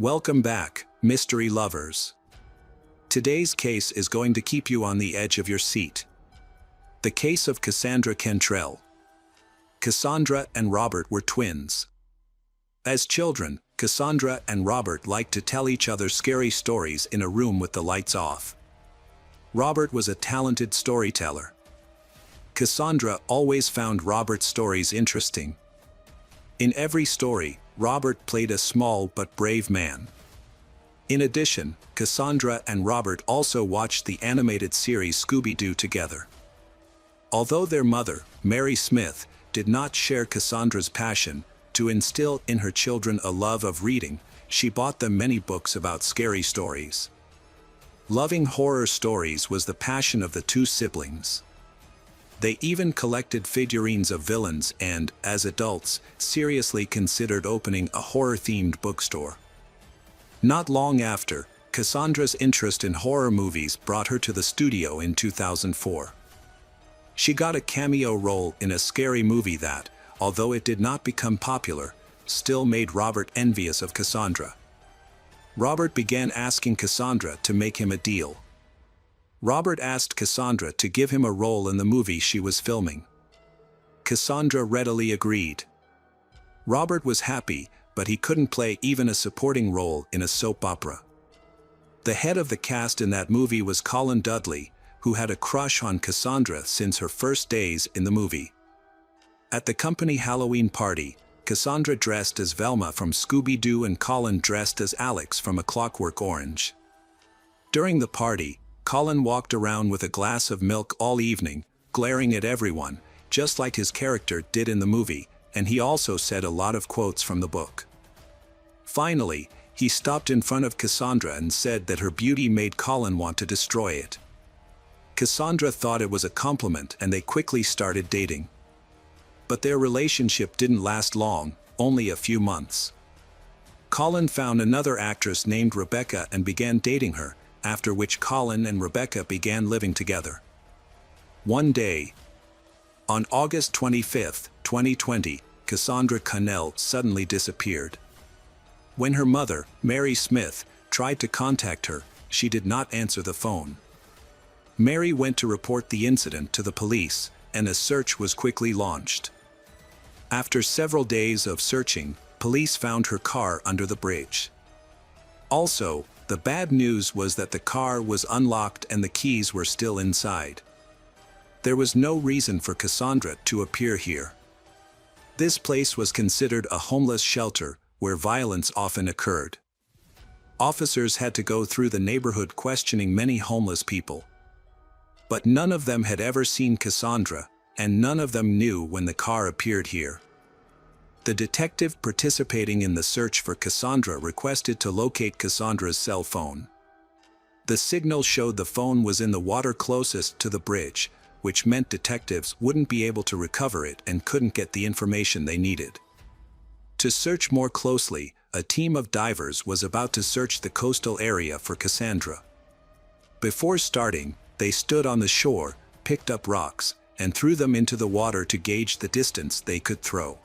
Welcome back, mystery lovers. Today's case is going to keep you on the edge of your seat. The case of Cassandra Cantrell. Cassandra and Robert were twins. As children, Cassandra and Robert liked to tell each other scary stories in a room with the lights off. Robert was a talented storyteller. Cassandra always found Robert's stories interesting. In every story, Robert played a small but brave man. In addition, Cassandra and Robert also watched the animated series Scooby-Doo together. Although their mother, Mary Smith, did not share Cassandra's passion to instill in her children a love of reading, she bought them many books about scary stories. Loving horror stories was the passion of the two siblings. They even collected figurines of villains and, as adults, seriously considered opening a horror-themed bookstore. Not long after, Cassandra's interest in horror movies brought her to the studio in 2004. She got a cameo role in a scary movie that, although it did not become popular, still made Robert envious of Cassandra. Robert began asking Cassandra to make him a deal. Robert asked Cassandra to give him a role in the movie she was filming. Cassandra readily agreed. Robert was happy, but he couldn't play even a supporting role in a soap opera. The head of the cast in that movie was Colin Dudley, who had a crush on Cassandra since her first days in the movie. At the company Halloween party, Cassandra dressed as Velma from Scooby-Doo and Colin dressed as Alex from A Clockwork Orange. During the party, Colin walked around with a glass of milk all evening, glaring at everyone, just like his character did in the movie, and he also said a lot of quotes from the book. Finally, he stopped in front of Cassandra and said that her beauty made Colin want to destroy it. Cassandra thought it was a compliment and they quickly started dating. But their relationship didn't last long, only a few months. Colin found another actress named Rebecca and began dating her, after which Colin and Rebecca began living together. One day, on August 25, 2020, Cassandra Cantrell suddenly disappeared. When her mother, Mary Smith, tried to contact her, she did not answer the phone. Mary went to report the incident to the police, and a search was quickly launched. After several days of searching, police found her car under the bridge. Also, the bad news was that the car was unlocked and the keys were still inside. There was no reason for Cassandra to appear here. This place was considered a homeless shelter where violence often occurred. Officers had to go through the neighborhood questioning many homeless people. But none of them had ever seen Cassandra, and none of them knew when the car appeared here. The detective participating in the search for Cassandra requested to locate Cassandra's cell phone. The signal showed the phone was in the water closest to the bridge, which meant detectives wouldn't be able to recover it and couldn't get the information they needed. To search more closely, a team of divers was about to search the coastal area for Cassandra. Before starting, they stood on the shore, picked up rocks, and threw them into the water to gauge the distance they could throw.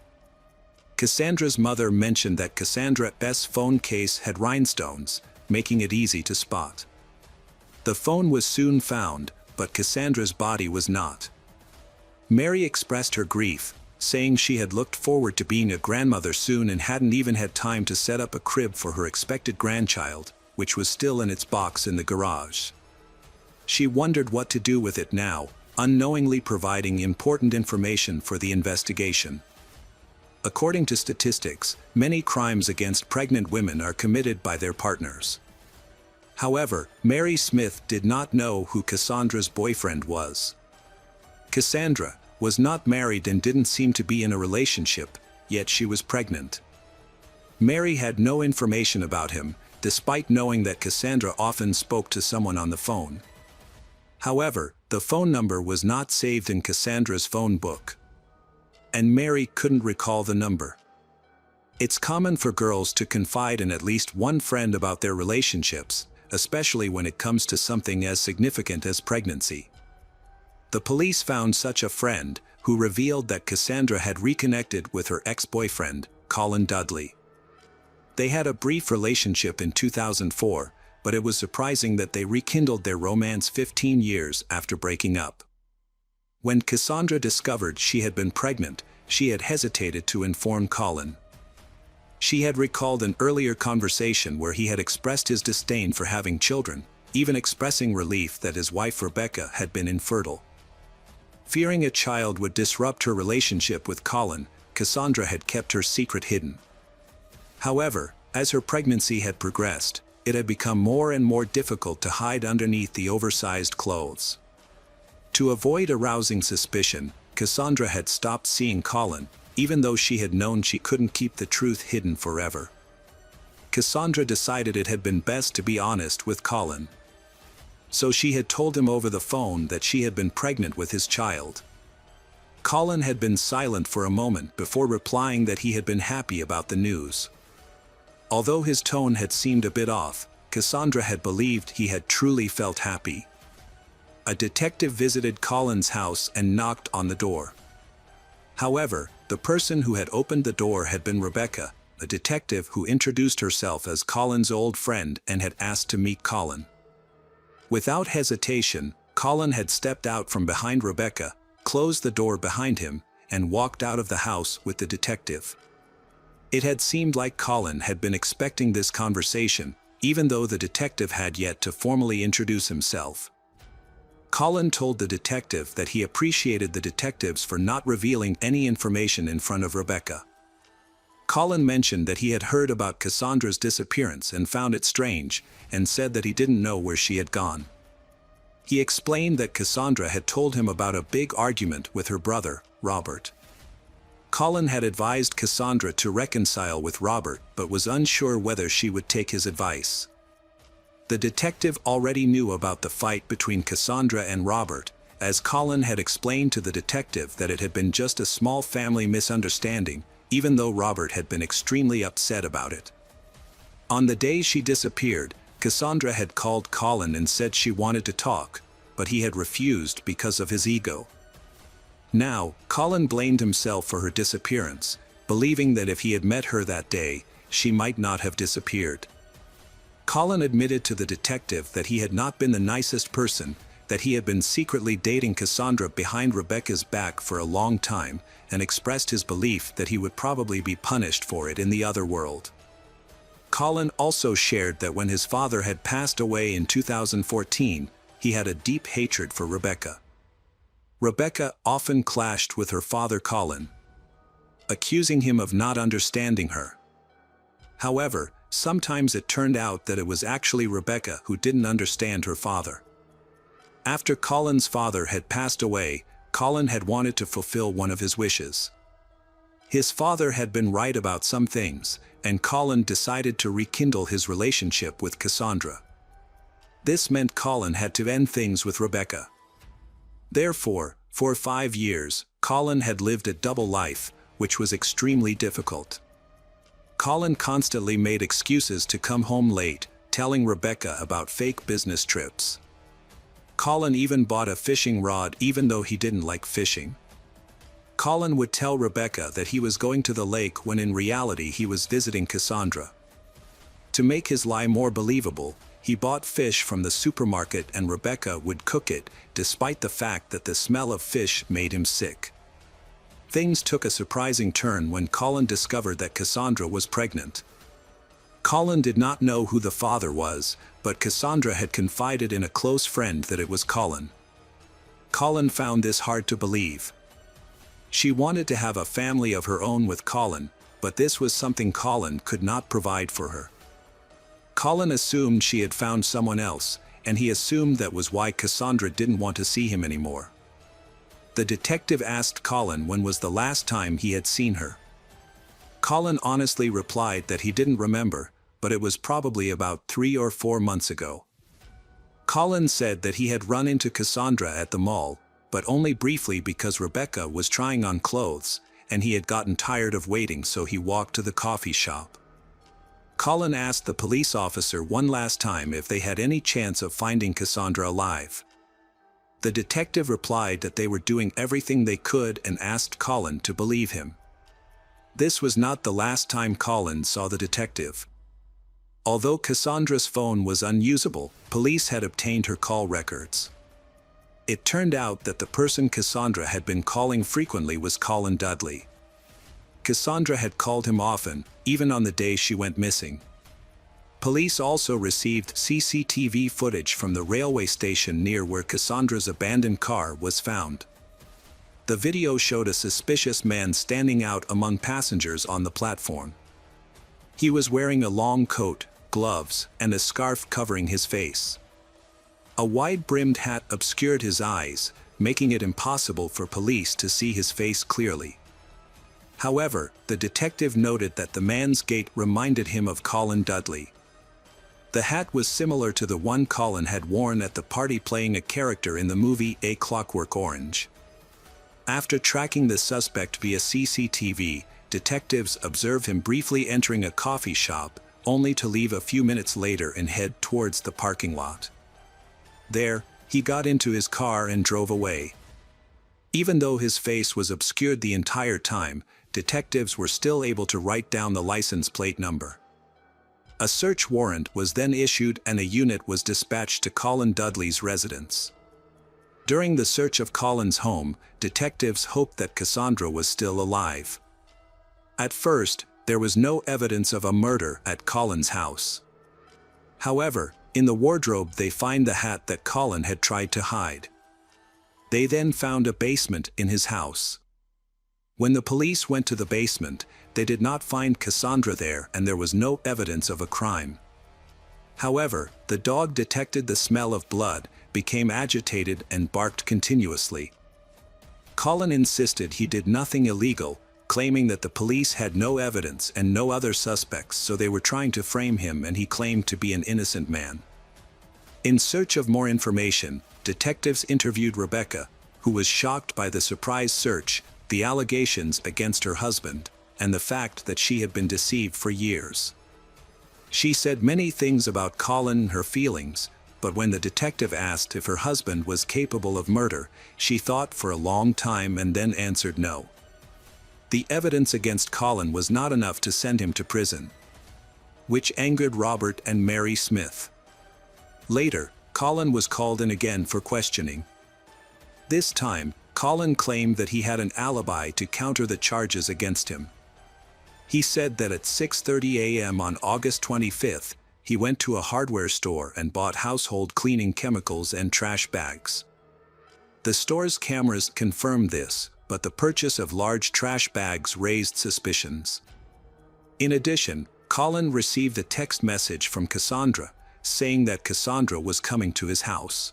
Cassandra's mother mentioned that Cassandra's phone case had rhinestones, making it easy to spot. The phone was soon found, but Cassandra's body was not. Mary expressed her grief, saying she had looked forward to being a grandmother soon and hadn't even had time to set up a crib for her expected grandchild, which was still in its box in the garage. She wondered what to do with it now, unknowingly providing important information for the investigation. According to statistics, many crimes against pregnant women are committed by their partners. However, Mary Smith did not know who Cassandra's boyfriend was. Cassandra was not married and didn't seem to be in a relationship, yet she was pregnant. Mary had no information about him, despite knowing that Cassandra often spoke to someone on the phone. However, the phone number was not saved in Cassandra's phone book, and Mary couldn't recall the number. It's common for girls to confide in at least one friend about their relationships, especially when it comes to something as significant as pregnancy. The police found such a friend, who revealed that Cassandra had reconnected with her ex-boyfriend, Colin Dudley. They had a brief relationship in 2004, but it was surprising that they rekindled their romance 15 years after breaking up. When Cassandra discovered she had been pregnant, she had hesitated to inform Colin. She had recalled an earlier conversation where he had expressed his disdain for having children, even expressing relief that his wife Rebecca had been infertile. Fearing a child would disrupt her relationship with Colin, Cassandra had kept her secret hidden. However, as her pregnancy had progressed, it had become more and more difficult to hide underneath the oversized clothes. To avoid arousing suspicion, Cassandra had stopped seeing Colin, even though she had known she couldn't keep the truth hidden forever. Cassandra decided it had been best to be honest with Colin. So she had told him over the phone that she had been pregnant with his child. Colin had been silent for a moment before replying that he had been happy about the news. Although his tone had seemed a bit off, Cassandra had believed he had truly felt happy. A detective visited Colin's house and knocked on the door. However, the person who had opened the door had been Rebecca, a detective who introduced herself as Colin's old friend and had asked to meet Colin. Without hesitation, Colin had stepped out from behind Rebecca, closed the door behind him, and walked out of the house with the detective. It had seemed like Colin had been expecting this conversation, even though the detective had yet to formally introduce himself. Colin told the detective that he appreciated the detectives for not revealing any information in front of Rebecca. Colin mentioned that he had heard about Cassandra's disappearance and found it strange, and said that he didn't know where she had gone. He explained that Cassandra had told him about a big argument with her brother, Robert. Colin had advised Cassandra to reconcile with Robert but was unsure whether she would take his advice. The detective already knew about the fight between Cassandra and Robert, as Colin had explained to the detective that it had been just a small family misunderstanding, even though Robert had been extremely upset about it. On the day she disappeared, Cassandra had called Colin and said she wanted to talk, but he had refused because of his ego. Now, Colin blamed himself for her disappearance, believing that if he had met her that day, she might not have disappeared. Colin admitted to the detective that he had not been the nicest person, that he had been secretly dating Cassandra behind Rebecca's back for a long time, and expressed his belief that he would probably be punished for it in the other world. Colin also shared that when his father had passed away in 2014, he had a deep hatred for Rebecca. Rebecca often clashed with her father Colin, accusing him of not understanding her. However, sometimes it turned out that it was actually Rebecca who didn't understand her father. After Colin's father had passed away, Colin had wanted to fulfill one of his wishes. His father had been right about some things, and Colin decided to rekindle his relationship with Cassandra. This meant Colin had to end things with Rebecca. Therefore, for 5 years, Colin had lived a double life, which was extremely difficult. Colin constantly made excuses to come home late, telling Rebecca about fake business trips. Colin even bought a fishing rod even though he didn't like fishing. Colin would tell Rebecca that he was going to the lake when in reality he was visiting Cassandra. To make his lie more believable, he bought fish from the supermarket and Rebecca would cook it, despite the fact that the smell of fish made him sick. Things took a surprising turn when Colin discovered that Cassandra was pregnant. Colin did not know who the father was, but Cassandra had confided in a close friend that it was Colin. Colin found this hard to believe. She wanted to have a family of her own with Colin, but this was something Colin could not provide for her. Colin assumed she had found someone else, and he assumed that was why Cassandra didn't want to see him anymore. The detective asked Colin when was the last time he had seen her. Colin honestly replied that he didn't remember, but it was probably about 3 or 4 months ago. Colin said that he had run into Cassandra at the mall, but only briefly because Rebecca was trying on clothes, and he had gotten tired of waiting so he walked to the coffee shop. Colin asked the police officer one last time if they had any chance of finding Cassandra alive. The detective replied that they were doing everything they could and asked Colin to believe him. This was not the last time Colin saw the detective. Although Cassandra's phone was unusable, police had obtained her call records. It turned out that the person Cassandra had been calling frequently was Colin Dudley. Cassandra had called him often, even on the day she went missing. Police also received CCTV footage from the railway station near where Cassandra's abandoned car was found. The video showed a suspicious man standing out among passengers on the platform. He was wearing a long coat, gloves, and a scarf covering his face. A wide-brimmed hat obscured his eyes, making it impossible for police to see his face clearly. However, the detective noted that the man's gait reminded him of Colin Dudley. The hat was similar to the one Colin had worn at the party playing a character in the movie A Clockwork Orange. After tracking the suspect via CCTV, detectives observed him briefly entering a coffee shop, only to leave a few minutes later and head towards the parking lot. There, he got into his car and drove away. Even though his face was obscured the entire time, detectives were still able to write down the license plate number. A search warrant was then issued and a unit was dispatched to Colin Dudley's residence. During the search of Colin's home, detectives hoped that Cassandra was still alive. At first, there was no evidence of a murder at Colin's house. However, in the wardrobe they find the hat that Colin had tried to hide. They then found a basement in his house. When the police went to the basement, they did not find Cassandra there and there was no evidence of a crime. However, the dog detected the smell of blood, became agitated and barked continuously. Colin insisted he did nothing illegal, claiming that the police had no evidence and no other suspects, so they were trying to frame him, and he claimed to be an innocent man. In search of more information, detectives interviewed Rebecca, who was shocked by the surprise search, the allegations against her husband, and the fact that she had been deceived for years. She said many things about Colin and her feelings, but when the detective asked if her husband was capable of murder, she thought for a long time and then answered no. The evidence against Colin was not enough to send him to prison, which angered Robert and Mary Smith. Later, Colin was called in again for questioning. This time, Colin claimed that he had an alibi to counter the charges against him. He said that at 6:30 a.m. on August 25th, he went to a hardware store and bought household cleaning chemicals and trash bags. The store's cameras confirmed this, but the purchase of large trash bags raised suspicions. In addition, Colin received a text message from Cassandra, saying that Cassandra was coming to his house.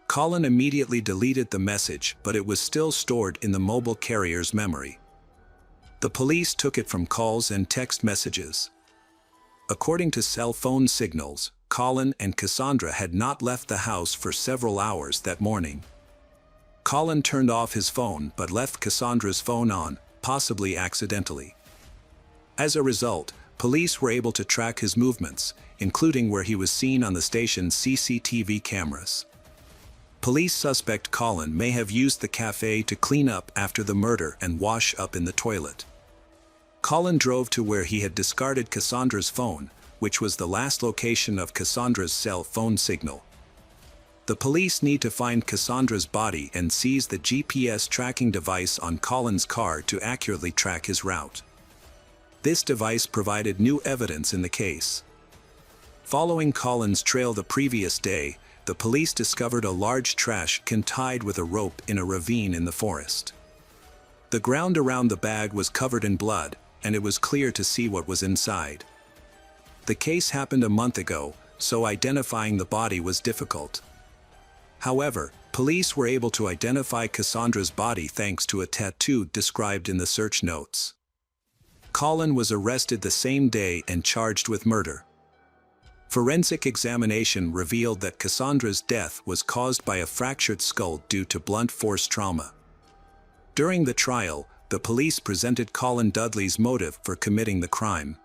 Colin immediately deleted the message, but it was still stored in the mobile carrier's memory. The police took it from calls and text messages. According to cell phone signals, Colin and Cassandra had not left the house for several hours that morning. Colin turned off his phone but left Cassandra's phone on, possibly accidentally. As a result, police were able to track his movements, including where he was seen on the station's CCTV cameras. Police suspect Colin may have used the cafe to clean up after the murder and wash up in the toilet. Colin drove to where he had discarded Cassandra's phone, which was the last location of Cassandra's cell phone signal. The police need to find Cassandra's body and seize the GPS tracking device on Colin's car to accurately track his route. This device provided new evidence in the case. Following Colin's trail the previous day, the police discovered a large trash can tied with a rope in a ravine in the forest. The ground around the bag was covered in blood, and it was clear to see what was inside. The case happened a month ago, so identifying the body was difficult. However, police were able to identify Cassandra's body thanks to a tattoo described in the search notes. Colin was arrested the same day and charged with murder. Forensic examination revealed that Cassandra's death was caused by a fractured skull due to blunt force trauma. During the trial, the police presented Colin Dudley's motive for committing the crime.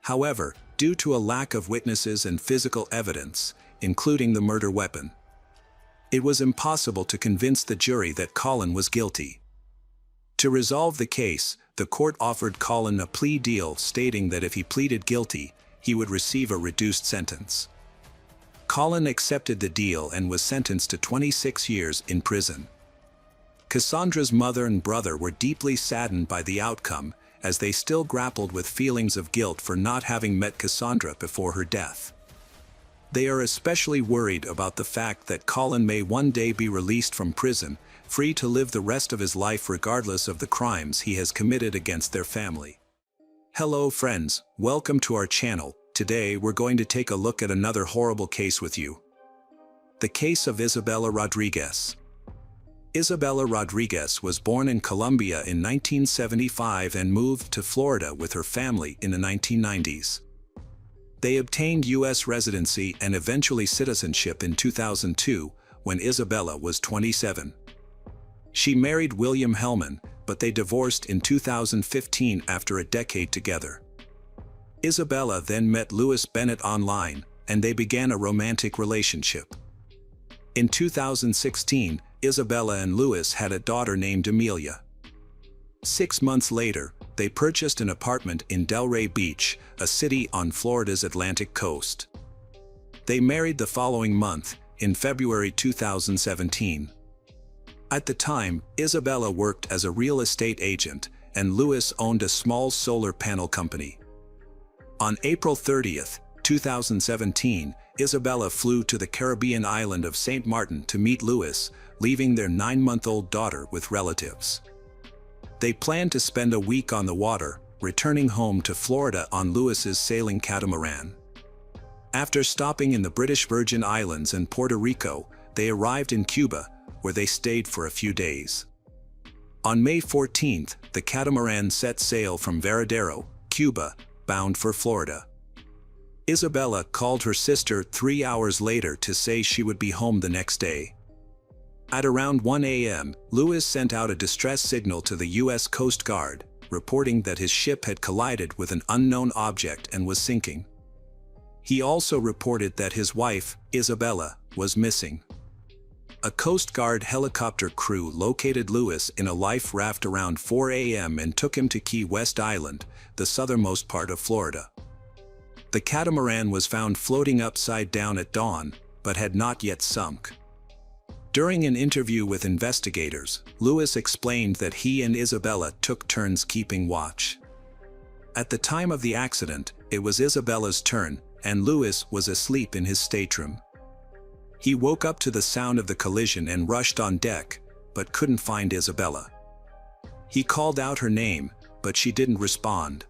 However, due to a lack of witnesses and physical evidence, including the murder weapon, it was impossible to convince the jury that Colin was guilty. To resolve the case, the court offered Colin a plea deal stating that if he pleaded guilty, he would receive a reduced sentence. Colin accepted the deal and was sentenced to 26 years in prison. Cassandra's mother and brother were deeply saddened by the outcome, as they still grappled with feelings of guilt for not having met Cassandra before her death. They are especially worried about the fact that Colin may one day be released from prison, free to live the rest of his life regardless of the crimes he has committed against their family. Hello friends, welcome to our channel. Today we're going to take a look at another horrible case with you. The case of Isabella Rodriguez. Isabella Rodriguez was born in Colombia in 1975 and moved to Florida with her family in the 1990s. They obtained U.S. residency and eventually citizenship in 2002, when Isabella was 27. She married William Hellman, but they divorced in 2015 after a decade together. Isabella then met Louis Bennett online, and they began a romantic relationship. In 2016, Isabella and Louis had a daughter named Amelia. 6 months later, they purchased an apartment in Delray Beach, a city on Florida's Atlantic coast. They married the following month, in February 2017. At the time, Isabella worked as a real estate agent, and Louis owned a small solar panel company. On April 30, 2017, Isabella flew to the Caribbean island of St. Martin to meet Louis, leaving their 9-month-old daughter with relatives. They planned to spend a week on the water, returning home to Florida on Louis's sailing catamaran. After stopping in the British Virgin Islands and Puerto Rico, they arrived in Cuba, where they stayed for a few days. On May 14, the catamaran set sail from Varadero, Cuba, bound for Florida. Isabella called her sister 3 hours later to say she would be home the next day. At around 1 a.m., Louis sent out a distress signal to the U.S. Coast Guard, reporting that his ship had collided with an unknown object and was sinking. He also reported that his wife, Isabella, was missing. A Coast Guard helicopter crew located Louis in a life raft around 4 a.m. and took him to Key West Island, the southernmost part of Florida. The catamaran was found floating upside down at dawn, but had not yet sunk. During an interview with investigators, Louis explained that he and Isabella took turns keeping watch. At the time of the accident, it was Isabella's turn, and Louis was asleep in his stateroom. He woke up to the sound of the collision and rushed on deck, but couldn't find Isabella. He called out her name, but she didn't respond.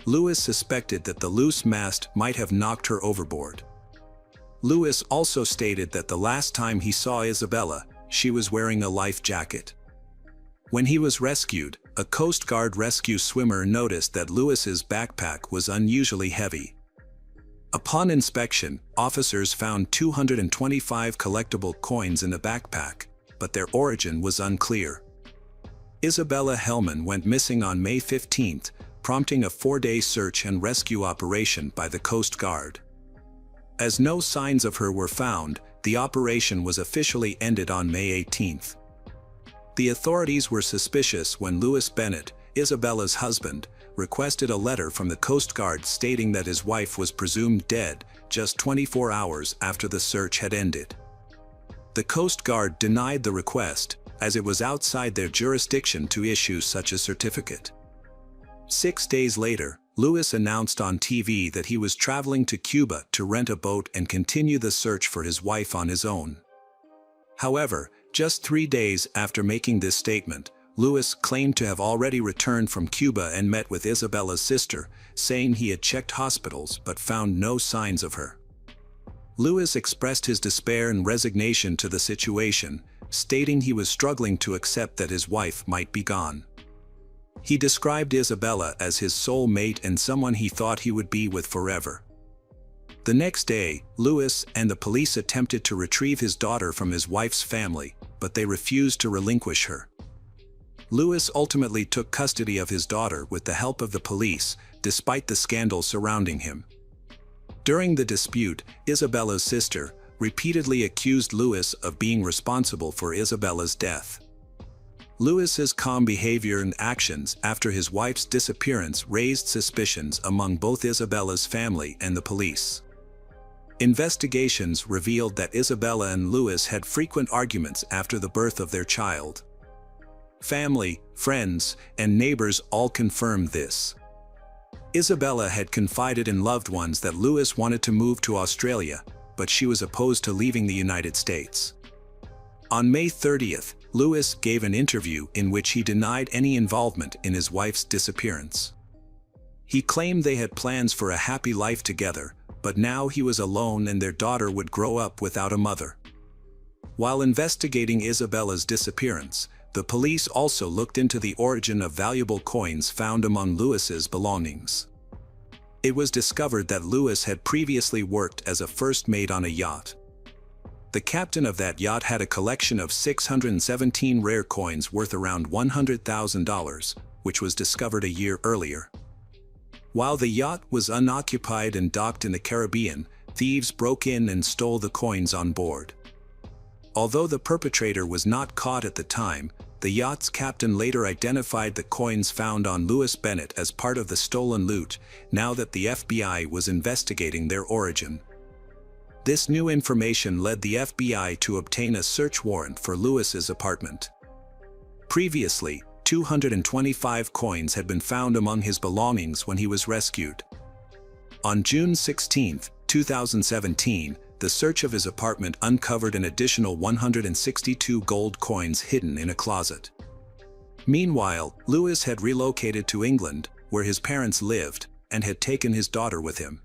Louis suspected that the loose mast might have knocked her overboard. Louis also stated that the last time he saw Isabella, she was wearing a life jacket. When he was rescued, a Coast Guard rescue swimmer noticed that Louis's backpack was unusually heavy. Upon inspection, officers found 225 collectible coins in the backpack, but their origin was unclear. Isabella Hellman went missing on May 15th, prompting a 4-day search and rescue operation by the Coast Guard. As no signs of her were found, the operation was officially ended on May 18th. The authorities were suspicious when Louis Bennett, Isabella's husband, requested a letter from the Coast Guard stating that his wife was presumed dead just 24 hours after the search had ended. The Coast Guard denied the request, as it was outside their jurisdiction to issue such a certificate. 6 days later, Louis announced on TV that he was traveling to Cuba to rent a boat and continue the search for his wife on his own. However, just 3 days after making this statement, Louis claimed to have already returned from Cuba and met with Isabella's sister, saying he had checked hospitals but found no signs of her. Louis expressed his despair and resignation to the situation, stating he was struggling to accept that his wife might be gone. He described Isabella as his soul mate and someone he thought he would be with forever. The next day, Louis and the police attempted to retrieve his daughter from his wife's family, but they refused to relinquish her. Louis ultimately took custody of his daughter with the help of the police, despite the scandal surrounding him. During the dispute, Isabella's sister repeatedly accused Louis of being responsible for Isabella's death. Lewis's calm behavior and actions after his wife's disappearance raised suspicions among both Isabella's family and the police. Investigations revealed that Isabella and Lewis had frequent arguments after the birth of their child. Family, friends, and neighbors all confirmed this. Isabella had confided in loved ones that Lewis wanted to move to Australia, but she was opposed to leaving the United States. On May 30th, Lewis gave an interview in which he denied any involvement in his wife's disappearance. He claimed they had plans for a happy life together, but now he was alone and their daughter would grow up without a mother. While investigating Isabella's disappearance, the police also looked into the origin of valuable coins found among Lewis's belongings. It was discovered that Lewis had previously worked as a first mate on a yacht. The captain of that yacht had a collection of 617 rare coins worth around $100,000, which was discovered a year earlier. While the yacht was unoccupied and docked in the Caribbean, thieves broke in and stole the coins on board. Although the perpetrator was not caught at the time, the yacht's captain later identified the coins found on Lewis Bennett as part of the stolen loot, now that the FBI was investigating their origin. This new information led the FBI to obtain a search warrant for Lewis's apartment. Previously, 225 coins had been found among his belongings when he was rescued. On June 16, 2017, the search of his apartment uncovered an additional 162 gold coins hidden in a closet. Meanwhile, Lewis had relocated to England, where his parents lived, and had taken his daughter with him.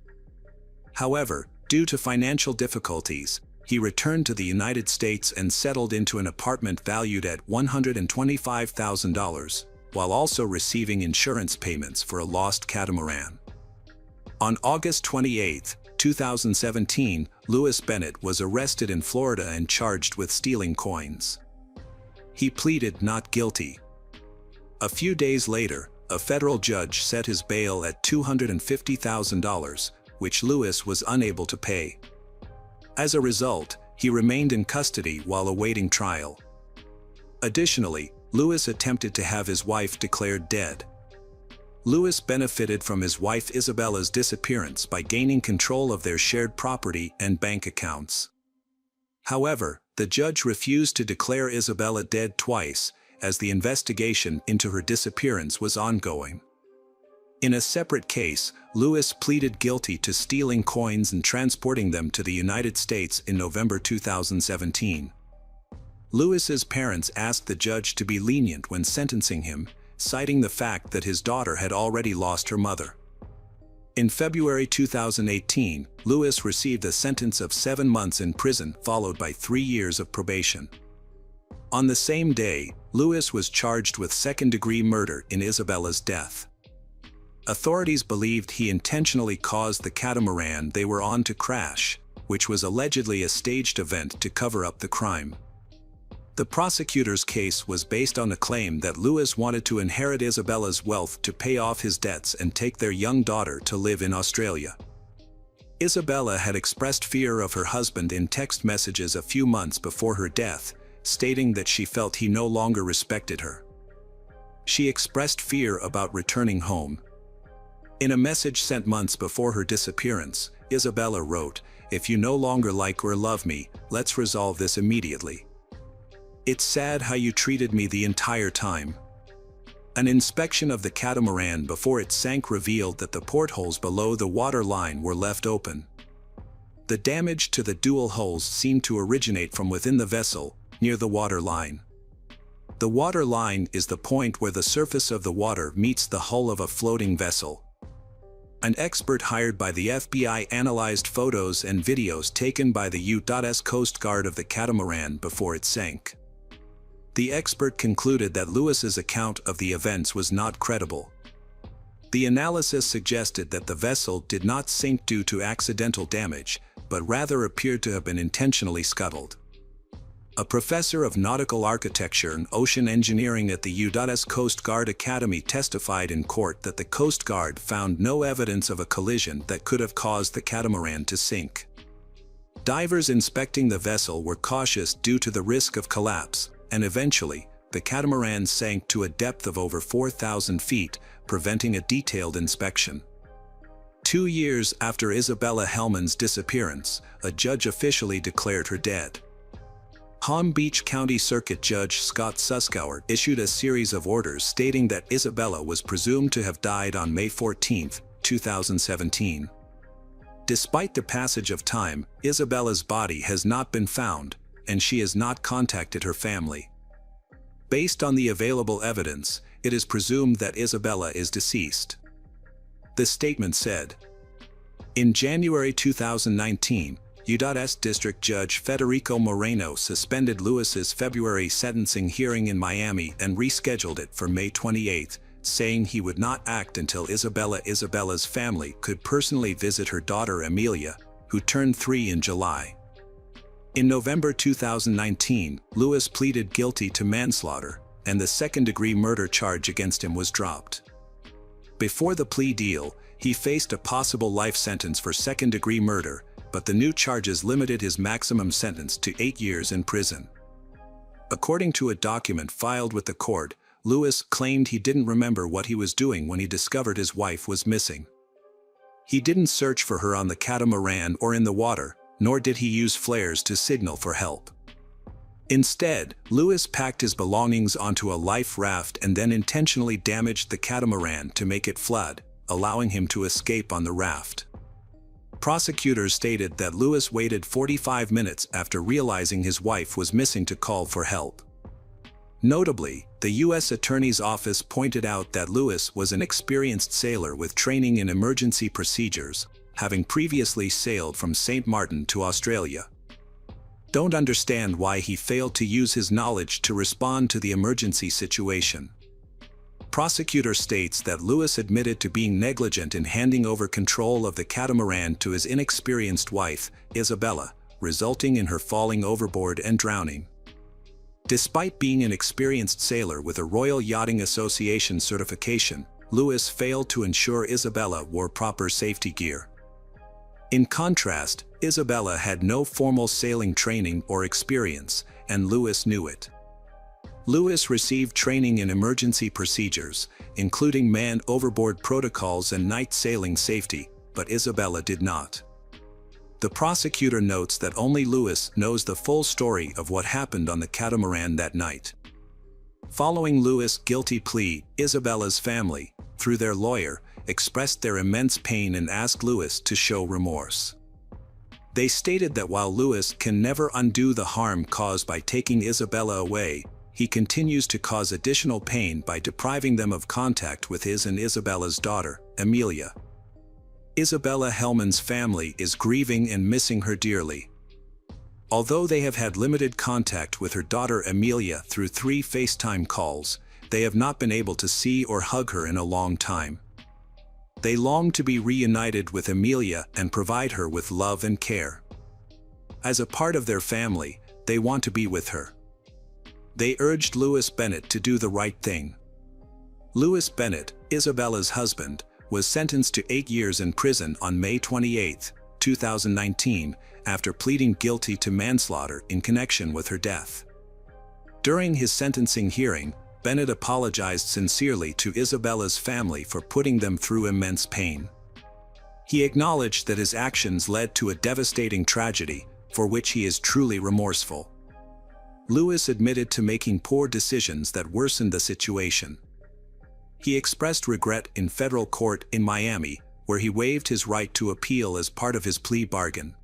However, due to financial difficulties, he returned to the United States and settled into an apartment valued at $125,000, while also receiving insurance payments for a lost catamaran. On August 28, 2017, Lewis Bennett was arrested in Florida and charged with stealing coins. He pleaded not guilty. A few days later, a federal judge set his bail at $250,000, which Lewis was unable to pay. As a result, he remained in custody while awaiting trial. Additionally, Lewis attempted to have his wife declared dead. Lewis benefited from his wife Isabella's disappearance by gaining control of their shared property and bank accounts. However, the judge refused to declare Isabella dead twice, as the investigation into her disappearance was ongoing. In a separate case, Lewis pleaded guilty to stealing coins and transporting them to the United States in November 2017. Lewis's parents asked the judge to be lenient when sentencing him, citing the fact that his daughter had already lost her mother. In February 2018, Lewis received a sentence of 7 months in prison followed by 3 years of probation. On the same day, Lewis was charged with second-degree murder in Isabella's death. Authorities believed he intentionally caused the catamaran they were on to crash, which was allegedly a staged event to cover up the crime. The prosecutor's case was based on a claim that Lewis wanted to inherit Isabella's wealth to pay off his debts and take their young daughter to live in Australia. Isabella had expressed fear of her husband in text messages a few months before her death, stating that she felt he no longer respected her. She expressed fear about returning home. In a message sent months before her disappearance, Isabella wrote, "If you no longer like or love me, let's resolve this immediately. It's sad how you treated me the entire time." An inspection of the catamaran before it sank revealed that the portholes below the water line were left open. The damage to the dual hulls seemed to originate from within the vessel, near the water line. The water line is the point where the surface of the water meets the hull of a floating vessel. An expert hired by the FBI analyzed photos and videos taken by the U.S. Coast Guard of the catamaran before it sank. The expert concluded that Lewis's account of the events was not credible. The analysis suggested that the vessel did not sink due to accidental damage, but rather appeared to have been intentionally scuttled. A professor of nautical architecture and ocean engineering at the U.S. Coast Guard Academy testified in court that the Coast Guard found no evidence of a collision that could have caused the catamaran to sink. Divers inspecting the vessel were cautious due to the risk of collapse, and eventually, the catamaran sank to a depth of over 4,000 feet, preventing a detailed inspection. 2 years after Isabella Hellman's disappearance, a judge officially declared her dead. Palm Beach County Circuit Judge Scott Suskauer issued a series of orders stating that Isabella was presumed to have died on May 14, 2017. Despite the passage of time, Isabella's body has not been found, and she has not contacted her family. Based on the available evidence, it is presumed that Isabella is deceased. The statement said, "In January 2019, U.S. District Judge Federico Moreno suspended Lewis's February sentencing hearing in Miami and rescheduled it for May 28, saying he would not act until Isabella's family could personally visit her daughter Amelia, who turned 3 in July. In November 2019, Lewis pleaded guilty to manslaughter, and the second-degree murder charge against him was dropped. Before the plea deal, he faced a possible life sentence for second-degree murder, but the new charges limited his maximum sentence to 8 years in prison. According to a document filed with the court, Lewis claimed he didn't remember what he was doing when he discovered his wife was missing. He didn't search for her on the catamaran or in the water, nor did he use flares to signal for help. Instead, Lewis packed his belongings onto a life raft and then intentionally damaged the catamaran to make it flood, allowing him to escape on the raft. Prosecutors stated that Lewis waited 45 minutes after realizing his wife was missing to call for help. Notably, the U.S. Attorney's Office pointed out that Lewis was an experienced sailor with training in emergency procedures, having previously sailed from St. Martin to Australia. Don't understand why he failed to use his knowledge to respond to the emergency situation. Prosecutor states that Lewis admitted to being negligent in handing over control of the catamaran to his inexperienced wife, Isabella, resulting in her falling overboard and drowning. Despite being an experienced sailor with a Royal Yachting Association certification, Lewis failed to ensure Isabella wore proper safety gear. In contrast, Isabella had no formal sailing training or experience, and Lewis knew it. Lewis received training in emergency procedures, including man-overboard protocols and night sailing safety, but Isabella did not. The prosecutor notes that only Lewis knows the full story of what happened on the catamaran that night. Following Lewis' guilty plea, Isabella's family, through their lawyer, expressed their immense pain and asked Lewis to show remorse. They stated that while Lewis can never undo the harm caused by taking Isabella away, he continues to cause additional pain by depriving them of contact with his and Isabella's daughter, Amelia. Isabella Hellman's family is grieving and missing her dearly. Although they have had limited contact with her daughter Amelia through 3 FaceTime calls, they have not been able to see or hug her in a long time. They long to be reunited with Amelia and provide her with love and care. As a part of their family, they want to be with her. They urged Lewis Bennett to do the right thing. Lewis Bennett, Isabella's husband, was sentenced to 8 years in prison on May 28, 2019, after pleading guilty to manslaughter in connection with her death. During his sentencing hearing, Bennett apologized sincerely to Isabella's family for putting them through immense pain. He acknowledged that his actions led to a devastating tragedy, for which he is truly remorseful. Lewis admitted to making poor decisions that worsened the situation. He expressed regret in federal court in Miami, where he waived his right to appeal as part of his plea bargain.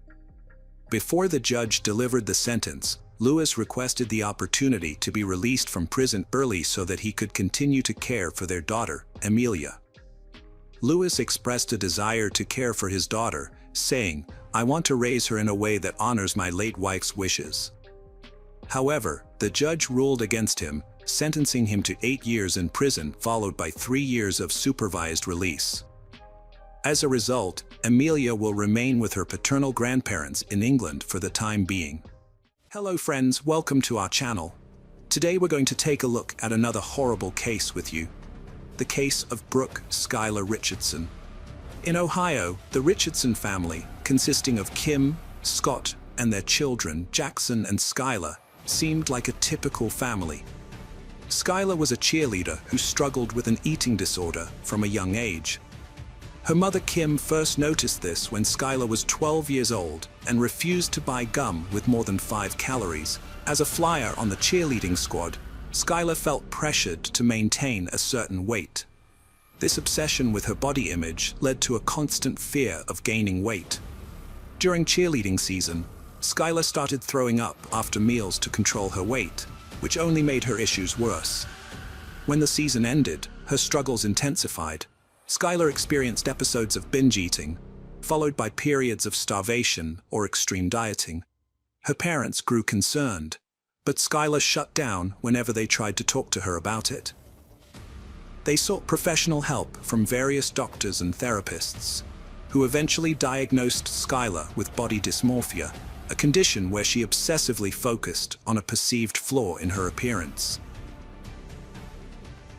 Before the judge delivered the sentence, Lewis requested the opportunity to be released from prison early so that he could continue to care for their daughter, Amelia. Lewis expressed a desire to care for his daughter, saying, "I want to raise her in a way that honors my late wife's wishes." However, the judge ruled against him, sentencing him to 8 years in prison followed by 3 years of supervised release. As a result, Amelia will remain with her paternal grandparents in England for the time being. Hello friends, welcome to our channel. Today we're going to take a look at another horrible case with you. The case of Brooke Skylar Richardson. In Ohio, the Richardson family, consisting of Kim, Scott, and their children Jackson and Skylar, seemed like a typical family. Skylar was a cheerleader who struggled with an eating disorder from a young age. Her mother Kim first noticed this when Skylar was 12 years old and refused to buy gum with more than 5 calories. As a flyer on the cheerleading squad, Skylar felt pressured to maintain a certain weight. This obsession with her body image led to a constant fear of gaining weight. During cheerleading season, Skylar started throwing up after meals to control her weight, which only made her issues worse. When the season ended, her struggles intensified. Skylar experienced episodes of binge eating, followed by periods of starvation or extreme dieting. Her parents grew concerned, but Skylar shut down whenever they tried to talk to her about it. They sought professional help from various doctors and therapists, who eventually diagnosed Skylar with body dysmorphia, a condition where she obsessively focused on a perceived flaw in her appearance.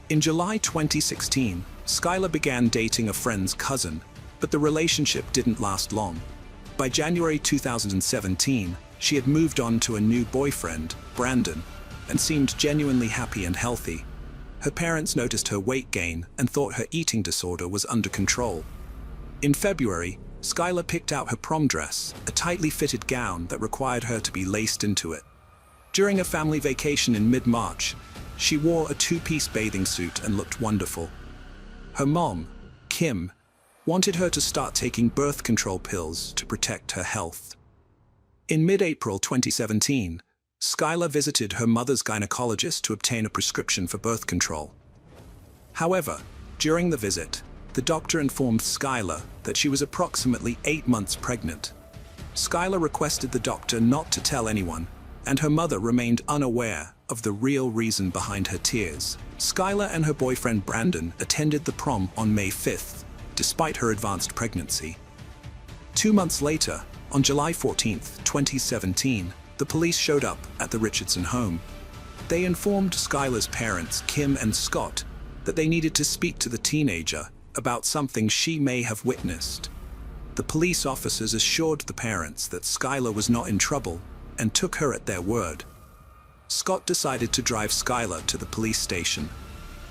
In July 2016, Skylar began dating a friend's cousin, but the relationship didn't last long. By January 2017, she had moved on to a new boyfriend, Brandon, and seemed genuinely happy and healthy. Her parents noticed her weight gain and thought her eating disorder was under control. In February, Skylar picked out her prom dress, a tightly fitted gown that required her to be laced into it. During a family vacation in mid-March, she wore a 2-piece bathing suit and looked wonderful. Her mom, Kim, wanted her to start taking birth control pills to protect her health. In mid-April 2017, Skylar visited her mother's gynecologist to obtain a prescription for birth control. However, during the visit, the doctor informed Skylar that she was approximately 8 months pregnant. Skylar requested the doctor not to tell anyone, and her mother remained unaware of the real reason behind her tears. Skylar and her boyfriend Brandon attended the prom on May 5th, despite her advanced pregnancy. 2 months later, on July 14, 2017, the police showed up at the Richardson home. They informed Skylar's parents, Kim and Scott, that they needed to speak to the teenager about something she may have witnessed. The police officers assured the parents that Skylar was not in trouble and took her at their word. Scott decided to drive Skylar to the police station,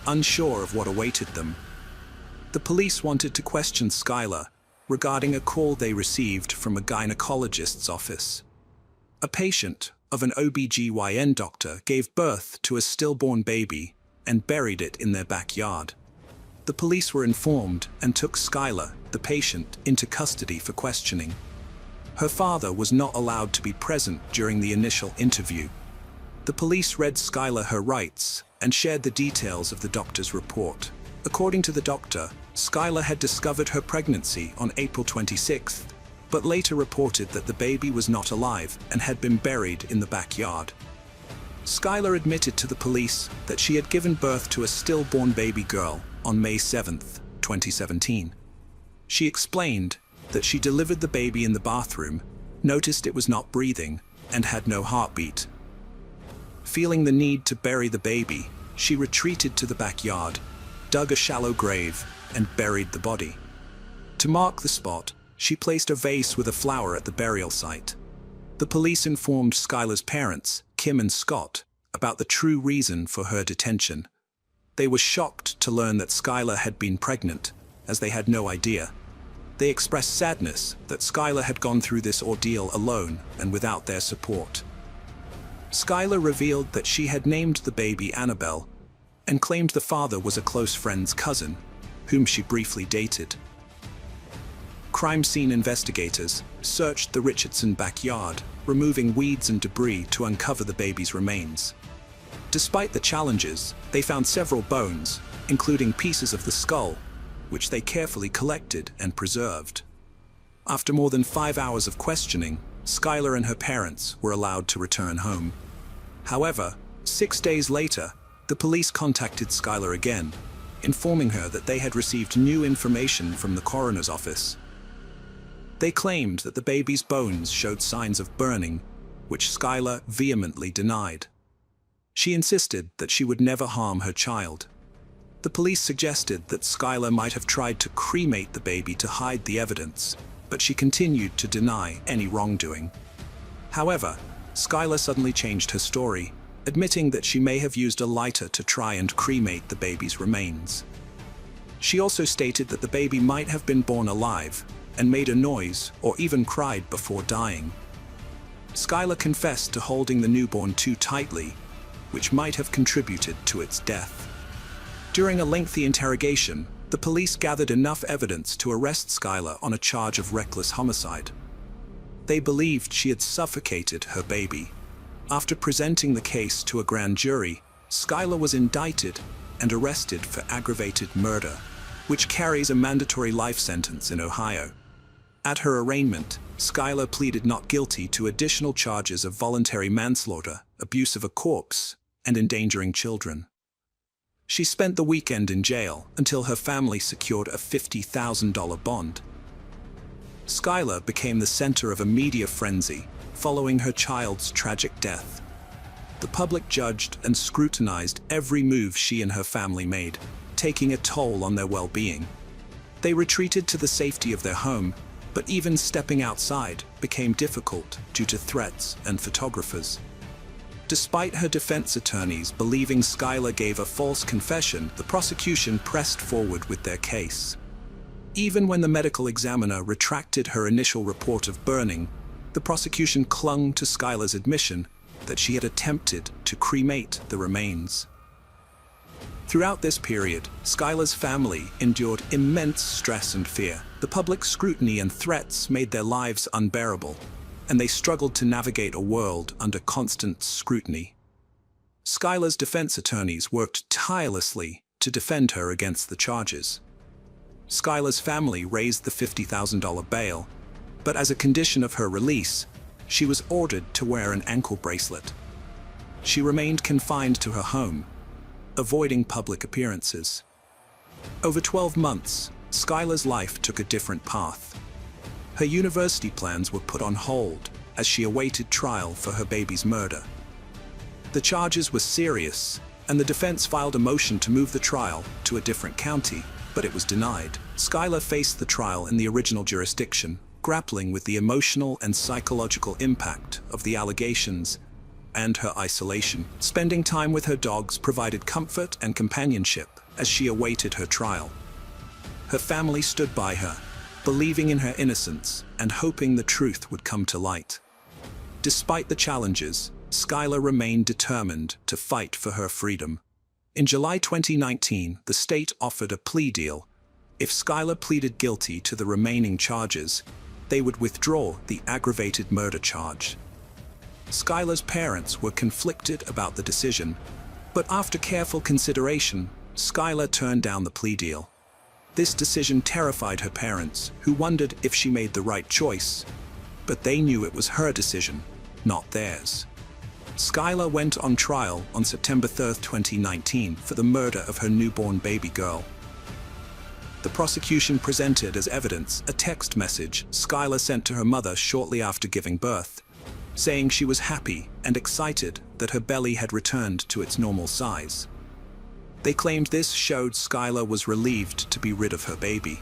unsure of what awaited them. The police wanted to question Skylar regarding a call they received from a gynecologist's office. A patient of an OB/GYN doctor gave birth to a stillborn baby and buried it in their backyard. The police were informed and took Skylar, the patient, into custody for questioning. Her father was not allowed to be present during the initial interview. The police read Skylar her rights and shared the details of the doctor's report. According to the doctor, Skylar had discovered her pregnancy on April 26th, but later reported that the baby was not alive and had been buried in the backyard. Skylar admitted to the police that she had given birth to a stillborn baby girl on May 7th, 2017. She explained that she delivered the baby in the bathroom, noticed it was not breathing, and had no heartbeat. Feeling the need to bury the baby, she retreated to the backyard, dug a shallow grave, and buried the body. To mark the spot, she placed a vase with a flower at the burial site. The police informed Skylar's parents, Kim and Scott, about the true reason for her detention. They were shocked to learn that Skylar had been pregnant, as they had no idea. They expressed sadness that Skylar had gone through this ordeal alone and without their support. Skylar revealed that she had named the baby Annabelle and claimed the father was a close friend's cousin, whom she briefly dated. Crime scene investigators searched the Richardson backyard, removing weeds and debris to uncover the baby's remains. Despite the challenges, they found several bones, including pieces of the skull, which they carefully collected and preserved. After more than 5 hours of questioning, Skylar and her parents were allowed to return home. However, 6 days later, the police contacted Skylar again, informing her that they had received new information from the coroner's office. They claimed that the baby's bones showed signs of burning, which Skylar vehemently denied. She insisted that she would never harm her child. The police suggested that Skylar might have tried to cremate the baby to hide the evidence, but she continued to deny any wrongdoing. However, Skylar suddenly changed her story, admitting that she may have used a lighter to try and cremate the baby's remains. She also stated that the baby might have been born alive and made a noise or even cried before dying. Skylar confessed to holding the newborn too tightly, which might have contributed to its death. During a lengthy interrogation, the police gathered enough evidence to arrest Skylar on a charge of reckless homicide. They believed she had suffocated her baby. After presenting the case to a grand jury, Skylar was indicted and arrested for aggravated murder, which carries a mandatory life sentence in Ohio. At her arraignment, Skylar pleaded not guilty to additional charges of voluntary manslaughter, abuse of a corpse, and endangering children. She spent the weekend in jail until her family secured a $50,000 bond. Skylar became the center of a media frenzy following her child's tragic death. The public judged and scrutinized every move she and her family made, taking a toll on their well-being. They retreated to the safety of their home, but even stepping outside became difficult due to threats and photographers. Despite her defense attorneys believing Skylar gave a false confession, the prosecution pressed forward with their case. Even when the medical examiner retracted her initial report of burning, the prosecution clung to Skylar's admission that she had attempted to cremate the remains. Throughout this period, Skylar's family endured immense stress and fear. The public scrutiny and threats made their lives unbearable, and they struggled to navigate a world under constant scrutiny. Skylar's defense attorneys worked tirelessly to defend her against the charges. Skylar's family raised the $50,000 bail, but as a condition of her release, she was ordered to wear an ankle bracelet. She remained confined to her home, avoiding public appearances. Over 12 months, Skylar's life took a different path. Her university plans were put on hold as she awaited trial for her baby's murder. The charges were serious, and the defense filed a motion to move the trial to a different county, but it was denied. Skylar faced the trial in the original jurisdiction, grappling with the emotional and psychological impact of the allegations and her isolation. Spending time with her dogs provided comfort and companionship as she awaited her trial. Her family stood by her, believing in her innocence and hoping the truth would come to light. Despite the challenges, Skylar remained determined to fight for her freedom. In July 2019, the state offered a plea deal. If Skylar pleaded guilty to the remaining charges, they would withdraw the aggravated murder charge. Skylar's parents were conflicted about the decision, but after careful consideration, Skylar turned down the plea deal. This decision terrified her parents, who wondered if she made the right choice, but they knew it was her decision, not theirs. Skylar went on trial on September 3, 2019 for the murder of her newborn baby girl. The prosecution presented as evidence a text message Skylar sent to her mother shortly after giving birth, saying she was happy and excited that her belly had returned to its normal size. They claimed this showed Skylar was relieved to be rid of her baby.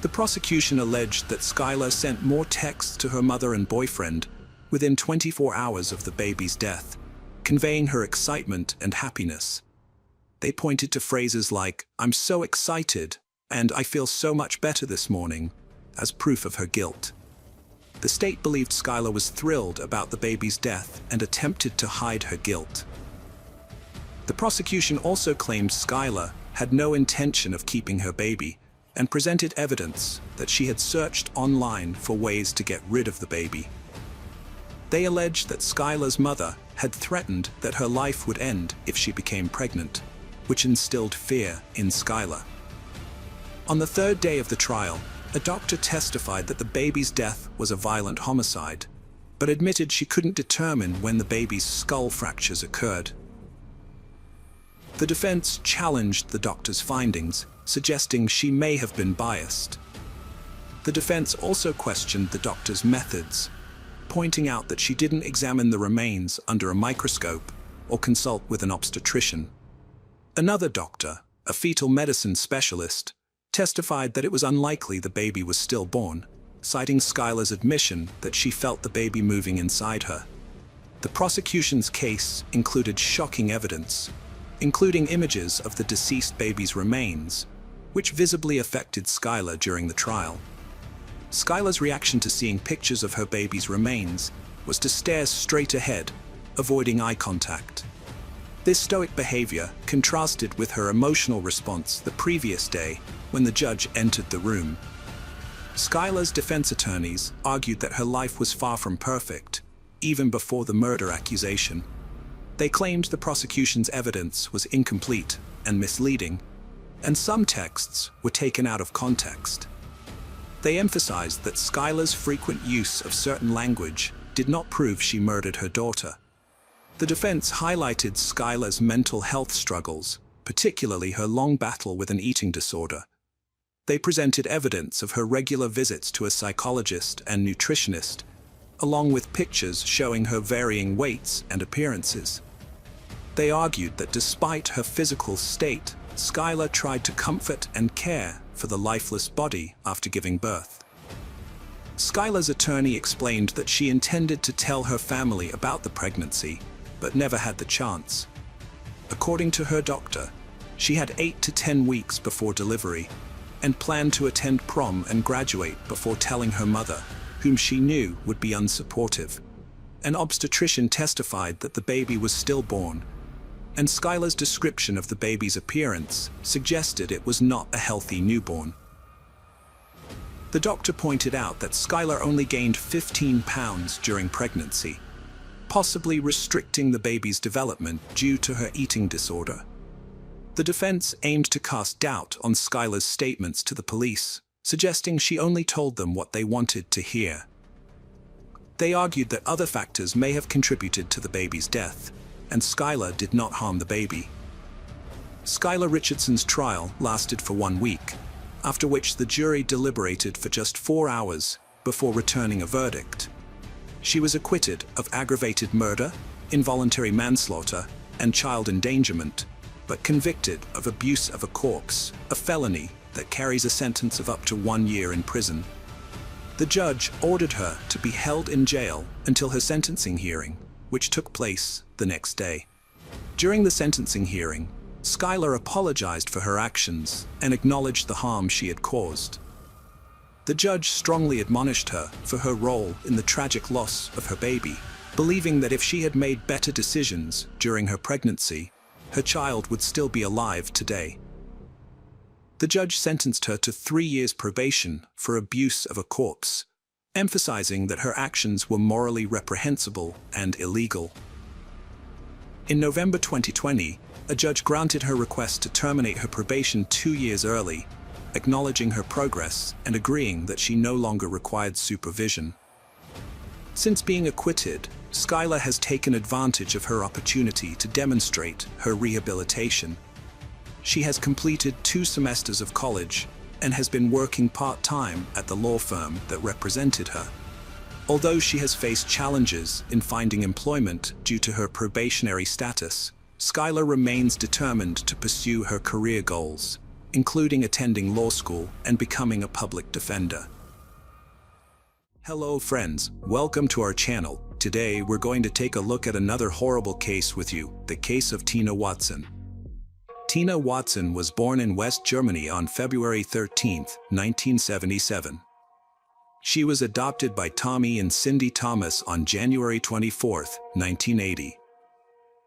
The prosecution alleged that Skylar sent more texts to her mother and boyfriend within 24 hours of the baby's death, conveying her excitement and happiness. They pointed to phrases like, "I'm so excited," and "I feel so much better this morning," as proof of her guilt. The state believed Skylar was thrilled about the baby's death and attempted to hide her guilt. The prosecution also claimed Skylar had no intention of keeping her baby and presented evidence that she had searched online for ways to get rid of the baby. They alleged that Skylar's mother had threatened that her life would end if she became pregnant, which instilled fear in Skylar. On the third day of the trial, a doctor testified that the baby's death was a violent homicide, but admitted she couldn't determine when the baby's skull fractures occurred. The defense challenged the doctor's findings, suggesting she may have been biased. The defense also questioned the doctor's methods, pointing out that she didn't examine the remains under a microscope or consult with an obstetrician. Another doctor, a fetal medicine specialist, testified that it was unlikely the baby was stillborn, citing Skylar's admission that she felt the baby moving inside her. The prosecution's case included shocking evidence, including images of the deceased baby's remains, which visibly affected Skylar during the trial. Skylar's reaction to seeing pictures of her baby's remains was to stare straight ahead, avoiding eye contact. This stoic behavior contrasted with her emotional response the previous day when the judge entered the room. Skylar's defense attorneys argued that her life was far from perfect, even before the murder accusation. They claimed the prosecution's evidence was incomplete and misleading, and some texts were taken out of context. They emphasized that Skylar's frequent use of certain language did not prove she murdered her daughter. The defense highlighted Skylar's mental health struggles, particularly her long battle with an eating disorder. They presented evidence of her regular visits to a psychologist and nutritionist, along with pictures showing her varying weights and appearances. They argued that despite her physical state, Skylar tried to comfort and care for the lifeless body after giving birth. Skylar's attorney explained that she intended to tell her family about the pregnancy, but never had the chance. According to her doctor, she had 8 to 10 weeks before delivery and planned to attend prom and graduate before telling her mother, whom she knew would be unsupportive. An obstetrician testified that the baby was stillborn, and Skylar's description of the baby's appearance suggested it was not a healthy newborn. The doctor pointed out that Skylar only gained 15 pounds during pregnancy, possibly restricting the baby's development due to her eating disorder. The defense aimed to cast doubt on Skylar's statements to the police, suggesting she only told them what they wanted to hear. They argued that other factors may have contributed to the baby's death, and Skylar did not harm the baby. Skylar Richardson's trial lasted for 1 week, after which the jury deliberated for just 4 hours before returning a verdict. She was acquitted of aggravated murder, involuntary manslaughter, and child endangerment, but convicted of abuse of a corpse, a felony that carries a sentence of up to 1 year in prison. The judge ordered her to be held in jail until her sentencing hearing, which took place the next day. During the sentencing hearing, Skylar apologized for her actions and acknowledged the harm she had caused. The judge strongly admonished her for her role in the tragic loss of her baby, believing that if she had made better decisions during her pregnancy, her child would still be alive today. The judge sentenced her to 3 years probation for abuse of a corpse, emphasizing that her actions were morally reprehensible and illegal. In November 2020, a judge granted her request to terminate her probation 2 years early, acknowledging her progress and agreeing that she no longer required supervision. Since being acquitted, Skylar has taken advantage of her opportunity to demonstrate her rehabilitation. She has completed 2 semesters of college and has been working part-time at the law firm that represented her. Although she has faced challenges in finding employment due to her probationary status, Skylar remains determined to pursue her career goals, including attending law school and becoming a public defender. Hello friends, welcome to our channel. Today we're going to take a look at another horrible case with you, the case of Tina Watson. Tina Watson was born in West Germany on February 13, 1977. She was adopted by Tommy and Cindy Thomas on January 24, 1980.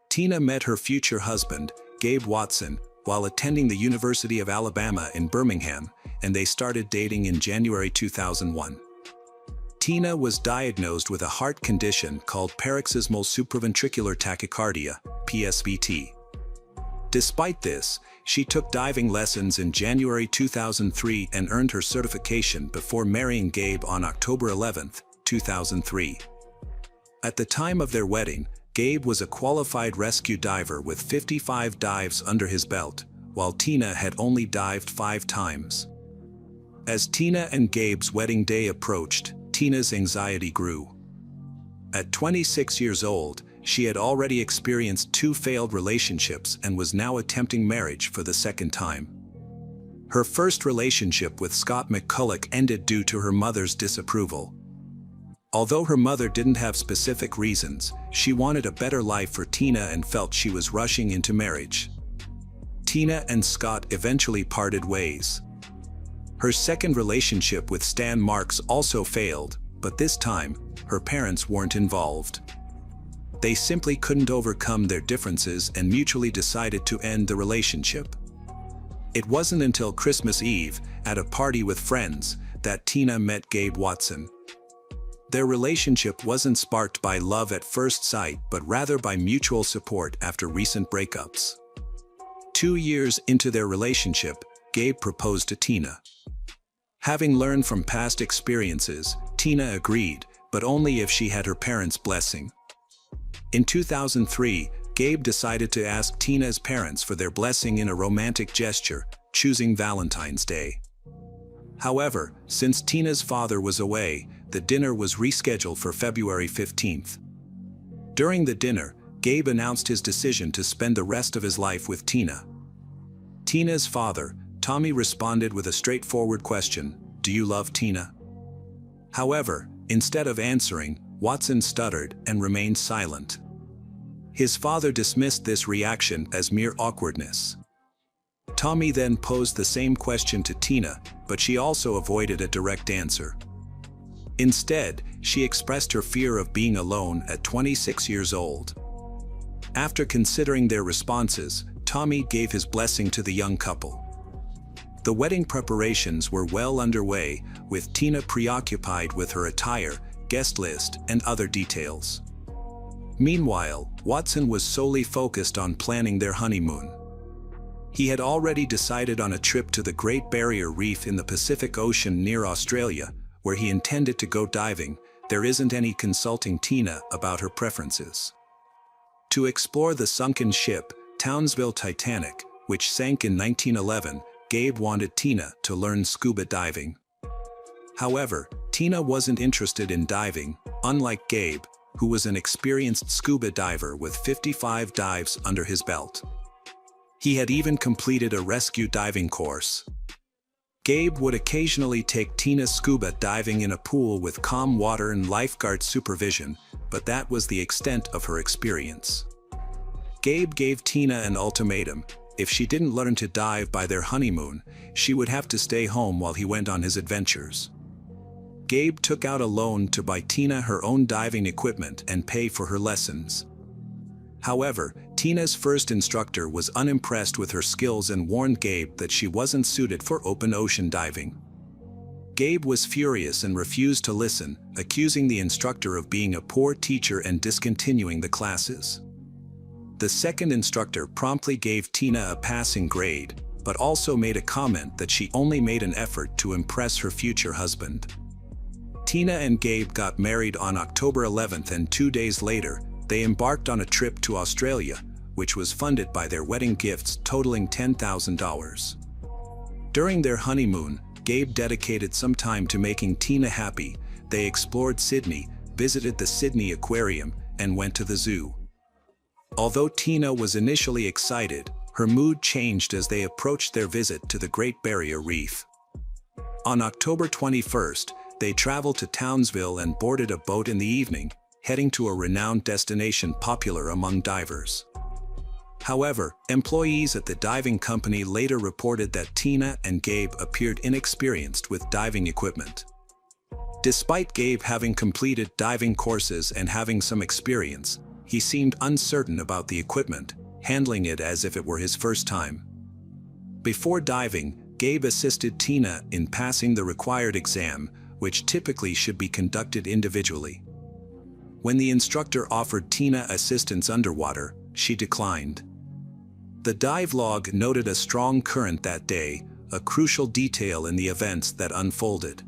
Tina met her future husband, Gabe Watson, while attending the University of Alabama in Birmingham, and they started dating in January 2001. Tina was diagnosed with a heart condition called paroxysmal supraventricular tachycardia, PSVT. Despite this, she took diving lessons in January 2003 and earned her certification before marrying Gabe on October 11, 2003. At the time of their wedding, Gabe was a qualified rescue diver with 55 dives under his belt, while Tina had only dived 5 times. As Tina and Gabe's wedding day approached, Tina's anxiety grew. At 26 years old, she had already experienced 2 failed relationships and was now attempting marriage for the second time. Her first relationship with Scott McCulloch ended due to her mother's disapproval. Although her mother didn't have specific reasons, she wanted a better life for Tina and felt she was rushing into marriage. Tina and Scott eventually parted ways. Her second relationship with Stan Marks also failed, but this time, her parents weren't involved. They simply couldn't overcome their differences and mutually decided to end the relationship. It wasn't until Christmas Eve, at a party with friends, that Tina met Gabe Watson. Their relationship wasn't sparked by love at first sight but rather by mutual support after recent breakups. 2 years into their relationship, Gabe proposed to Tina. Having learned from past experiences, Tina agreed, but only if she had her parents' blessing. In 2003, Gabe decided to ask Tina's parents for their blessing in a romantic gesture, choosing Valentine's Day. However, since Tina's father was away, the dinner was rescheduled for February 15th. During the dinner, Gabe announced his decision to spend the rest of his life with Tina. Tina's father, Tommy, responded with a straightforward question, "Do you love Tina?" However, instead of answering, Watson stuttered and remained silent. His father dismissed this reaction as mere awkwardness. Tommy then posed the same question to Tina, but she also avoided a direct answer. Instead, she expressed her fear of being alone at 26 years old. After considering their responses, Tommy gave his blessing to the young couple. The wedding preparations were well underway, with Tina preoccupied with her attire, guest list, and other details. Meanwhile, Watson was solely focused on planning their honeymoon. He had already decided on a trip to the Great Barrier Reef in the Pacific Ocean near Australia, where he intended to go diving. There isn't any consulting Tina about her preferences. To explore the sunken ship, Townsville Titanic, which sank in 1911, Gabe wanted Tina to learn scuba diving. However, Tina wasn't interested in diving, unlike Gabe, who was an experienced scuba diver with 55 dives under his belt. He had even completed a rescue diving course. Gabe would occasionally take Tina scuba diving in a pool with calm water and lifeguard supervision, but that was the extent of her experience. Gabe gave Tina an ultimatum: if she didn't learn to dive by their honeymoon, she would have to stay home while he went on his adventures. Gabe took out a loan to buy Tina her own diving equipment and pay for her lessons. However, Tina's first instructor was unimpressed with her skills and warned Gabe that she wasn't suited for open ocean diving. Gabe was furious and refused to listen, accusing the instructor of being a poor teacher and discontinuing the classes. The second instructor promptly gave Tina a passing grade, but also made a comment that she only made an effort to impress her future husband. Tina and Gabe got married on October 11th, and 2 days later, they embarked on a trip to Australia, which was funded by their wedding gifts totaling $10,000. During their honeymoon, Gabe dedicated some time to making Tina happy. They explored Sydney, visited the Sydney Aquarium, and went to the zoo. Although Tina was initially excited, her mood changed as they approached their visit to the Great Barrier Reef. On October 21st, they traveled to Townsville and boarded a boat in the evening, heading to a renowned destination popular among divers. However, employees at the diving company later reported that Tina and Gabe appeared inexperienced with diving equipment. Despite Gabe having completed diving courses and having some experience, he seemed uncertain about the equipment, handling it as if it were his first time. Before diving, Gabe assisted Tina in passing the required exam, which typically should be conducted individually. When the instructor offered Tina assistance underwater, she declined. The dive log noted a strong current that day, a crucial detail in the events that unfolded.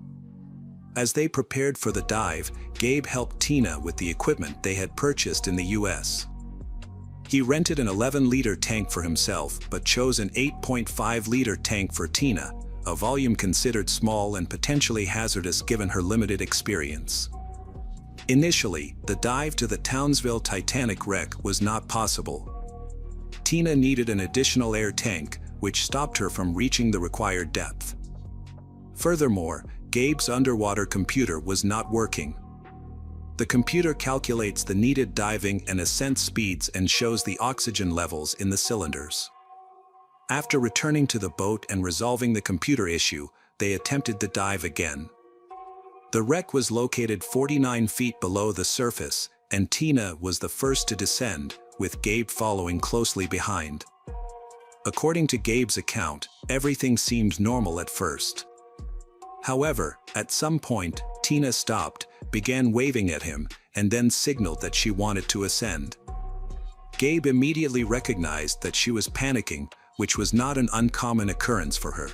As they prepared for the dive, Gabe helped Tina with the equipment they had purchased in the US. He rented an 11-liter tank for himself but chose an 8.5-liter tank for Tina, a volume considered small and potentially hazardous given her limited experience. Initially, the dive to the Townsville Titanic wreck was not possible. Tina needed an additional air tank, which stopped her from reaching the required depth. Furthermore, Gabe's underwater computer was not working. The computer calculates the needed diving and ascent speeds and shows the oxygen levels in the cylinders. After returning to the boat and resolving the computer issue, they attempted the dive again. The wreck was located 49 feet below the surface, and Tina was the first to descend, with Gabe following closely behind. According to Gabe's account, everything seemed normal at first. However, at some point, Tina stopped, began waving at him, and then signaled that she wanted to ascend. Gabe immediately recognized that she was panicking, which was not an uncommon occurrence for her.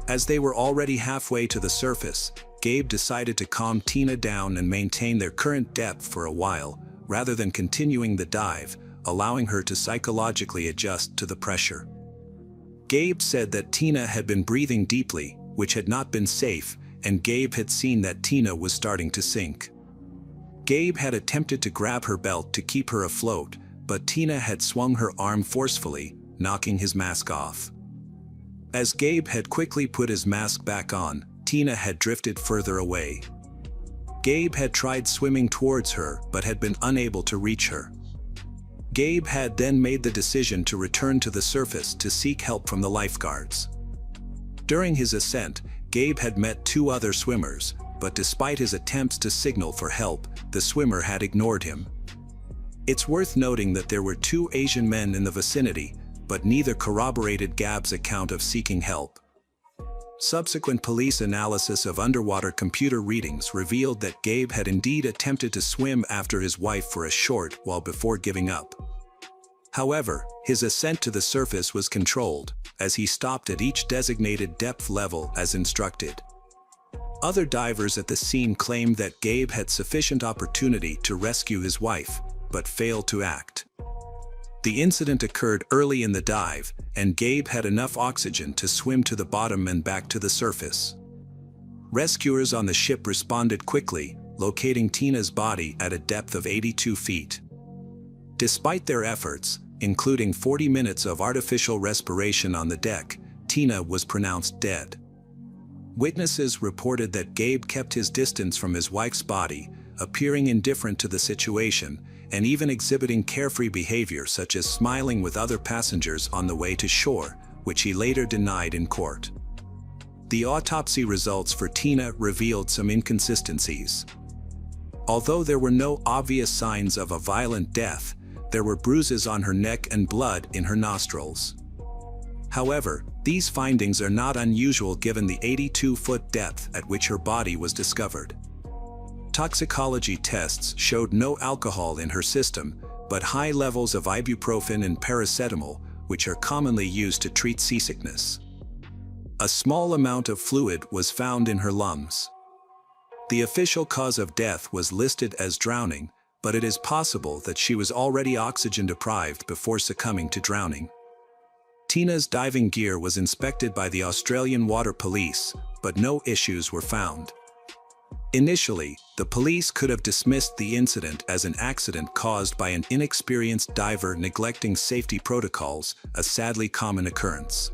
As they were already halfway to the surface, Gabe decided to calm Tina down and maintain their current depth for a while, rather than continuing the dive, allowing her to psychologically adjust to the pressure. Gabe said that Tina had been breathing deeply, which had not been safe, and Gabe had seen that Tina was starting to sink. Gabe had attempted to grab her belt to keep her afloat, but Tina had swung her arm forcefully, knocking his mask off. As Gabe had quickly put his mask back on, Tina had drifted further away. Gabe had tried swimming towards her but had been unable to reach her. Gabe had then made the decision to return to the surface to seek help from the lifeguards. During his ascent, Gabe had met 2 other swimmers, but despite his attempts to signal for help, the swimmer had ignored him. It's worth noting that there were 2 Asian men in the vicinity, but neither corroborated Gabe's account of seeking help. Subsequent police analysis of underwater computer readings revealed that Gabe had indeed attempted to swim after his wife for a short while before giving up. However, his ascent to the surface was controlled, as he stopped at each designated depth level as instructed. Other divers at the scene claimed that Gabe had sufficient opportunity to rescue his wife, but failed to act. The incident occurred early in the dive, and Gabe had enough oxygen to swim to the bottom and back to the surface. Rescuers on the ship responded quickly, locating Tina's body at a depth of 82 feet. Despite their efforts, including 40 minutes of artificial respiration on the deck, Tina was pronounced dead. Witnesses reported that Gabe kept his distance from his wife's body, appearing indifferent to the situation, and even exhibiting carefree behavior such as smiling with other passengers on the way to shore, which he later denied in court. The autopsy results for Tina revealed some inconsistencies. Although there were no obvious signs of a violent death, there were bruises on her neck and blood in her nostrils. However, these findings are not unusual given the 82-foot depth at which her body was discovered. Toxicology tests showed no alcohol in her system, but high levels of ibuprofen and paracetamol, which are commonly used to treat seasickness. A small amount of fluid was found in her lungs. The official cause of death was listed as drowning, but it is possible that she was already oxygen deprived before succumbing to drowning. Tina's diving gear was inspected by the Australian Water Police, but no issues were found. Initially, the police could have dismissed the incident as an accident caused by an inexperienced diver neglecting safety protocols, a sadly common occurrence.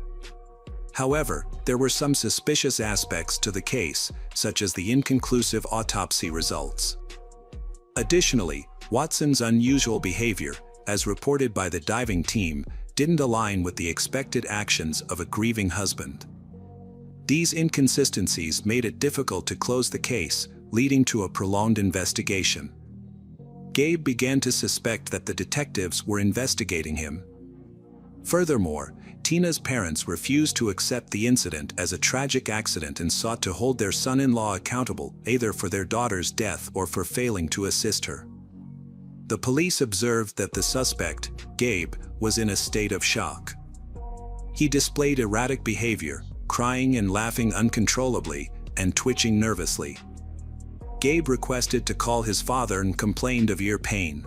However, there were some suspicious aspects to the case, such as the inconclusive autopsy results. Additionally, Watson's unusual behavior, as reported by the diving team, didn't align with the expected actions of a grieving husband. These inconsistencies made it difficult to close the case, leading to a prolonged investigation. Gabe began to suspect that the detectives were investigating him. Furthermore, Tina's parents refused to accept the incident as a tragic accident and sought to hold their son-in-law accountable either for their daughter's death or for failing to assist her. The police observed that the suspect, Gabe, was in a state of shock. He displayed erratic behavior, crying and laughing uncontrollably, and twitching nervously. Gabe requested to call his father and complained of ear pain.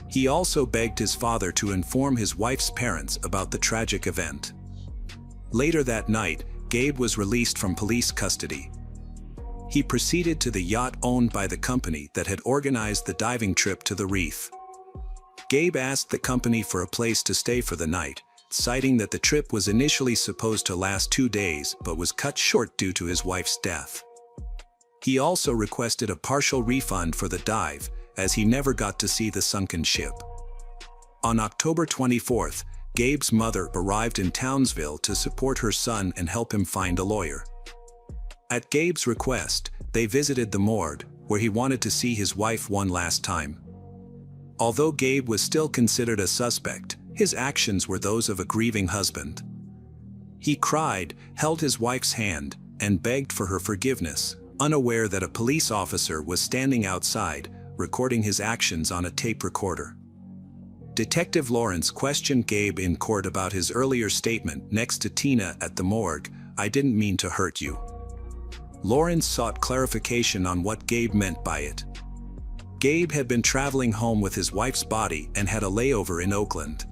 He also begged his father to inform his wife's parents about the tragic event. Later that night, Gabe was released from police custody. He proceeded to the yacht owned by the company that had organized the diving trip to the reef. Gabe asked the company for a place to stay for the night, citing that the trip was initially supposed to last 2 days but was cut short due to his wife's death. He also requested a partial refund for the dive, as he never got to see the sunken ship. On October 24th, Gabe's mother arrived in Townsville to support her son and help him find a lawyer. At Gabe's request, they visited the morgue, where he wanted to see his wife one last time. Although Gabe was still considered a suspect, his actions were those of a grieving husband. He cried, held his wife's hand, and begged for her forgiveness, unaware that a police officer was standing outside, recording his actions on a tape recorder. Detective Lawrence questioned Gabe in court about his earlier statement next to Tina at the morgue, "I didn't mean to hurt you." Lawrence sought clarification on what Gabe meant by it. Gabe had been traveling home with his wife's body and had a layover in Oakland.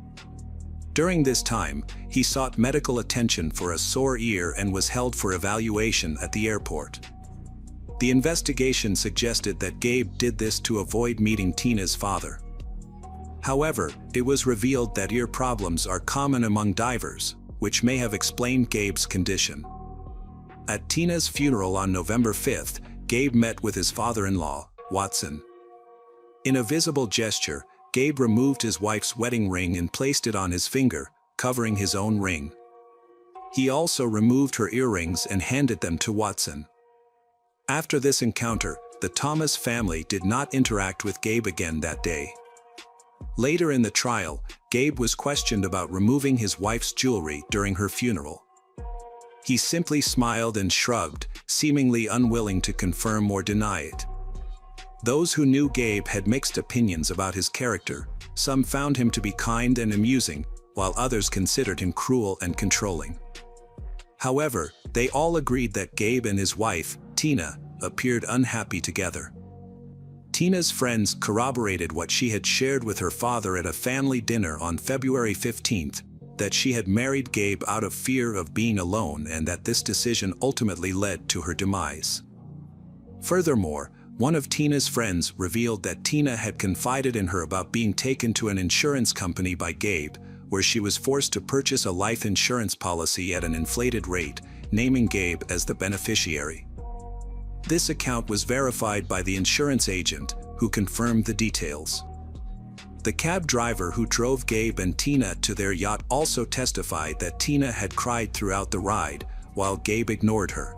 During this time, he sought medical attention for a sore ear and was held for evaluation at the airport. The investigation suggested that Gabe did this to avoid meeting Tina's father. However, it was revealed that ear problems are common among divers, which may have explained Gabe's condition. At Tina's funeral on November 5th, Gabe met with his father-in-law, Watson. In a visible gesture, Gabe removed his wife's wedding ring and placed it on his finger, covering his own ring. He also removed her earrings and handed them to Watson. After this encounter, the Thomas family did not interact with Gabe again that day. Later in the trial, Gabe was questioned about removing his wife's jewelry during her funeral. He simply smiled and shrugged, seemingly unwilling to confirm or deny it. Those who knew Gabe had mixed opinions about his character. Some found him to be kind and amusing, while others considered him cruel and controlling. However, they all agreed that Gabe and his wife, Tina, appeared unhappy together. Tina's friends corroborated what she had shared with her father at a family dinner on February 15th, that she had married Gabe out of fear of being alone and that this decision ultimately led to her demise. Furthermore, one of Tina's friends revealed that Tina had confided in her about being taken to an insurance company by Gabe, where she was forced to purchase a life insurance policy at an inflated rate, naming Gabe as the beneficiary. This account was verified by the insurance agent, who confirmed the details. The cab driver who drove Gabe and Tina to their yacht also testified that Tina had cried throughout the ride, while Gabe ignored her.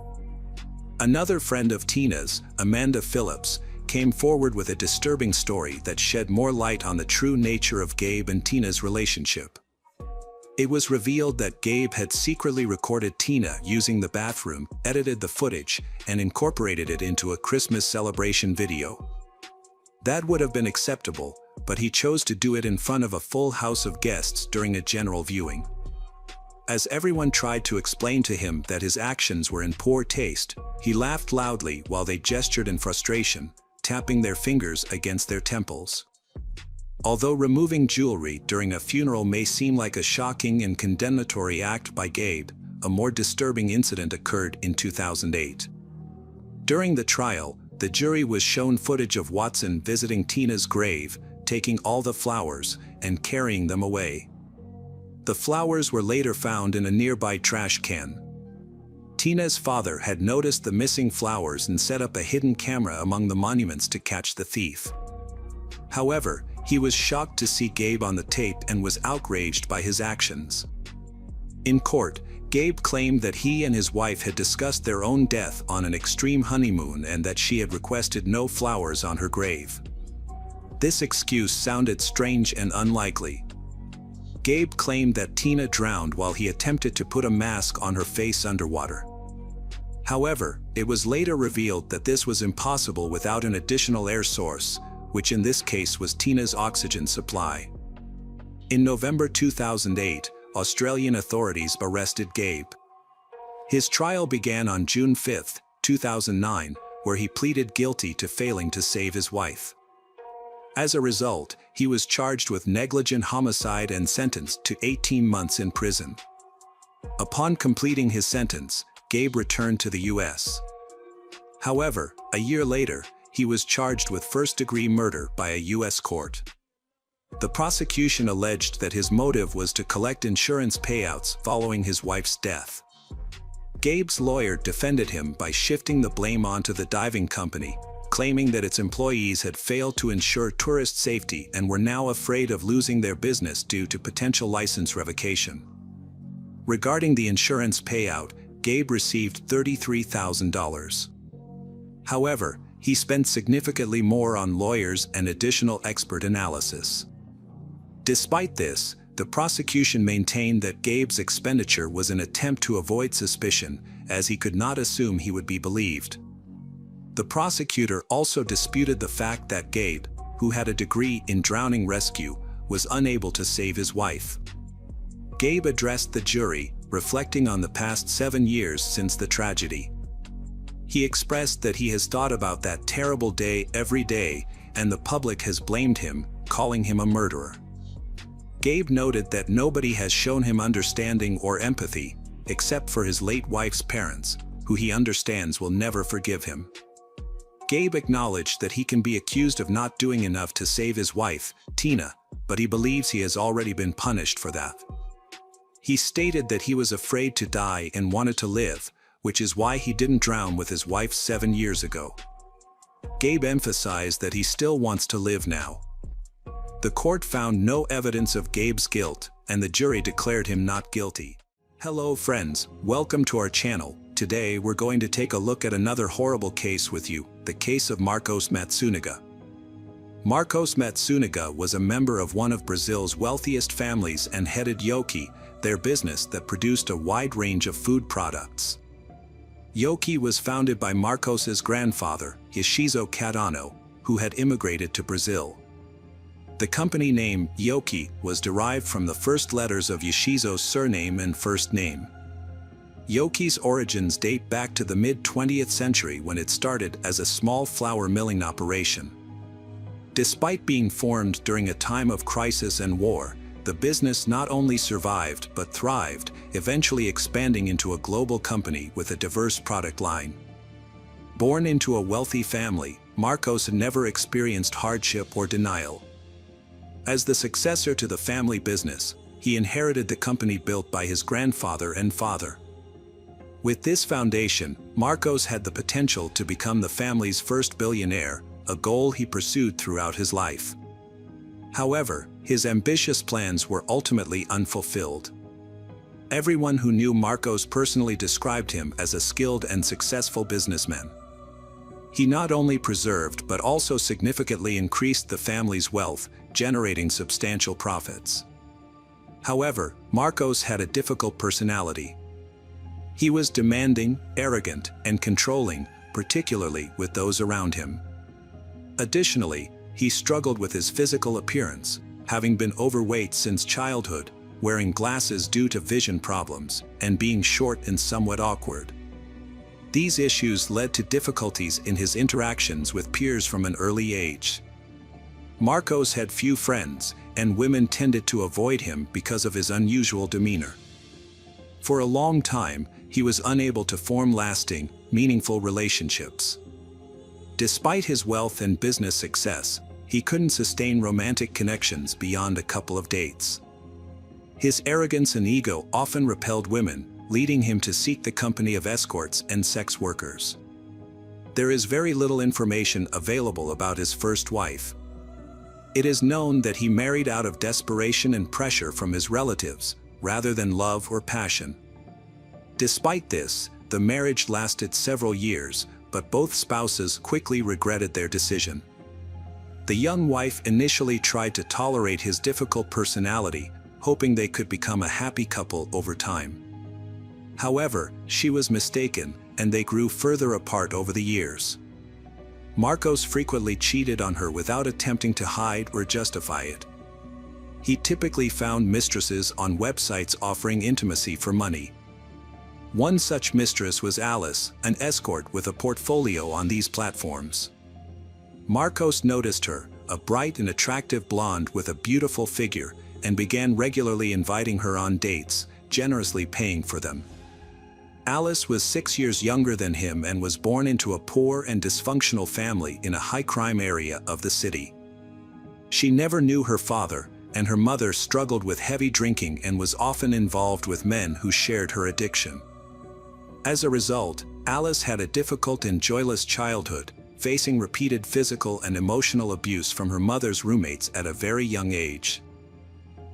Another friend of Tina's, Amanda Phillips, came forward with a disturbing story that shed more light on the true nature of Gabe and Tina's relationship. It was revealed that Gabe had secretly recorded Tina using the bathroom, edited the footage, and incorporated it into a Christmas celebration video. That would have been acceptable, but he chose to do it in front of a full house of guests during a general viewing. As everyone tried to explain to him that his actions were in poor taste, he laughed loudly while they gestured in frustration, tapping their fingers against their temples. Although removing jewelry during a funeral may seem like a shocking and condemnatory act by Gabe, a more disturbing incident occurred in 2008. During the trial, the jury was shown footage of Watson visiting Tina's grave, taking all the flowers, and carrying them away. The flowers were later found in a nearby trash can. Tina's father had noticed the missing flowers and set up a hidden camera among the monuments to catch the thief. However, he was shocked to see Gabe on the tape and was outraged by his actions. In court, Gabe claimed that he and his wife had discussed their own death on an extreme honeymoon and that she had requested no flowers on her grave. This excuse sounded strange and unlikely. Gabe claimed that Tina drowned while he attempted to put a mask on her face underwater. However, it was later revealed that this was impossible without an additional air source, which in this case was Tina's oxygen supply. In November 2008, Australian authorities arrested Gabe. His trial began on June 5, 2009, where he pleaded guilty to failing to save his wife. As a result, he was charged with negligent homicide and sentenced to 18 months in prison. Upon completing his sentence, Gabe returned to the U.S. However, a year later, he was charged with first-degree murder by a U.S. court. The prosecution alleged that his motive was to collect insurance payouts following his wife's death. Gabe's lawyer defended him by shifting the blame onto the diving company, claiming that its employees had failed to ensure tourist safety and were now afraid of losing their business due to potential license revocation. Regarding the insurance payout, Gabe received $33,000. However, he spent significantly more on lawyers and additional expert analysis. Despite this, the prosecution maintained that Gabe's expenditure was an attempt to avoid suspicion, as he could not assume he would be believed. The prosecutor also disputed the fact that Gabe, who had a degree in drowning rescue, was unable to save his wife. Gabe addressed the jury, reflecting on the past 7 years since the tragedy. He expressed that he has thought about that terrible day every day, and the public has blamed him, calling him a murderer. Gabe noted that nobody has shown him understanding or empathy, except for his late wife's parents, who he understands will never forgive him. Gabe acknowledged that he can be accused of not doing enough to save his wife, Tina, but he believes he has already been punished for that. He stated that he was afraid to die and wanted to live, which is why he didn't drown with his wife 7 years ago. Gabe emphasized that he still wants to live now. The court found no evidence of Gabe's guilt, and the jury declared him not guilty. Hello friends, welcome to our channel. Today we're going to take a look at another horrible case with you, the case of Marcos Matsunaga. Marcos Matsunaga was a member of one of Brazil's wealthiest families and headed Yoki, their business that produced a wide range of food products. Yoki was founded by Marcos's grandfather, Yoshizo Cadano, who had immigrated to Brazil. The company name, Yoki, was derived from the first letters of Yoshizo's surname and first name. Yoki's origins date back to the mid-20th century when it started as a small flour milling operation. Despite being formed during a time of crisis and war, the business not only survived but thrived, eventually expanding into a global company with a diverse product line. Born into a wealthy family, Marcos never experienced hardship or denial. As the successor to the family business, he inherited the company built by his grandfather and father. With this foundation, Marcos had the potential to become the family's first billionaire, a goal he pursued throughout his life. However, his ambitious plans were ultimately unfulfilled. Everyone who knew Marcos personally described him as a skilled and successful businessman. He not only preserved but also significantly increased the family's wealth, generating substantial profits. However, Marcos had a difficult personality. He was demanding, arrogant, and controlling, particularly with those around him. Additionally, he struggled with his physical appearance, having been overweight since childhood, wearing glasses due to vision problems, and being short and somewhat awkward. These issues led to difficulties in his interactions with peers from an early age. Marcos had few friends, and women tended to avoid him because of his unusual demeanor. For a long time, he was unable to form lasting, meaningful relationships. Despite his wealth and business success, he couldn't sustain romantic connections beyond a couple of dates. His arrogance and ego often repelled women, leading him to seek the company of escorts and sex workers. There is very little information available about his first wife. It is known that he married out of desperation and pressure from his relatives, rather than love or passion. Despite this, the marriage lasted several years, but both spouses quickly regretted their decision. The young wife initially tried to tolerate his difficult personality, hoping they could become a happy couple over time. However, she was mistaken, and they grew further apart over the years. Marcos frequently cheated on her without attempting to hide or justify it. He typically found mistresses on websites offering intimacy for money. One such mistress was Alice, an escort with a portfolio on these platforms. Marcos noticed her, a bright and attractive blonde with a beautiful figure, and began regularly inviting her on dates, generously paying for them. Alice was 6 years younger than him and was born into a poor and dysfunctional family in a high-crime area of the city. She never knew her father, and her mother struggled with heavy drinking and was often involved with men who shared her addiction. As a result, Alice had a difficult and joyless childhood, facing repeated physical and emotional abuse from her mother's roommates at a very young age.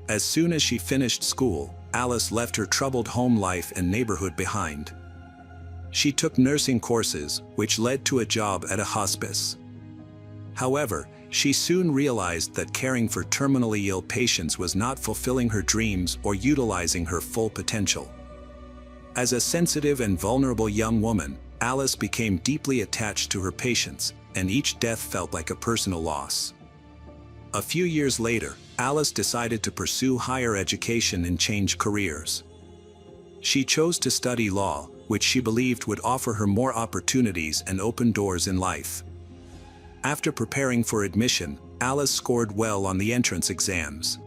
As soon as she finished school, Alice left her troubled home life and neighborhood behind. She took nursing courses, which led to a job at a hospice. However, she soon realized that caring for terminally ill patients was not fulfilling her dreams or utilizing her full potential. As a sensitive and vulnerable young woman, Alice became deeply attached to her patients, and each death felt like a personal loss. A few years later, Alice decided to pursue higher education and change careers. She chose to study law, which she believed would offer her more opportunities and open doors in life. After preparing for admission, Alice scored well on the entrance exams.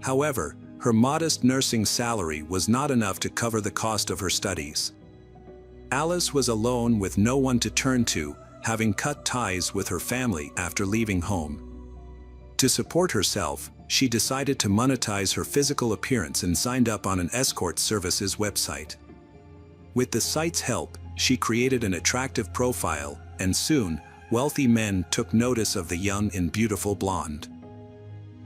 However, her modest nursing salary was not enough to cover the cost of her studies. Alice was alone with no one to turn to, having cut ties with her family after leaving home. To support herself, she decided to monetize her physical appearance and signed up on an escort services website. With the site's help, she created an attractive profile, and soon, wealthy men took notice of the young and beautiful blonde.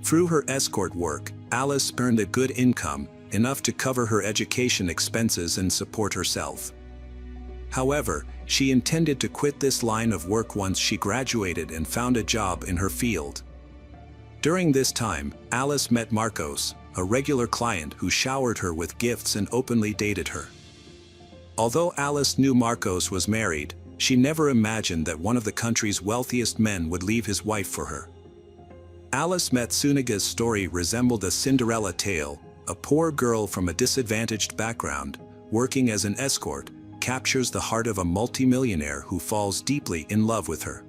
Through her escort work, Alice earned a good income, enough to cover her education expenses and support herself. However, she intended to quit this line of work once she graduated and found a job in her field. During this time, Alice met Marcos, a regular client who showered her with gifts and openly dated her. Although Alice knew Marcos was married, she never imagined that one of the country's wealthiest men would leave his wife for her. Alice Matsunoga's story resembled a Cinderella tale. A poor girl from a disadvantaged background, working as an escort, captures the heart of a multimillionaire who falls deeply in love with her.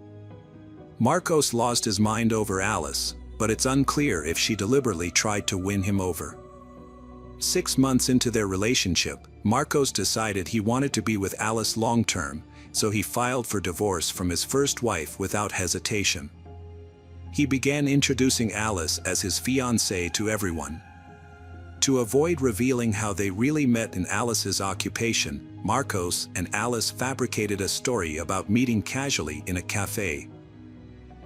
Marcos lost his mind over Alice, but it's unclear if she deliberately tried to win him over. 6 months into their relationship, Marcos decided he wanted to be with Alice long-term, so he filed for divorce from his first wife without hesitation. He began introducing Alice as his fiancée to everyone. To avoid revealing how they really met in Alice's occupation, Marcos and Alice fabricated a story about meeting casually in a cafe.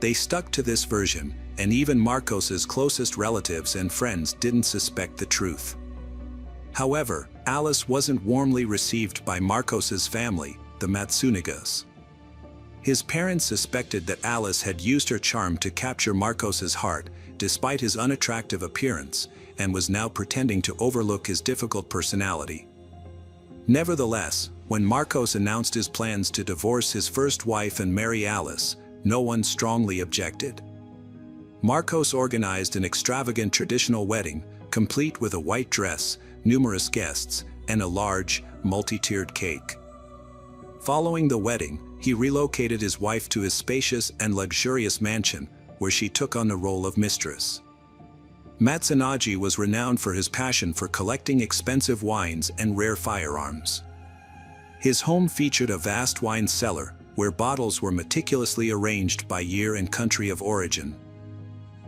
They stuck to this version, and even Marcos's closest relatives and friends didn't suspect the truth. However, Alice wasn't warmly received by Marcos's family, the Matsunogas. His parents suspected that Alice had used her charm to capture Marcos's heart, despite his unattractive appearance, and was now pretending to overlook his difficult personality. Nevertheless, when Marcos announced his plans to divorce his first wife and marry Alice, no one strongly objected. Marcos organized an extravagant traditional wedding, complete with a white dress, numerous guests, and a large, multi-tiered cake. Following the wedding, he relocated his wife to his spacious and luxurious mansion, where she took on the role of mistress. Matsunogi was renowned for his passion for collecting expensive wines and rare firearms. His home featured a vast wine cellar, where bottles were meticulously arranged by year and country of origin.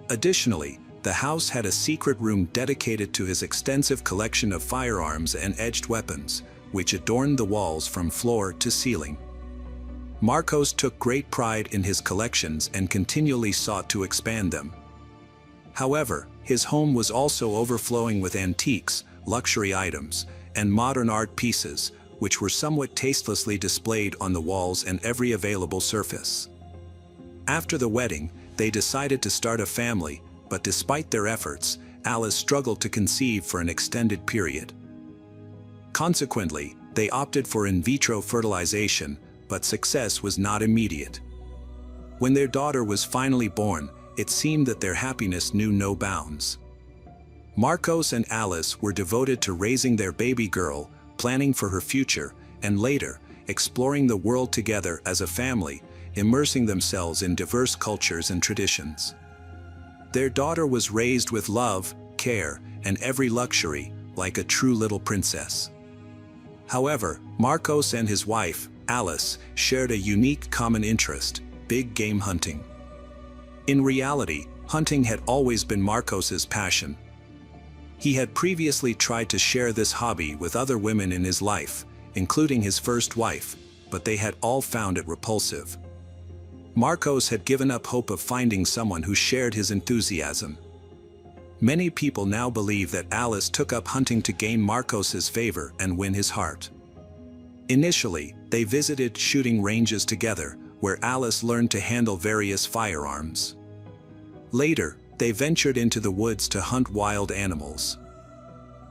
Additionally, the house had a secret room dedicated to his extensive collection of firearms and edged weapons, which adorned the walls from floor to ceiling. Marcos took great pride in his collections and continually sought to expand them. However, his home was also overflowing with antiques, luxury items, and modern art pieces, which were somewhat tastelessly displayed on the walls and every available surface. After the wedding, they decided to start a family, but despite their efforts, Alice struggled to conceive for an extended period. Consequently, they opted for in vitro fertilization, but success was not immediate. When their daughter was finally born, it seemed that their happiness knew no bounds. Marcos and Alice were devoted to raising their baby girl, planning for her future, and later, exploring the world together as a family, immersing themselves in diverse cultures and traditions. Their daughter was raised with love, care, and every luxury, like a true little princess. However, Marcos and his wife, Alice, shared a unique common interest: big game hunting. In reality, hunting had always been Marcos's passion. He had previously tried to share this hobby with other women in his life, including his first wife, but they had all found it repulsive. Marcos had given up hope of finding someone who shared his enthusiasm. Many people now believe that Alice took up hunting to gain Marcos's favor and win his heart. Initially, they visited shooting ranges together, where Alice learned to handle various firearms. Later, they ventured into the woods to hunt wild animals.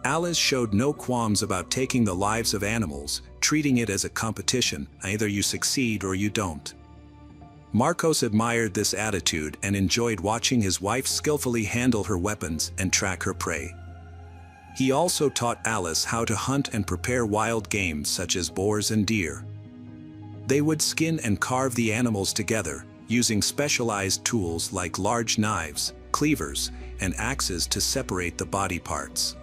Alice showed no qualms about taking the lives of animals, treating it as a competition, either you succeed or you don't. Marcos admired this attitude and enjoyed watching his wife skillfully handle her weapons and track her prey. He also taught Alice how to hunt and prepare wild game such as boars and deer. They would skin and carve the animals together, using specialized tools like large knives, cleavers, and axes to separate the body parts.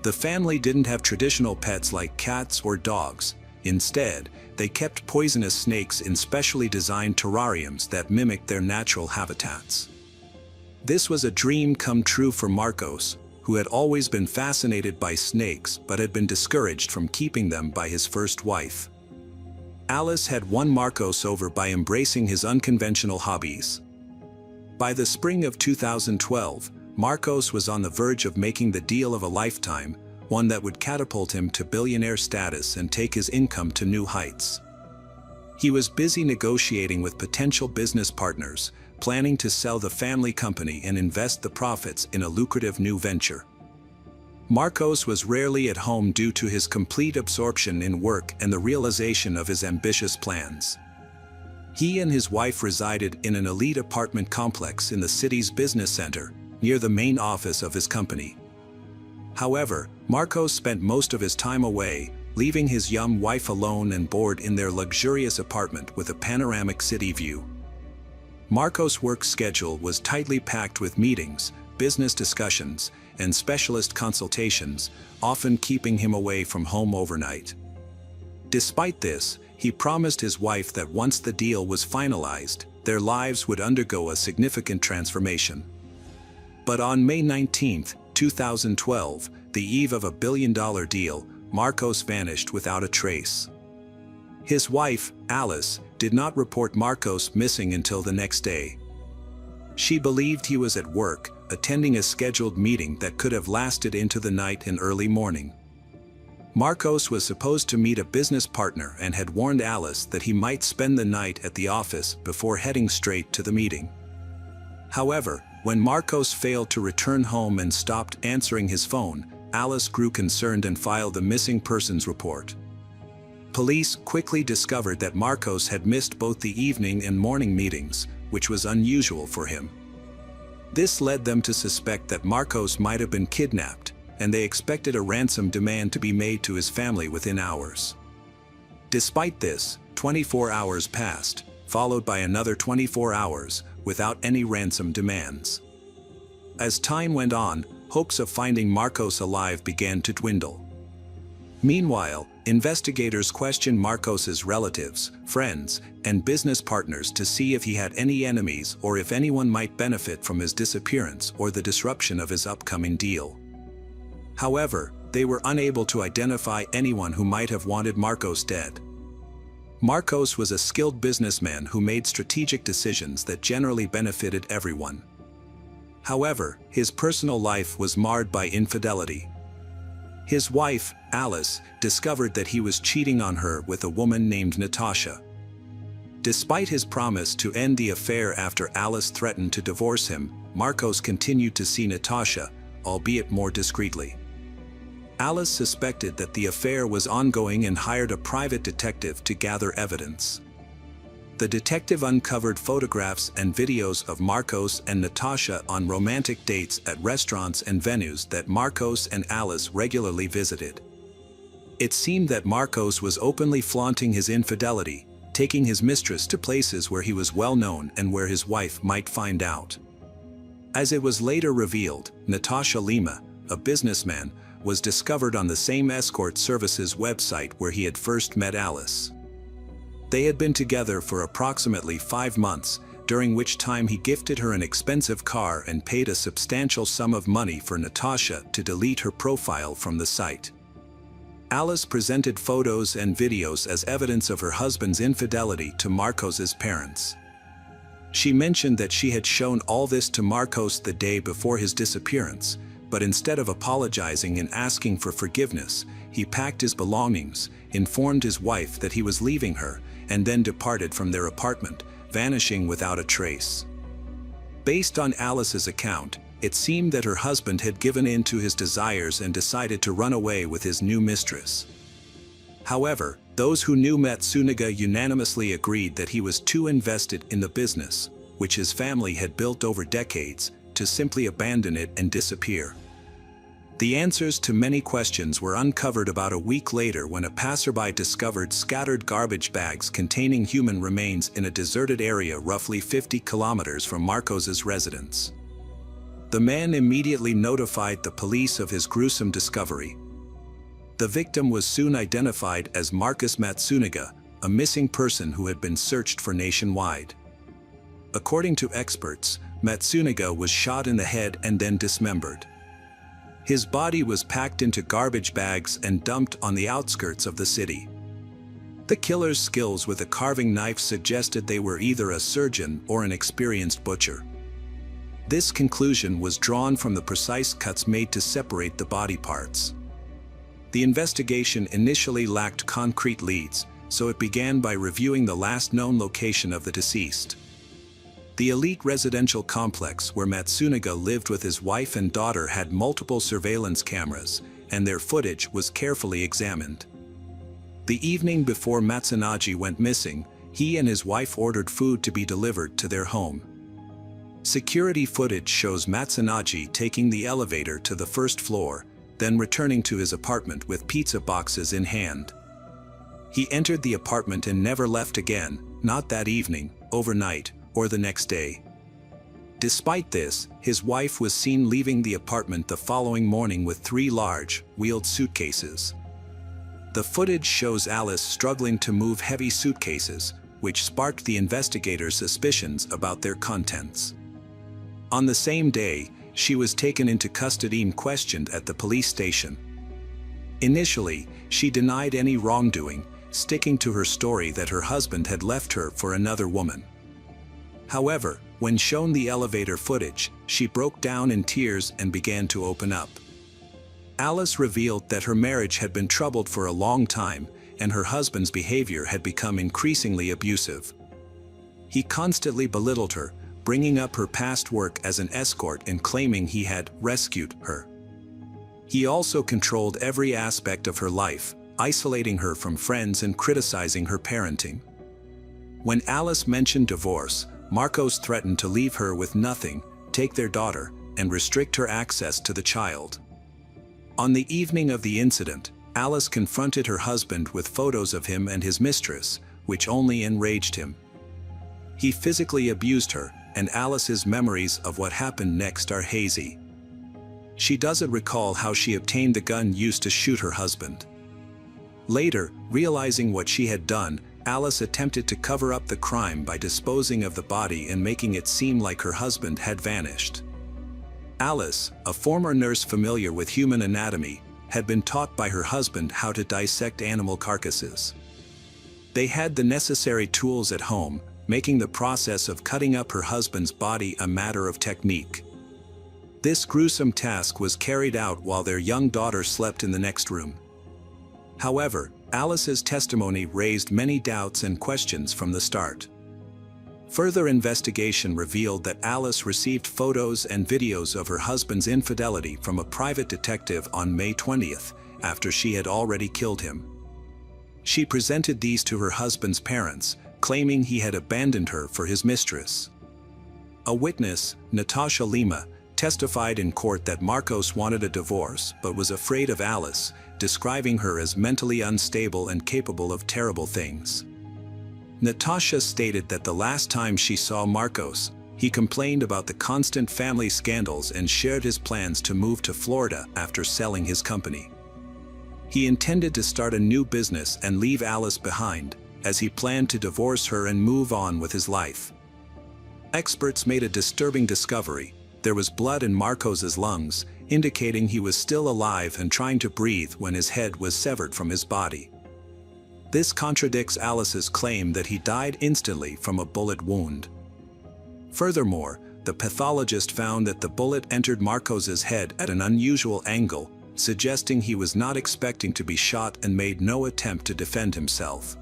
The family didn't have traditional pets like cats or dogs. Instead, they kept poisonous snakes in specially designed terrariums that mimicked their natural habitats. This was a dream come true for Marcos, who had always been fascinated by snakes but had been discouraged from keeping them by his first wife. Alice had won Marcos over by embracing his unconventional hobbies. By the spring of 2012, Marcos was on the verge of making the deal of a lifetime, one that would catapult him to billionaire status and take his income to new heights. He was busy negotiating with potential business partners, planning to sell the family company and invest the profits in a lucrative new venture. Marcos was rarely at home due to his complete absorption in work and the realization of his ambitious plans. He and his wife resided in an elite apartment complex in the city's business center, near the main office of his company. However, Marcos spent most of his time away, leaving his young wife alone and bored in their luxurious apartment with a panoramic city view. Marcos' work schedule was tightly packed with meetings, business discussions, and specialist consultations, often keeping him away from home overnight. Despite this, he promised his wife that once the deal was finalized, their lives would undergo a significant transformation. But on May 19, 2012, the eve of a billion-dollar deal, Marcos vanished without a trace. His wife, Alice, did not report Marcos missing until the next day. She believed he was at work, attending a scheduled meeting that could have lasted into the night and early morning. Marcos was supposed to meet a business partner and had warned Alice that he might spend the night at the office before heading straight to the meeting. However, when Marcos failed to return home and stopped answering his phone, Alice grew concerned and filed a missing persons report. Police quickly discovered that Marcos had missed both the evening and morning meetings, which was unusual for him. This led them to suspect that Marcos might have been kidnapped, and they expected a ransom demand to be made to his family within hours. Despite this, 24 hours passed, followed by another 24 hours, without any ransom demands. As time went on, hopes of finding Marcos alive began to dwindle. Meanwhile, investigators questioned Marcos's relatives, friends, and business partners to see if he had any enemies or if anyone might benefit from his disappearance or the disruption of his upcoming deal. However, they were unable to identify anyone who might have wanted Marcos dead. Marcos was a skilled businessman who made strategic decisions that generally benefited everyone. However, his personal life was marred by infidelity. His wife, Alice, discovered that he was cheating on her with a woman named Natasha. Despite his promise to end the affair after Alice threatened to divorce him, Marcos continued to see Natasha, albeit more discreetly. Alice suspected that the affair was ongoing and hired a private detective to gather evidence. The detective uncovered photographs and videos of Marcos and Natasha on romantic dates at restaurants and venues that Marcos and Alice regularly visited. It seemed that Marcos was openly flaunting his infidelity, taking his mistress to places where he was well known and where his wife might find out. As it was later revealed, Natasha Lima, a businessman, was discovered on the same escort services website where he had first met Alice. They had been together for approximately 5 months, during which time he gifted her an expensive car and paid a substantial sum of money for Natasha to delete her profile from the site. Alice presented photos and videos as evidence of her husband's infidelity to Marcos's parents. She mentioned that she had shown all this to Marcos the day before his disappearance, but instead of apologizing and asking for forgiveness, he packed his belongings, informed his wife that he was leaving her, and then departed from their apartment, vanishing without a trace. Based on Alice's account, it seemed that her husband had given in to his desires and decided to run away with his new mistress. However, those who knew Matsunaga unanimously agreed that he was too invested in the business, which his family had built over decades, to simply abandon it and disappear. The answers to many questions were uncovered about a week later when a passerby discovered scattered garbage bags containing human remains in a deserted area roughly 50 kilometers from Marcos's residence. The man immediately notified the police of his gruesome discovery. The victim was soon identified as Marcus Matsunaga, a missing person who had been searched for nationwide. According to experts, Matsunaga was shot in the head and then dismembered. His body was packed into garbage bags and dumped on the outskirts of the city. The killer's skills with a carving knife suggested they were either a surgeon or an experienced butcher. This conclusion was drawn from the precise cuts made to separate the body parts. The investigation initially lacked concrete leads, so it began by reviewing the last known location of the deceased. The elite residential complex where Matsunaga lived with his wife and daughter had multiple surveillance cameras, and their footage was carefully examined. The evening before Matsunaga went missing, he and his wife ordered food to be delivered to their home. Security footage shows Matsunaga taking the elevator to the first floor, then returning to his apartment with pizza boxes in hand. He entered the apartment and never left again, not that evening, overnight, or the next day. Despite this, his wife was seen leaving the apartment the following morning with 3 large, wheeled suitcases. The footage shows Alice struggling to move heavy suitcases, which sparked the investigators' suspicions about their contents. On the same day, she was taken into custody and questioned at the police station. Initially, she denied any wrongdoing, sticking to her story that her husband had left her for another woman. However, when shown the elevator footage, she broke down in tears and began to open up. Alice revealed that her marriage had been troubled for a long time, and her husband's behavior had become increasingly abusive. He constantly belittled her, bringing up her past work as an escort and claiming he had rescued her. He also controlled every aspect of her life, isolating her from friends and criticizing her parenting. When Alice mentioned divorce, Marcos threatened to leave her with nothing, take their daughter, and restrict her access to the child. On the evening of the incident, Alice confronted her husband with photos of him and his mistress, which only enraged him. He physically abused her, and Alice's memories of what happened next are hazy. She doesn't recall how she obtained the gun used to shoot her husband. Later, realizing what she had done, Alice attempted to cover up the crime by disposing of the body and making it seem like her husband had vanished. Alice, a former nurse familiar with human anatomy, had been taught by her husband how to dissect animal carcasses. They had the necessary tools at home, making the process of cutting up her husband's body a matter of technique. This gruesome task was carried out while their young daughter slept in the next room. However, Alice's testimony raised many doubts and questions from the start. Further investigation revealed that Alice received photos and videos of her husband's infidelity from a private detective on May 20th, after she had already killed him. She presented these to her husband's parents, claiming he had abandoned her for his mistress. A witness, Natasha Lima, testified in court that Marcos wanted a divorce but was afraid of Alice, describing her as mentally unstable and capable of terrible things. Natasha stated that the last time she saw Marcos, he complained about the constant family scandals and shared his plans to move to Florida after selling his company. He intended to start a new business and leave Alice behind, as he planned to divorce her and move on with his life. Experts made a disturbing discovery. There was blood in Marcos's lungs, indicating he was still alive and trying to breathe when his head was severed from his body. This contradicts Alice's claim that he died instantly from a bullet wound. Furthermore, the pathologist found that the bullet entered Marcos's head at an unusual angle, suggesting he was not expecting to be shot and made no attempt to defend himself.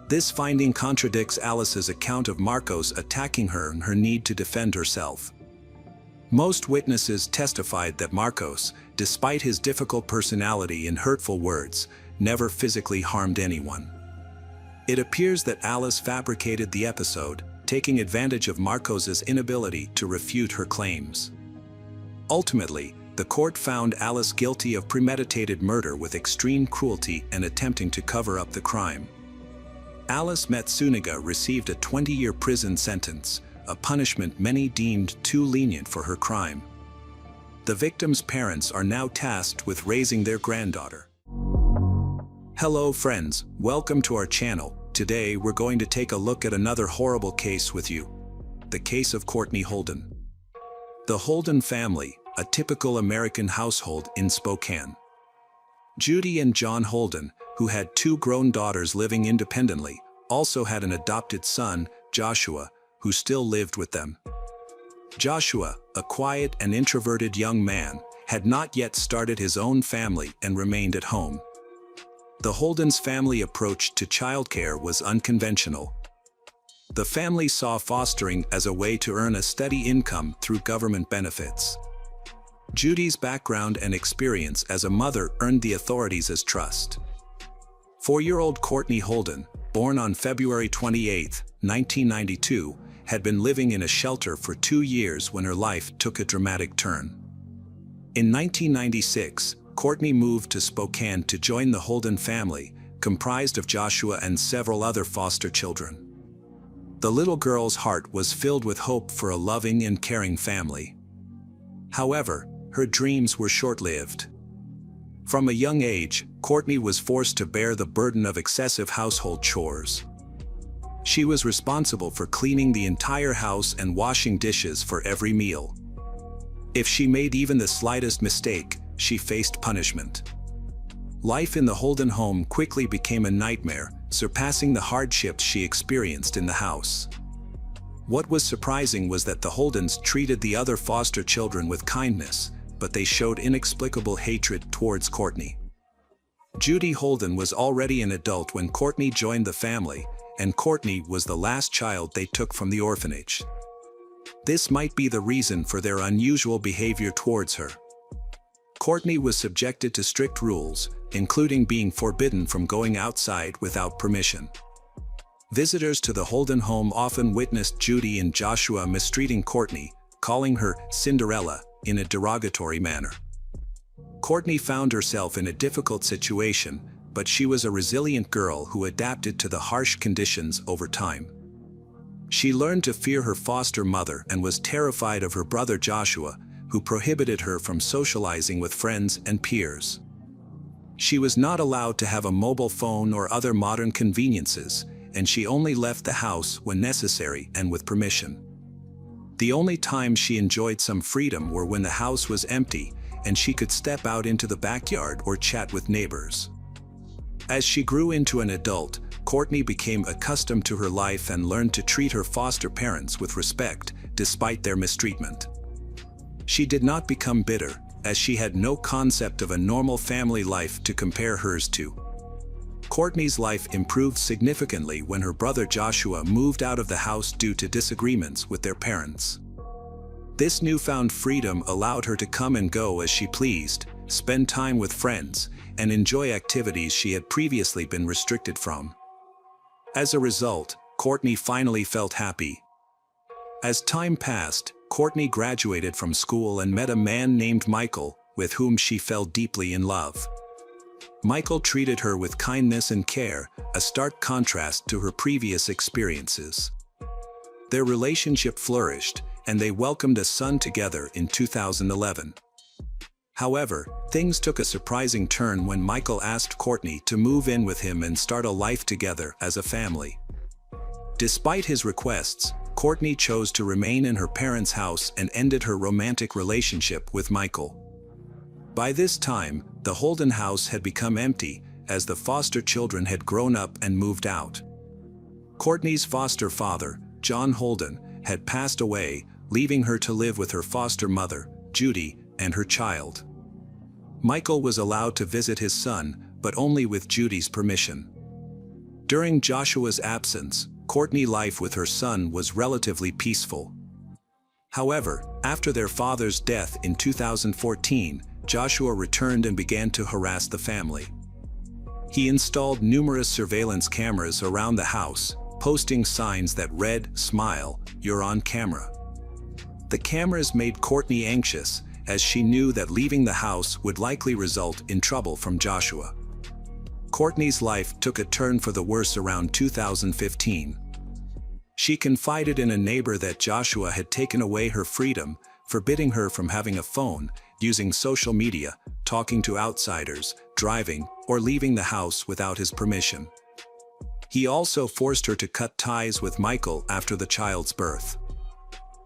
This finding contradicts Alice's account of Marcos attacking her and her need to defend herself. Most witnesses testified that Marcos, despite his difficult personality and hurtful words, never physically harmed anyone. It appears that Alice fabricated the episode, taking advantage of Marcos's inability to refute her claims. Ultimately, the court found Alice guilty of premeditated murder with extreme cruelty and attempting to cover up the crime. Alice Matsuniga received a 20-year prison sentence, a punishment many deemed too lenient for her crime. The victim's parents are now tasked with raising their granddaughter. Hello friends, welcome to our channel. Today we're going to take a look at another horrible case with you. The case of Courtney Holden. The Holden family, a typical American household in Spokane. Judy and John Holden, who had two grown daughters living independently, also had an adopted son, Joshua, who still lived with them. Joshua, a quiet and introverted young man, had not yet started his own family and remained at home. The Holden's family approach to childcare was unconventional. The family saw fostering as a way to earn a steady income through government benefits. Judy's background and experience as a mother earned the authorities as trust. 4-year-old Courtney Holden, born on February 28, 1992, had been living in a shelter for 2 years when her life took a dramatic turn. In 1996, Courtney moved to Spokane to join the Holden family, comprised of Joshua and several other foster children. The little girl's heart was filled with hope for a loving and caring family. However, her dreams were short-lived. From a young age, Courtney was forced to bear the burden of excessive household chores. She was responsible for cleaning the entire house and washing dishes for every meal. If she made even the slightest mistake, she faced punishment. Life in the Holden home quickly became a nightmare, surpassing the hardships she experienced in the house. What was surprising was that the Holdens treated the other foster children with kindness, but they showed inexplicable hatred towards Courtney. Judy Holden was already an adult when Courtney joined the family, and Courtney was the last child they took from the orphanage. This might be the reason for their unusual behavior towards her. Courtney was subjected to strict rules, including being forbidden from going outside without permission. Visitors to the Holden home often witnessed Judy and Joshua mistreating Courtney, calling her Cinderella in a derogatory manner. Courtney found herself in a difficult situation, but she was a resilient girl who adapted to the harsh conditions over time. She learned to fear her foster mother and was terrified of her brother Joshua, who prohibited her from socializing with friends and peers. She was not allowed to have a mobile phone or other modern conveniences, and she only left the house when necessary and with permission. The only time she enjoyed some freedom were when the house was empty and she could step out into the backyard or chat with neighbors. As she grew into an adult, Courtney became accustomed to her life and learned to treat her foster parents with respect, despite their mistreatment. She did not become bitter, as she had no concept of a normal family life to compare hers to. Courtney's life improved significantly when her brother Joshua moved out of the house due to disagreements with their parents. This newfound freedom allowed her to come and go as she pleased, spend time with friends, and enjoy activities she had previously been restricted from. As a result, Courtney finally felt happy. As time passed, Courtney graduated from school and met a man named Michael, with whom she fell deeply in love. Michael treated her with kindness and care, a stark contrast to her previous experiences. Their relationship flourished, and they welcomed a son together in 2011. However, things took a surprising turn when Michael asked Courtney to move in with him and start a life together as a family. Despite his requests, Courtney chose to remain in her parents' house and ended her romantic relationship with Michael. By this time, the Holden house had become empty, as the foster children had grown up and moved out. Courtney's foster father, John Holden, had passed away, leaving her to live with her foster mother, Judy, and her child. Michael was allowed to visit his son, but only with Judy's permission. During Joshua's absence, Courtney's life with her son was relatively peaceful. However, after their father's death in 2014, Joshua returned and began to harass the family. He installed numerous surveillance cameras around the house, posting signs that read, "Smile, you're on camera." The cameras made Courtney anxious, as she knew that leaving the house would likely result in trouble from Joshua. Courtney's life took a turn for the worse around 2015. She confided in a neighbor that Joshua had taken away her freedom, forbidding her from having a phone, using social media, talking to outsiders, driving, or leaving the house without his permission. He also forced her to cut ties with Michael after the child's birth.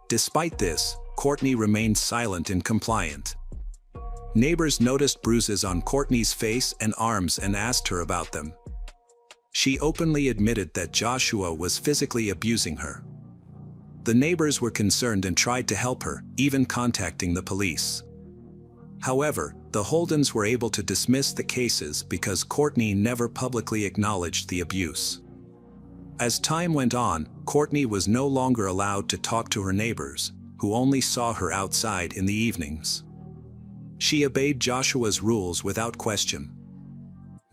Despite this, Courtney remained silent and compliant. Neighbors noticed bruises on Courtney's face and arms and asked her about them. She openly admitted that Joshua was physically abusing her. The neighbors were concerned and tried to help her, even contacting the police. However, the Holdens were able to dismiss the cases because Courtney never publicly acknowledged the abuse. As time went on, Courtney was no longer allowed to talk to her neighbors, who only saw her outside in the evenings. She obeyed Joshua's rules without question.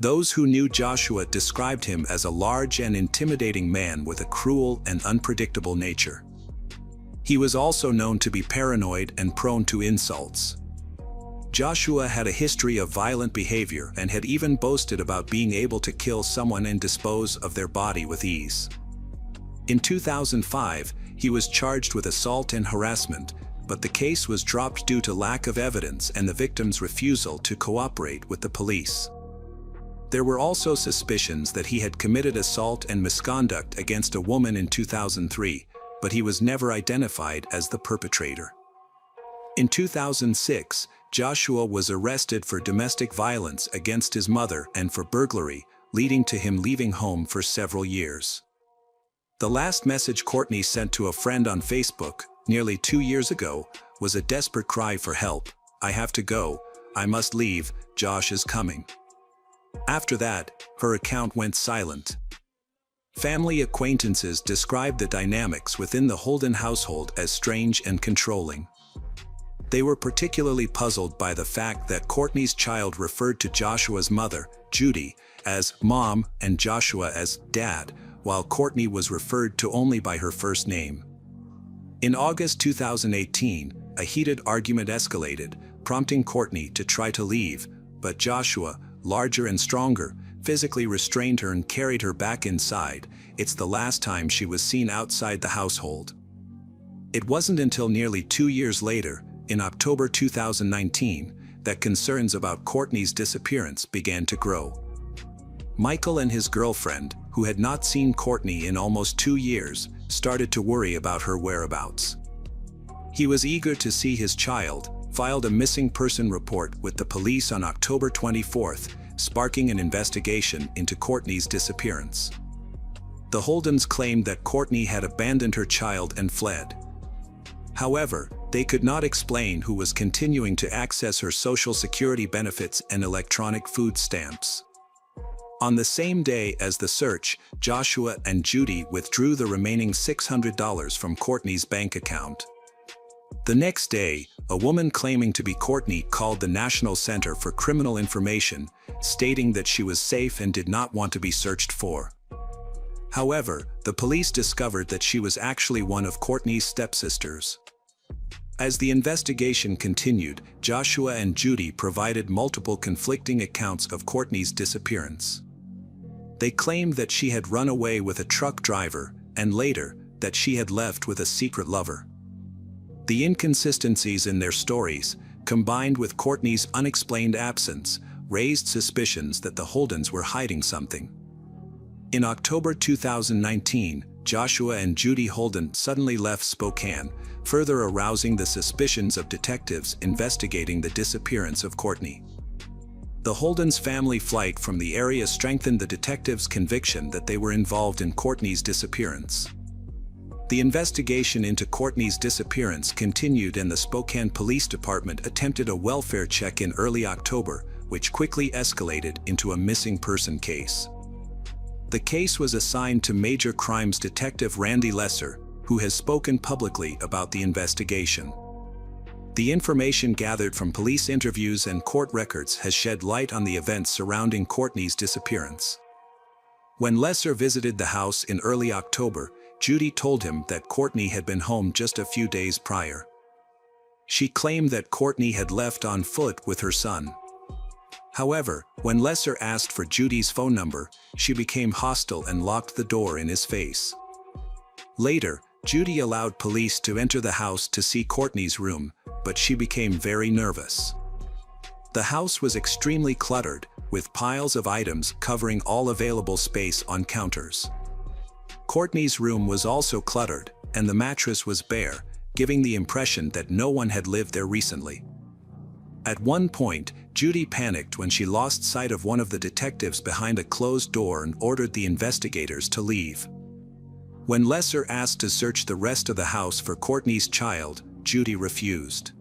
Those who knew Joshua described him as a large and intimidating man with a cruel and unpredictable nature. He was also known to be paranoid and prone to insults. Joshua had a history of violent behavior and had even boasted about being able to kill someone and dispose of their body with ease. In 2005, he was charged with assault and harassment, but the case was dropped due to lack of evidence and the victim's refusal to cooperate with the police. There were also suspicions that he had committed assault and misconduct against a woman in 2003, but he was never identified as the perpetrator. In 2006, Joshua was arrested for domestic violence against his mother and for burglary, leading to him leaving home for several years. The last message Courtney sent to a friend on Facebook, nearly 2 years ago, was a desperate cry for help. "I have to go. I must leave. Josh is coming." After that, her account went silent. Family acquaintances described the dynamics within the Holden household as strange and controlling. They were particularly puzzled by the fact that Courtney's child referred to Joshua's mother, Judy, as Mom and Joshua as Dad, while Courtney was referred to only by her first name. In August 2018, a heated argument escalated, prompting Courtney to try to leave, but Joshua, larger and stronger, physically restrained her and carried her back inside. It's the last time she was seen outside the household. It wasn't until nearly 2 years later, in October 2019, that concerns about Courtney's disappearance began to grow. Michael and his girlfriend, who had not seen Courtney in almost 2 years, started to worry about her whereabouts. He was eager to see his child, filed a missing person report with the police on October 24th, sparking an investigation into Courtney's disappearance. The Holdens claimed that Courtney had abandoned her child and fled. However, they could not explain who was continuing to access her Social Security benefits and electronic food stamps. On the same day as the search, Joshua and Judy withdrew the remaining $600 from Courtney's bank account. The next day, a woman claiming to be Courtney called the National Center for Criminal Information, stating that she was safe and did not want to be searched for. However, the police discovered that she was actually one of Courtney's stepsisters. As the investigation continued, Joshua and Judy provided multiple conflicting accounts of Courtney's disappearance. They claimed that she had run away with a truck driver, and later, that she had left with a secret lover. The inconsistencies in their stories, combined with Courtney's unexplained absence, raised suspicions that the Holdens were hiding something. In October 2019, Joshua and Judy Holden suddenly left Spokane, further arousing the suspicions of detectives investigating the disappearance of Courtney. The Holden's family flight from the area strengthened the detectives' conviction that they were involved in Courtney's disappearance. The investigation into Courtney's disappearance continued, and the Spokane Police Department attempted a welfare check in early October, which quickly escalated into a missing person case. The case was assigned to Major Crimes Detective Randy Lesser, who has spoken publicly about the investigation. The information gathered from police interviews and court records has shed light on the events surrounding Courtney's disappearance. When Lesser visited the house in early October, Judy told him that Courtney had been home just a few days prior. She claimed that Courtney had left on foot with her son. However, when Lesser asked for Judy's phone number, she became hostile and locked the door in his face. Later, Judy allowed police to enter the house to see Courtney's room, but she became very nervous. The house was extremely cluttered, with piles of items covering all available space on counters. Courtney's room was also cluttered, and the mattress was bare, giving the impression that no one had lived there recently. At one point, Judy panicked when she lost sight of one of the detectives behind a closed door and ordered the investigators to leave. When Lesser asked to search the rest of the house for Courtney's child, Judy refused.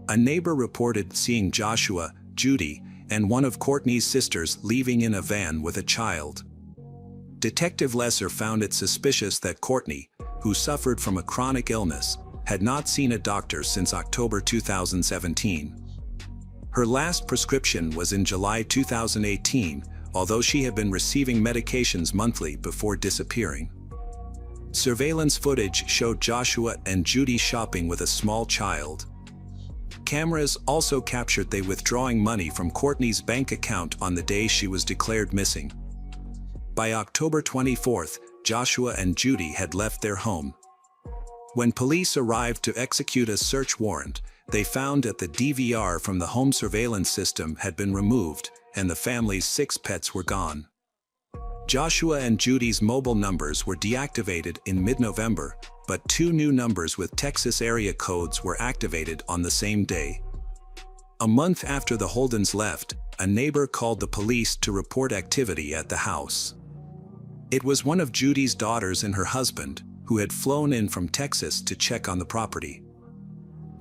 A neighbor reported seeing Joshua, Judy, and one of Courtney's sisters leaving in a van with a child. Detective Lesser found it suspicious that Courtney, who suffered from a chronic illness, had not seen a doctor since October 2017. Her last prescription was in July 2018, although she had been receiving medications monthly before disappearing. Surveillance footage showed Joshua and Judy shopping with a small child. Cameras also captured they withdrawing money from Courtney's bank account on the day she was declared missing. By October 24th, Joshua and Judy had left their home. When police arrived to execute a search warrant, they found that the DVR from the home surveillance system had been removed, and the family's 6 pets were gone. Joshua and Judy's mobile numbers were deactivated in mid-November, but 2 new numbers with Texas area codes were activated on the same day. A month after the Holdens left, a neighbor called the police to report activity at the house. It was one of Judy's daughters and her husband, who had flown in from Texas to check on the property.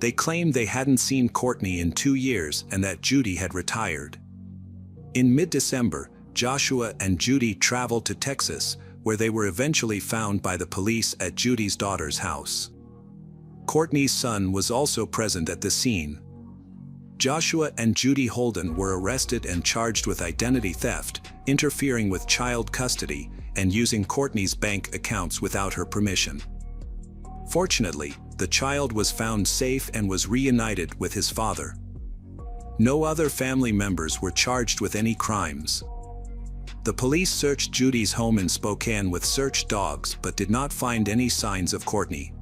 They claimed they hadn't seen Courtney in 2 years and that Judy had retired. In mid-December, Joshua and Judy traveled to Texas, where they were eventually found by the police at Judy's daughter's house. Courtney's son was also present at the scene. Joshua and Judy Holden were arrested and charged with identity theft, interfering with child custody, and using Courtney's bank accounts without her permission. Fortunately, the child was found safe and was reunited with his father. No other family members were charged with any crimes. The police searched Judy's home in Spokane with search dogs but did not find any signs of Courtney.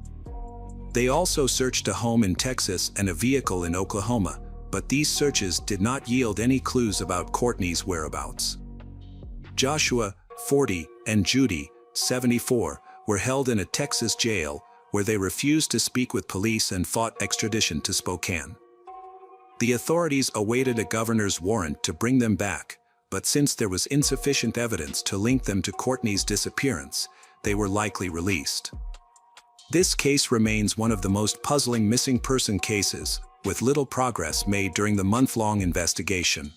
They also searched a home in Texas and a vehicle in Oklahoma, but these searches did not yield any clues about Courtney's whereabouts. Joshua, 40, and Judy, 74, were held in a Texas jail, where they refused to speak with police and fought extradition to Spokane. The authorities awaited a governor's warrant to bring them back, but since there was insufficient evidence to link them to Courtney's disappearance, they were likely released. This case remains one of the most puzzling missing person cases, with little progress made during the month-long investigation.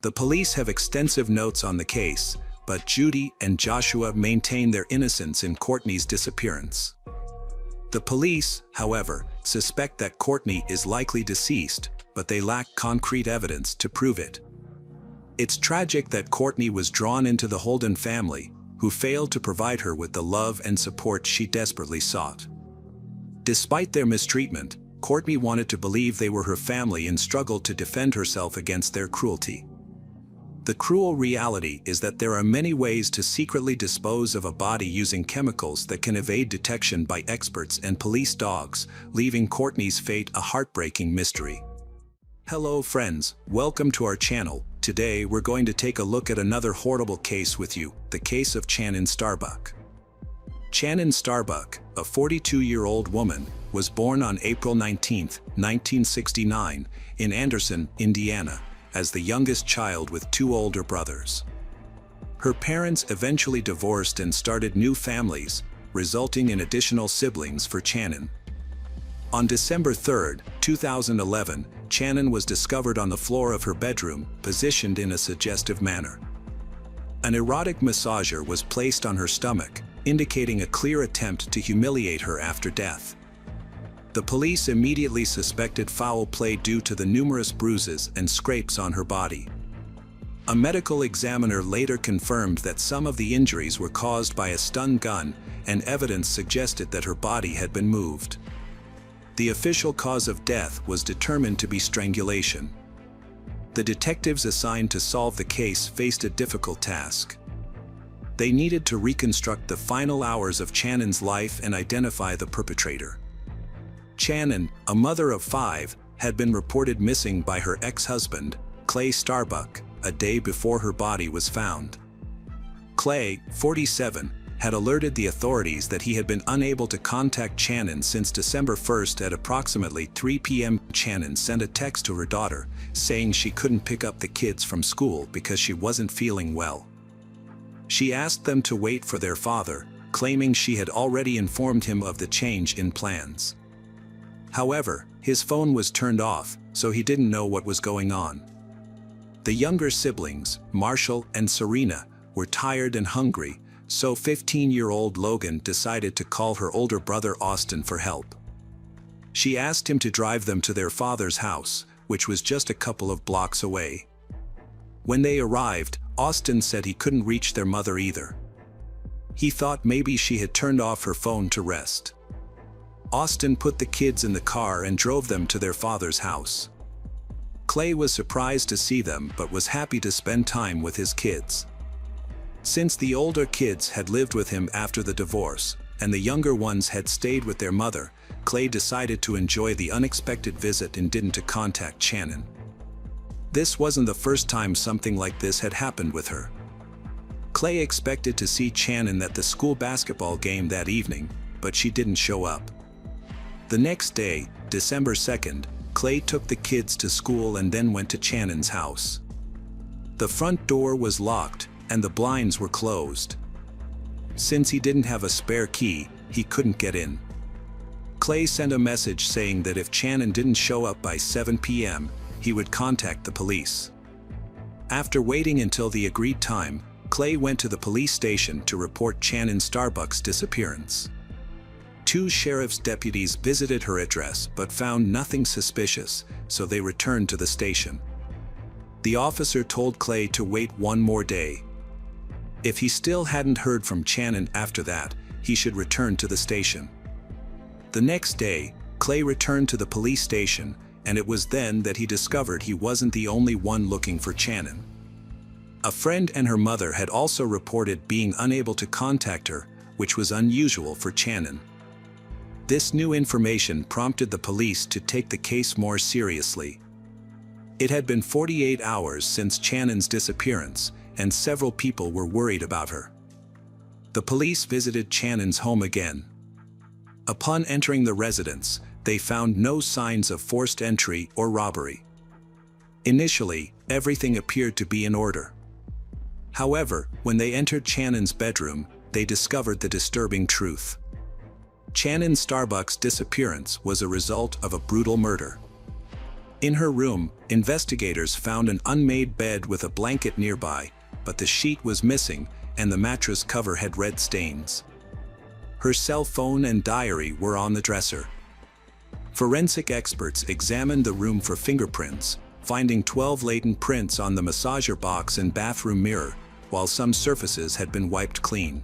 The police have extensive notes on the case, but Judy and Joshua maintain their innocence in Courtney's disappearance. The police, however, suspect that Courtney is likely deceased, but they lack concrete evidence to prove it. It's tragic that Courtney was drawn into the Holden family, who failed to provide her with the love and support she desperately sought. Despite their mistreatment, Courtney wanted to believe they were her family and struggled to defend herself against their cruelty. The cruel reality is that there are many ways to secretly dispose of a body using chemicals that can evade detection by experts and police dogs, leaving Courtney's fate a heartbreaking mystery. Hello friends, welcome to our channel. Today we're going to take a look at another horrible case with you, the case of Channin Starbuck. Channin Starbuck, a 42-year-old woman, was born on April 19, 1969, in Anderson, Indiana, as the youngest child with two older brothers. Her parents eventually divorced and started new families, resulting in additional siblings for Channin. On December 3, 2011, Channin was discovered on the floor of her bedroom, positioned in a suggestive manner. An erotic massager was placed on her stomach, indicating a clear attempt to humiliate her after death. The police immediately suspected foul play due to the numerous bruises and scrapes on her body. A medical examiner later confirmed that some of the injuries were caused by a stun gun, and evidence suggested that her body had been moved. The official cause of death was determined to be strangulation. The detectives assigned to solve the case faced a difficult task. They needed to reconstruct the final hours of Channin's life and identify the perpetrator. Channin, a mother of 5, had been reported missing by her ex-husband, Clay Starbuck, a day before her body was found. Clay, 47, had alerted the authorities that he had been unable to contact Channin since December 1 at approximately 3 p.m. Channin sent a text to her daughter, saying she couldn't pick up the kids from school because she wasn't feeling well. She asked them to wait for their father, claiming she had already informed him of the change in plans. However, his phone was turned off, so he didn't know what was going on. The younger siblings, Marshall and Serena, were tired and hungry, so 15-year-old Logan decided to call her older brother Austin for help. She asked him to drive them to their father's house, which was just a couple of blocks away. When they arrived, Austin said he couldn't reach their mother either. He thought maybe she had turned off her phone to rest. Austin put the kids in the car and drove them to their father's house. Clay was surprised to see them but was happy to spend time with his kids. Since the older kids had lived with him after the divorce, and the younger ones had stayed with their mother, Clay decided to enjoy the unexpected visit and didn't to contact Channin. This wasn't the first time something like this had happened with her. Clay expected to see Channin at the school basketball game that evening, but she didn't show up. The next day, December 2nd, Clay took the kids to school and then went to Channin's house. The front door was locked, and the blinds were closed. Since he didn't have a spare key, he couldn't get in. Clay sent a message saying that if Channin didn't show up by 7 p.m., he would contact the police. After waiting until the agreed time, Clay went to the police station to report Channin Starbuck's disappearance. 2 sheriff's deputies visited her address but found nothing suspicious, so they returned to the station. The officer told Clay to wait one more day. If he still hadn't heard from Channin after that, he should return to the station. The next day, Clay returned to the police station, and it was then that he discovered he wasn't the only one looking for Channin. A friend and her mother had also reported being unable to contact her, which was unusual for Channin. This new information prompted the police to take the case more seriously. It had been 48 hours since Channin's disappearance, and several people were worried about her. The police visited Channin's home again. Upon entering the residence, they found no signs of forced entry or robbery. Initially, everything appeared to be in order. However, when they entered Channin's bedroom, they discovered the disturbing truth. Channin Starbuck's disappearance was a result of a brutal murder. In her room, investigators found an unmade bed with a blanket nearby, but the sheet was missing and the mattress cover had red stains. Her cell phone and diary were on the dresser. Forensic experts examined the room for fingerprints, finding 12 latent prints on the massager box and bathroom mirror, while some surfaces had been wiped clean.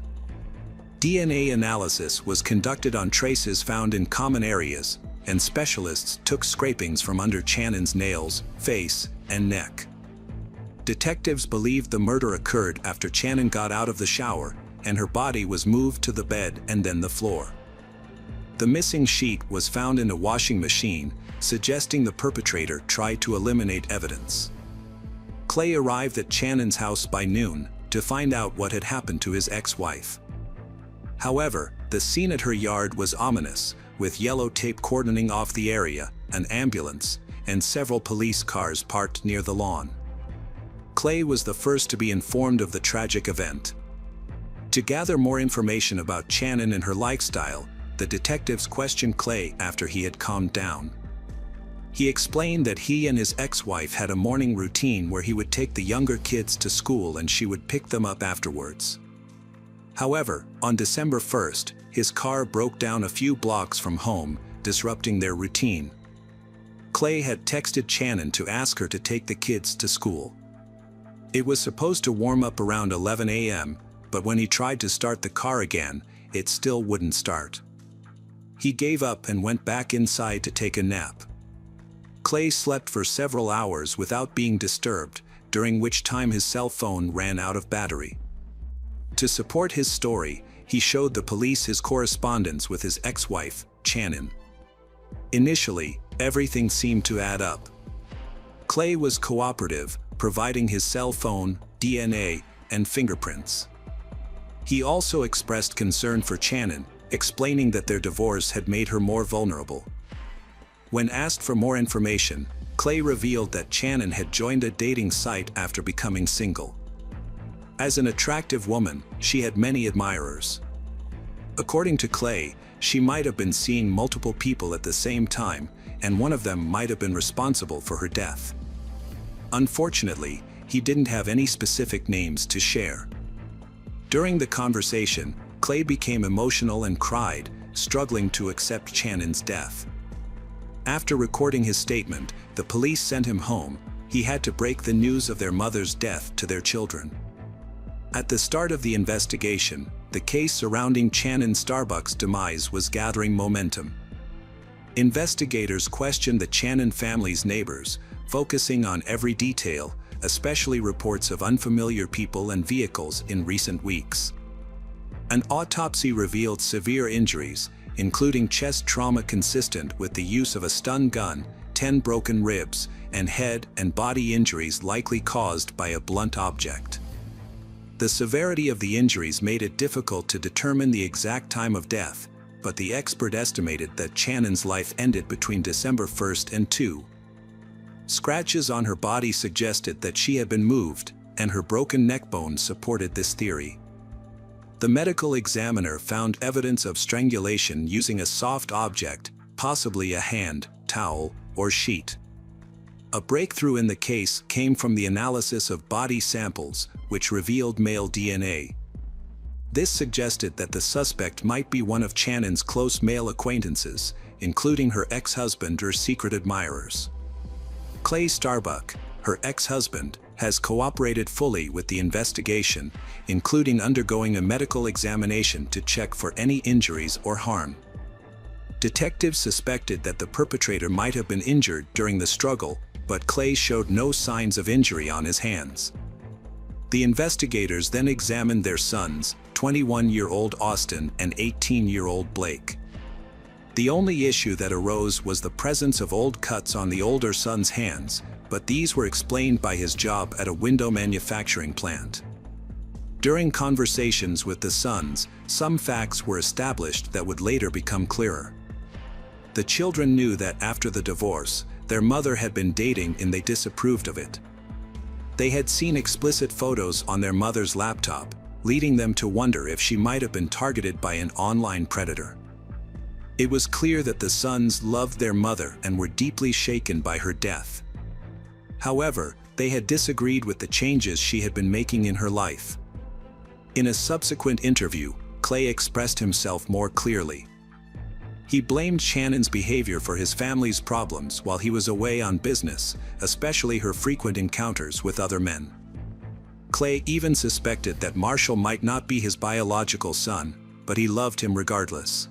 DNA analysis was conducted on traces found in common areas, and specialists took scrapings from under Channin's nails, face, and neck. Detectives believed the murder occurred after Channin got out of the shower, and her body was moved to the bed and then the floor. The missing sheet was found in a washing machine, suggesting the perpetrator tried to eliminate evidence. Clay arrived at Channin's house by noon to find out what had happened to his ex-wife. However, The scene at her yard was ominous, with yellow tape cordoning off the area, an ambulance, and several police cars parked near the lawn. Clay was the first to be informed of the tragic event. To gather more information about Channon and her lifestyle, the detectives questioned Clay after he had calmed down. He explained that he and his ex-wife had a morning routine where he would take the younger kids to school and she would pick them up afterwards. However, on December 1st, his car broke down a few blocks from home, disrupting their routine. Clay had texted Channon to ask her to take the kids to school. It was supposed to warm up around 11 a.m., but when he tried to start the car again, it still wouldn't start. He gave up and went back inside to take a nap. Clay slept for several hours without being disturbed, during which time his cell phone ran out of battery. To support his story, he showed the police his correspondence with his ex-wife, Channon. Initially, everything seemed to add up. Clay was cooperative, providing his cell phone, DNA, and fingerprints. He also expressed concern for Channon, explaining that their divorce had made her more vulnerable. When asked for more information, Clay revealed that Channon had joined a dating site after becoming single. As an attractive woman, she had many admirers. According to Clay, she might have been seeing multiple people at the same time, and one of them might have been responsible for her death. Unfortunately, he didn't have any specific names to share. During the conversation, Clay became emotional and cried, struggling to accept Channon's death. After recording his statement, the police sent him home. He had to break the news of their mother's death to their children. At the start of the investigation, the case surrounding Channon's Starbucks demise was gathering momentum. Investigators questioned the Channon family's neighbors, focusing on every detail, especially reports of unfamiliar people and vehicles in recent weeks. An autopsy revealed severe injuries, including chest trauma consistent with the use of a stun gun, 10 broken ribs, and head and body injuries likely caused by a blunt object. The severity of the injuries made it difficult to determine the exact time of death, but the expert estimated that Channon's life ended between December 1st and 2. Scratches on her body suggested that she had been moved, and her broken neck bone supported this theory. The medical examiner found evidence of strangulation using a soft object, possibly a hand, towel, or sheet. A breakthrough in the case came from the analysis of body samples, which revealed male DNA. This suggested that the suspect might be one of Channon's close male acquaintances, including her ex-husband or secret admirers. Clay Starbuck, her ex-husband, has cooperated fully with the investigation, including undergoing a medical examination to check for any injuries or harm. Detectives suspected that the perpetrator might have been injured during the struggle, but Clay showed no signs of injury on his hands. The investigators then examined their sons, 21-year-old Austin and 18-year-old Blake. The only issue that arose was the presence of old cuts on the older son's hands, but these were explained by his job at a window manufacturing plant. During conversations with the sons, some facts were established that would later become clearer. The children knew that after the divorce, their mother had been dating and they disapproved of it. They had seen explicit photos on their mother's laptop, leading them to wonder if she might have been targeted by an online predator. It was clear that the sons loved their mother and were deeply shaken by her death. However, they had disagreed with the changes she had been making in her life. In a subsequent interview, Clay expressed himself more clearly. He blamed Channon's behavior for his family's problems while he was away on business, especially her frequent encounters with other men. Clay even suspected that Marshall might not be his biological son, but he loved him regardless.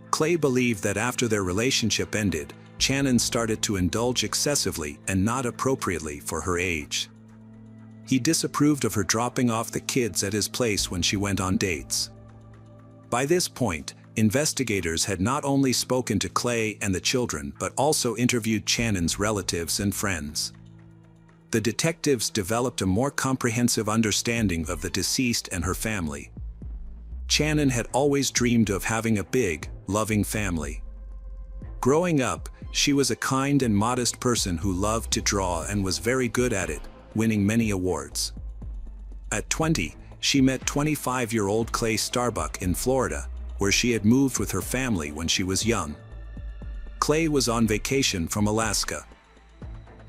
Clay believed that after their relationship ended, Channon started to indulge excessively and not appropriately for her age. He disapproved of her dropping off the kids at his place when she went on dates. By this point, investigators had not only spoken to Clay and the children but also interviewed Channon's relatives and friends. The detectives developed a more comprehensive understanding of the deceased and her family. Channon had always dreamed of having a big, loving family. Growing up, she was a kind and modest person who loved to draw and was very good at it, winning many awards. At 20, she met 25-year-old Clay Starbuck in Florida, where she had moved with her family when she was young. Clay was on vacation from Alaska.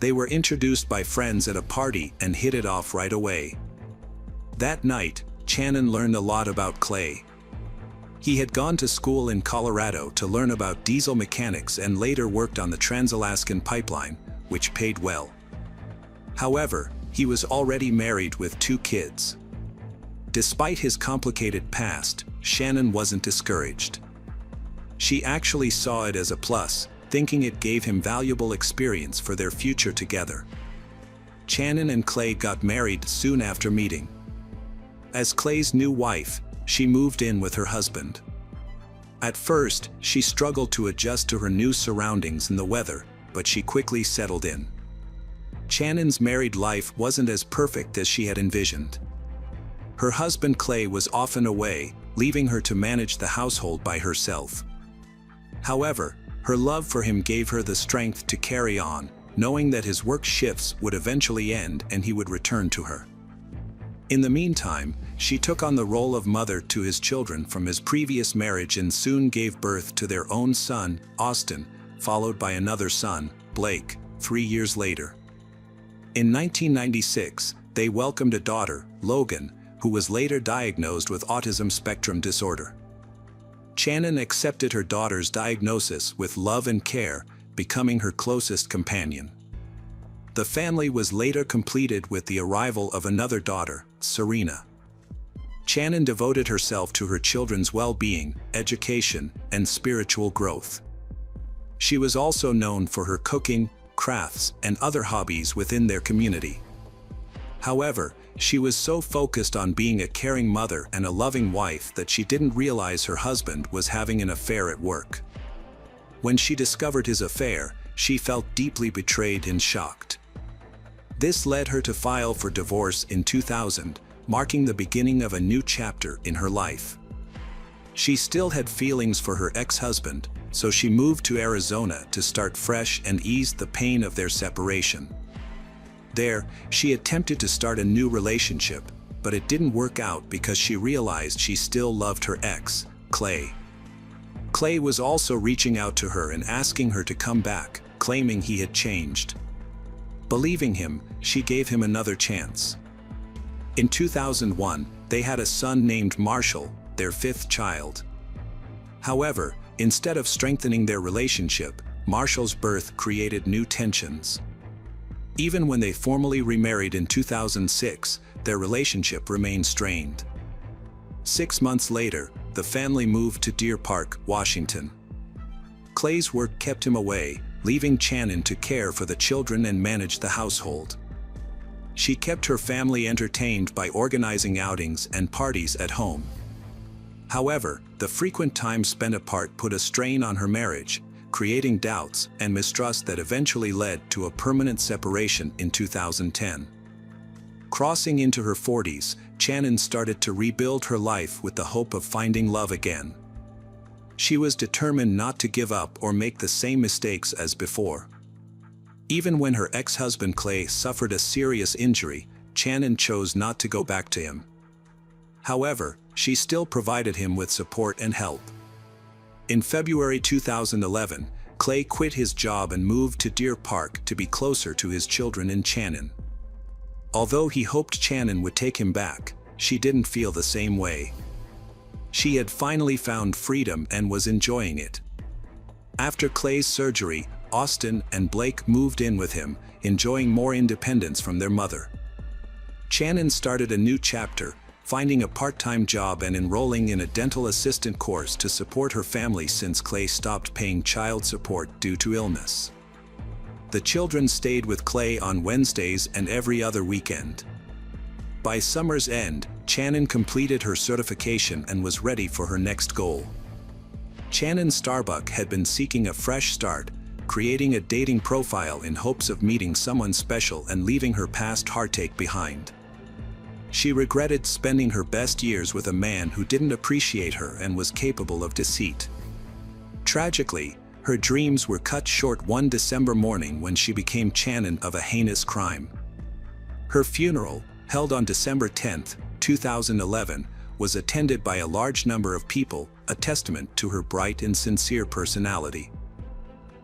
They were introduced by friends at a party and hit it off right away. That night, Channon learned a lot about Clay. He had gone to school in Colorado to learn about diesel mechanics and later worked on the Trans-Alaskan Pipeline, which paid well. However, he was already married with 2 kids. Despite his complicated past, Channon wasn't discouraged. She actually saw it as a plus, thinking it gave him valuable experience for their future together. Channon and Clay got married soon after meeting. As Clay's new wife, she moved in with her husband. At first, she struggled to adjust to her new surroundings and the weather, but she quickly settled in. Channon's married life wasn't as perfect as she had envisioned. Her husband Clay was often away, leaving her to manage the household by herself. However, her love for him gave her the strength to carry on, knowing that his work shifts would eventually end and he would return to her. In the meantime, she took on the role of mother to his children from his previous marriage and soon gave birth to their own son, Austin, followed by another son, Blake, 3 years later. In 1996, they welcomed a daughter, Logan, who was later diagnosed with autism spectrum disorder. Channon accepted her daughter's diagnosis with love and care, becoming her closest companion. The family was later completed with the arrival of another daughter, Serena. Channon devoted herself to her children's well-being, education, and spiritual growth. She was also known for her cooking, crafts, and other hobbies within their community. However, she was so focused on being a caring mother and a loving wife that she didn't realize her husband was having an affair at work. When she discovered his affair, she felt deeply betrayed and shocked. This led her to file for divorce in 2000, marking the beginning of a new chapter in her life. She still had feelings for her ex-husband, so she moved to Arizona to start fresh and ease the pain of their separation. There, she attempted to start a new relationship, but it didn't work out because she realized she still loved her ex, Clay. Clay was also reaching out to her and asking her to come back, claiming he had changed. Believing him, she gave him another chance. In 2001, they had a son named Marshall, their 5th child. However, instead of strengthening their relationship, Marshall's birth created new tensions. Even when they formally remarried in 2006, their relationship remained strained. 6 months later, the family moved to Deer Park, Washington. Clay's work kept him away, leaving Channon to care for the children and manage the household. She kept her family entertained by organizing outings and parties at home. However, the frequent time spent apart put a strain on her marriage, creating doubts and mistrust that eventually led to a permanent separation in 2010. Crossing into her 40s, Channon started to rebuild her life with the hope of finding love again. She was determined not to give up or make the same mistakes as before. Even when her ex-husband Clay suffered a serious injury, Channon chose not to go back to him. However, she still provided him with support and help. In February 2011, Clay quit his job and moved to Deer Park to be closer to his children and Channon. Although he hoped Channon would take him back, she didn't feel the same way. She had finally found freedom and was enjoying it. After Clay's surgery, Austin and Blake moved in with him, enjoying more independence from their mother. Channon started a new chapter, finding a part-time job and enrolling in a dental assistant course to support her family since Clay stopped paying child support due to illness. The children stayed with Clay on Wednesdays and every other weekend. By summer's end, Channon completed her certification and was ready for her next goal. Channon Starbuck had been seeking a fresh start, creating a dating profile in hopes of meeting someone special and leaving her past heartache behind. She regretted spending her best years with a man who didn't appreciate her and was capable of deceit. Tragically, her dreams were cut short one December morning when she became Channon of a heinous crime. Her funeral, held on December 10, 2011, was attended by a large number of people, a testament to her bright and sincere personality.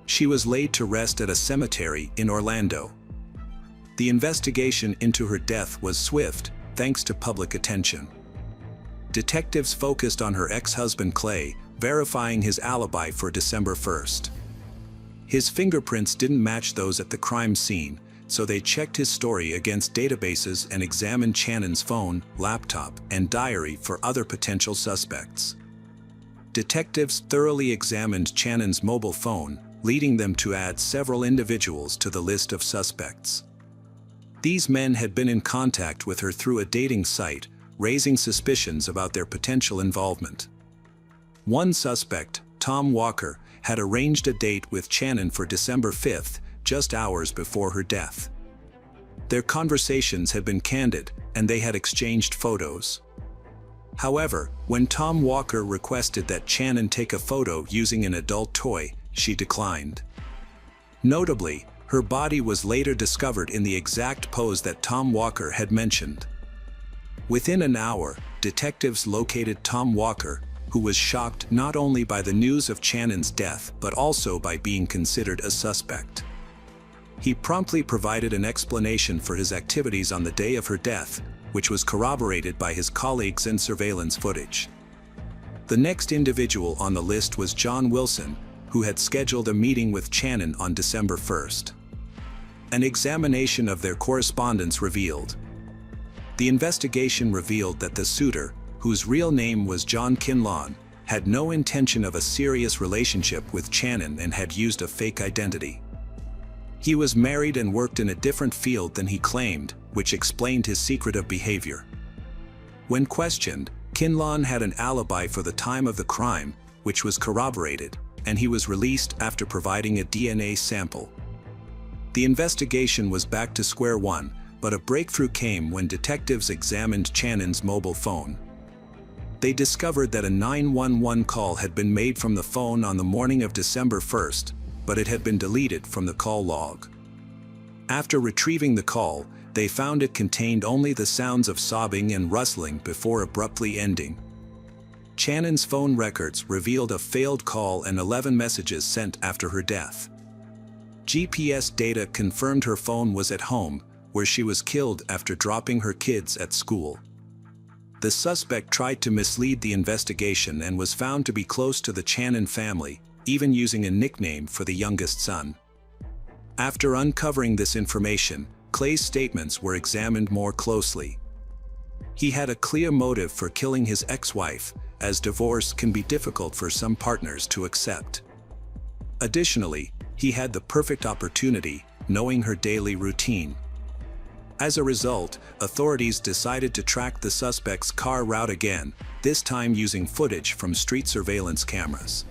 She was laid to rest at a cemetery in Orlando. The investigation into her death was swift, thanks to public attention. Detectives focused on her ex-husband Clay, verifying his alibi for December 1st. His fingerprints didn't match those at the crime scene, so they checked his story against databases and examined Channon's phone, laptop, and diary for other potential suspects. Detectives thoroughly examined Channon's mobile phone, leading them to add several individuals to the list of suspects. These men had been in contact with her through a dating site, raising suspicions about their potential involvement. One suspect, Tom Walker, had arranged a date with Channon for December 5th, just hours before her death. Their conversations had been candid, and they had exchanged photos. However, when Tom Walker requested that Channon take a photo using an adult toy, she declined. Notably, her body was later discovered in the exact pose that Tom Walker had mentioned. Within an hour, detectives located Tom Walker, who was shocked not only by the news of Channon's death but also by being considered a suspect. He promptly provided an explanation for his activities on the day of her death, which was corroborated by his colleagues and surveillance footage. The next individual on the list was John Wilson, who had scheduled a meeting with Channon on December 1st. An examination of their correspondence revealed. The investigation revealed that the suitor, whose real name was John Kinlawn, had no intention of a serious relationship with Channon and had used a fake identity. He was married and worked in a different field than he claimed, which explained his secretive behavior. When questioned, Kinlawn had an alibi for the time of the crime, which was corroborated, and he was released after providing a DNA sample. The investigation was back to square one, but a breakthrough came when detectives examined Channon's mobile phone. They discovered that a 911 call had been made from the phone on the morning of December 1st, but it had been deleted from the call log. After retrieving the call, they found it contained only the sounds of sobbing and rustling before abruptly ending. Channon's phone records revealed a failed call and 11 messages sent after her death. GPS data confirmed her phone was at home, where she was killed after dropping her kids at school. The suspect tried to mislead the investigation and was found to be close to the Channon family, even using a nickname for the youngest son. After uncovering this information, Clay's statements were examined more closely. He had a clear motive for killing his ex-wife, as divorce can be difficult for some partners to accept. Additionally, he had the perfect opportunity, knowing her daily routine. As a result, authorities decided to track the suspect's car route again, this time using footage from street surveillance cameras.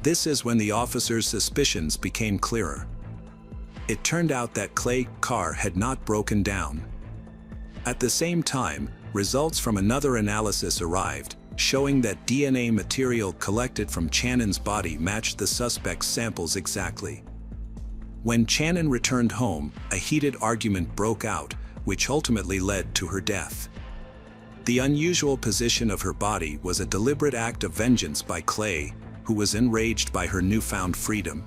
This is when the officers' suspicions became clearer. It turned out that Clay's car had not broken down. At the same time, results from another analysis arrived, showing that DNA material collected from Channon's body matched the suspect's samples exactly. When Channon returned home, a heated argument broke out, which ultimately led to her death. The unusual position of her body was a deliberate act of vengeance by Clay, who was enraged by her newfound freedom.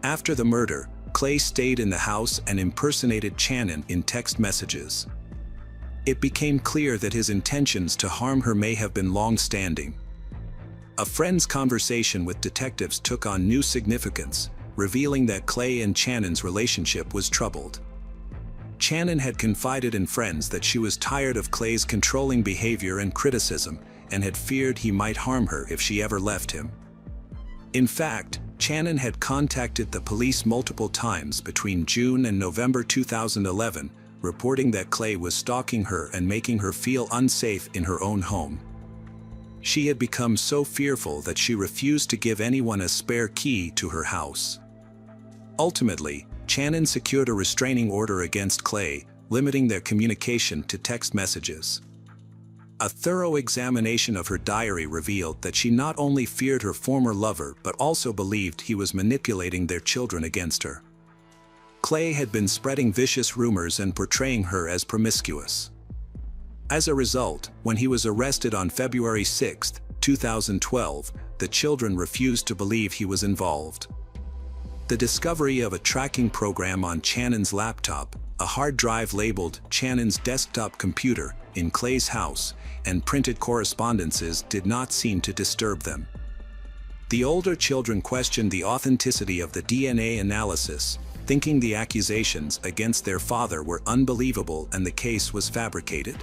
After the murder, Clay stayed in the house and impersonated Channon in text messages. It became clear that his intentions to harm her may have been long-standing. A friend's conversation with detectives took on new significance, revealing that Clay and Channon's relationship was troubled. Channon had confided in friends that she was tired of Clay's controlling behavior and criticism, and had feared he might harm her if she ever left him. In fact, Channon had contacted the police multiple times between June and November 2011, reporting that Clay was stalking her and making her feel unsafe in her own home. She had become so fearful that she refused to give anyone a spare key to her house. Ultimately, Channon secured a restraining order against Clay, limiting their communication to text messages. A thorough examination of her diary revealed that she not only feared her former lover but also believed he was manipulating their children against her. Clay had been spreading vicious rumors and portraying her as promiscuous. As a result, when he was arrested on February 6, 2012, the children refused to believe he was involved. The discovery of a tracking program on Channon's laptop, a hard drive labeled Channon's desktop computer, in Clay's house, and printed correspondences did not seem to disturb them. The older children questioned the authenticity of the DNA analysis, thinking the accusations against their father were unbelievable and the case was fabricated.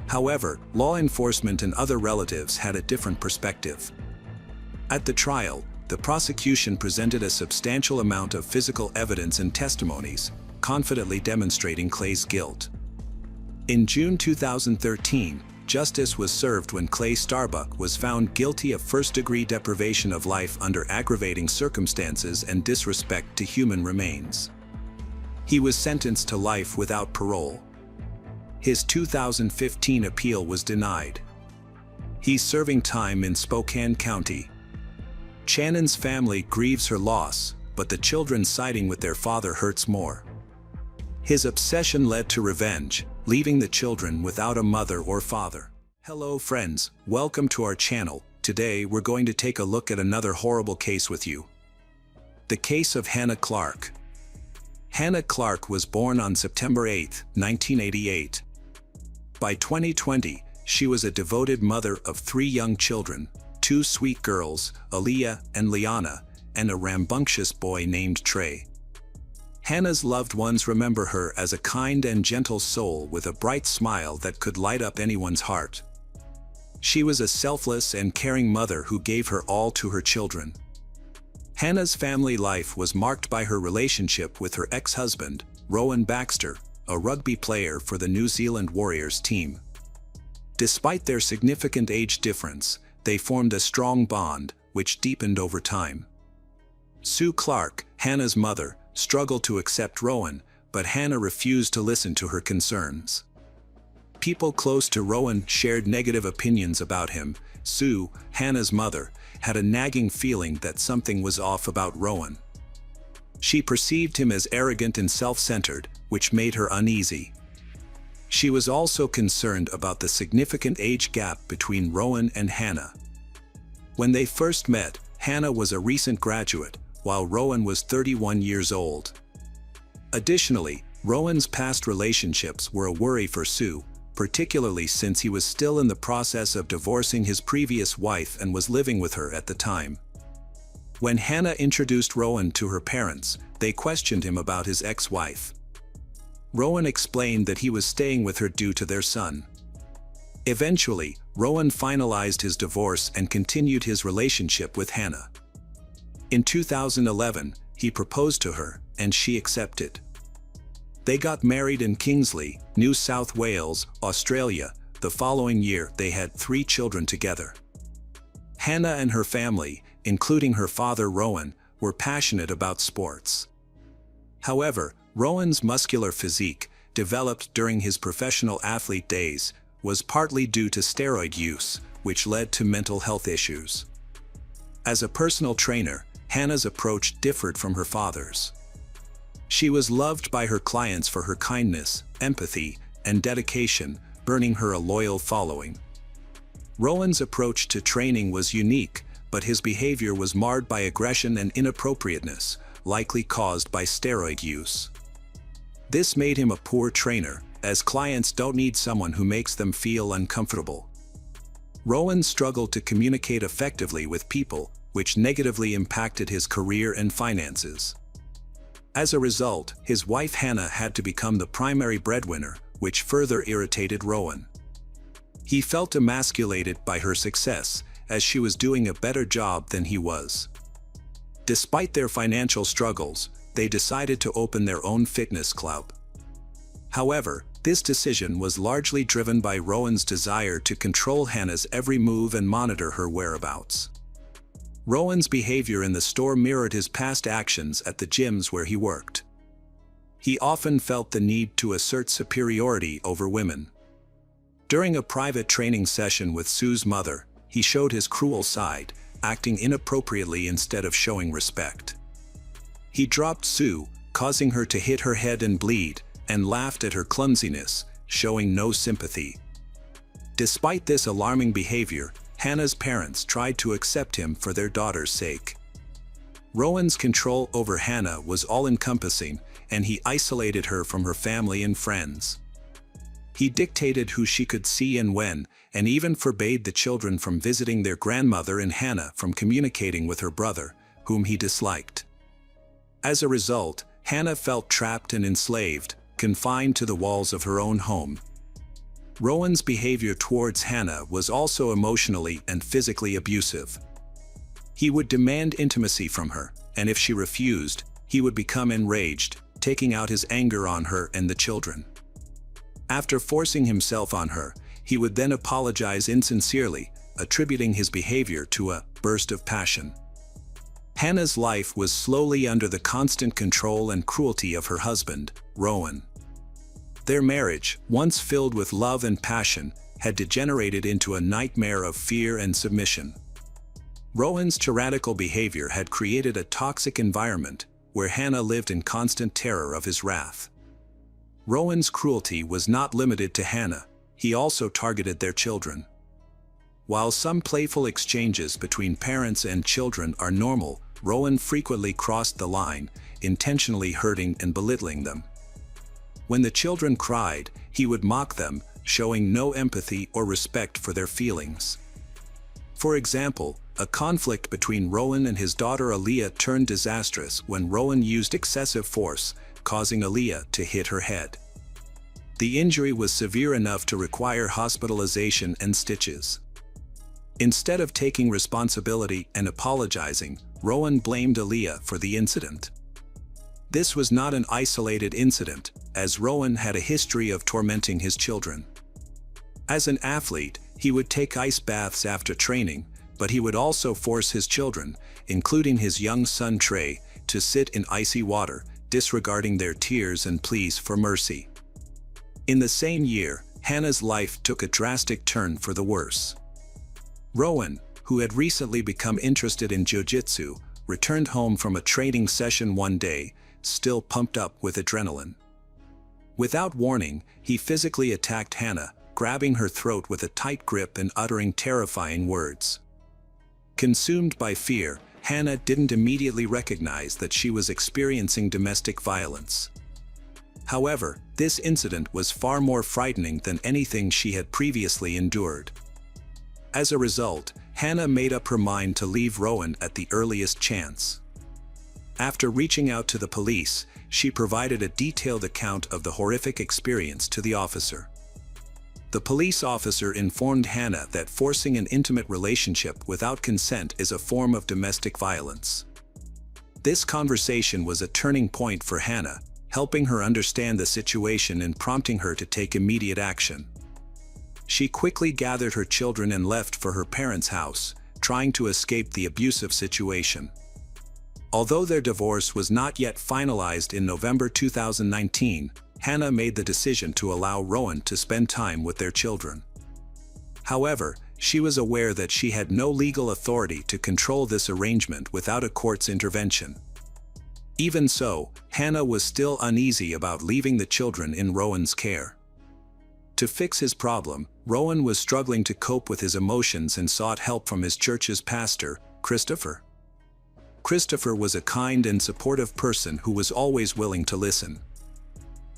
However, law enforcement and other relatives had a different perspective. At the trial, the prosecution presented a substantial amount of physical evidence and testimonies, confidently demonstrating Clay's guilt. In June 2013, justice was served when Clay Starbuck was found guilty of first-degree deprivation of life under aggravating circumstances and disrespect to human remains. He was sentenced to life without parole. His 2015 appeal was denied. He's serving time in Spokane County. Channon's family grieves her loss, but the children siding with their father hurts more. His obsession led to revenge, leaving the children without a mother or father. Hello friends, welcome to our channel. Today we're going to take a look at another horrible case with you. The case of Hannah Clark. Hannah Clark was born on September 8, 1988. By 2020, she was a devoted mother of 3 young children, 2 sweet girls, Aaliyah and Liana, and a rambunctious boy named Trey. Hannah's loved ones remember her as a kind and gentle soul with a bright smile that could light up anyone's heart. She was a selfless and caring mother who gave her all to her children. Hannah's family life was marked by her relationship with her ex-husband, Rowan Baxter, a rugby player for the New Zealand Warriors team. Despite their significant age difference, they formed a strong bond, which deepened over time. Sue Clark, Hannah's mother, struggled to accept Rowan, but Hannah refused to listen to her concerns. People close to Rowan shared negative opinions about him. Sue, Hannah's mother, had a nagging feeling that something was off about Rowan. She perceived him as arrogant and self-centered, which made her uneasy. She was also concerned about the significant age gap between Rowan and Hannah. When they first met, Hannah was a recent graduate, while Rowan was 31 years old. Additionally, Rowan's past relationships were a worry for Sue, particularly since he was still in the process of divorcing his previous wife and was living with her at the time. When Hannah introduced Rowan to her parents, they questioned him about his ex-wife. Rowan explained that he was staying with her due to their son. Eventually, Rowan finalized his divorce and continued his relationship with Hannah. In 2011, he proposed to her, and she accepted. They got married in Kingsley, New South Wales, Australia. The following year, they had 3 children together. Hannah and her family, including her father Rowan, were passionate about sports. However, Rowan's muscular physique, developed during his professional athlete days, was partly due to steroid use, which led to mental health issues. As a personal trainer, Hannah's approach differed from her father's. She was loved by her clients for her kindness, empathy, and dedication, earning her a loyal following. Rowan's approach to training was unique, but his behavior was marred by aggression and inappropriateness, likely caused by steroid use. This made him a poor trainer, as clients don't need someone who makes them feel uncomfortable. Rowan struggled to communicate effectively with people, which negatively impacted his career and finances. As a result, his wife Hannah had to become the primary breadwinner, which further irritated Rowan. He felt emasculated by her success, as she was doing a better job than he was. Despite their financial struggles, they decided to open their own fitness club. However, this decision was largely driven by Rowan's desire to control Hannah's every move and monitor her whereabouts. Rowan's behavior in the store mirrored his past actions at the gyms where he worked. He often felt the need to assert superiority over women. During a private training session with Sue's mother, he showed his cruel side, acting inappropriately instead of showing respect. He dropped Sue, causing her to hit her head and bleed, and laughed at her clumsiness, showing no sympathy. Despite this alarming behavior, Hannah's parents tried to accept him for their daughter's sake. Rowan's control over Hannah was all-encompassing, and he isolated her from her family and friends. He dictated who she could see and when, and even forbade the children from visiting their grandmother and Hannah from communicating with her brother, whom he disliked. As a result, Hannah felt trapped and enslaved, confined to the walls of her own home. Rowan's behavior towards Hannah was also emotionally and physically abusive. He would demand intimacy from her, and if she refused, he would become enraged, taking out his anger on her and the children. After forcing himself on her, he would then apologize insincerely, attributing his behavior to a burst of passion. Hannah's life was slowly under the constant control and cruelty of her husband, Rowan. Their marriage, once filled with love and passion, had degenerated into a nightmare of fear and submission. Rowan's tyrannical behavior had created a toxic environment where Hannah lived in constant terror of his wrath. Rowan's cruelty was not limited to Hannah, he also targeted their children. While some playful exchanges between parents and children are normal, Rowan frequently crossed the line, intentionally hurting and belittling them. When the children cried, he would mock them, showing no empathy or respect for their feelings. For example, a conflict between Rowan and his daughter Aaliyah turned disastrous when Rowan used excessive force, causing Aaliyah to hit her head. The injury was severe enough to require hospitalization and stitches. Instead of taking responsibility and apologizing, Rowan blamed Aaliyah for the incident. This was not an isolated incident, as Rowan had a history of tormenting his children. As an athlete, he would take ice baths after training, but he would also force his children, including his young son Trey, to sit in icy water, disregarding their tears and pleas for mercy. In the same year, Hannah's life took a drastic turn for the worse. Rowan, who had recently become interested in jiu-jitsu, returned home from a training session one day, still pumped up with adrenaline. Without warning, he physically attacked Hannah, grabbing her throat with a tight grip and uttering terrifying words. Consumed by fear, Hannah didn't immediately recognize that she was experiencing domestic violence. However, this incident was far more frightening than anything she had previously endured. As a result, Hannah made up her mind to leave Rowan at the earliest chance. After reaching out to the police, she provided a detailed account of the horrific experience to the officer. The police officer informed Hannah that forcing an intimate relationship without consent is a form of domestic violence. This conversation was a turning point for Hannah, helping her understand the situation and prompting her to take immediate action. She quickly gathered her children and left for her parents' house, trying to escape the abusive situation. Although their divorce was not yet finalized in November 2019, Hannah made the decision to allow Rowan to spend time with their children. However, she was aware that she had no legal authority to control this arrangement without a court's intervention. Even so, Hannah was still uneasy about leaving the children in Rowan's care. To fix his problem, Rowan was struggling to cope with his emotions and sought help from his church's pastor, Christopher. Christopher was a kind and supportive person who was always willing to listen.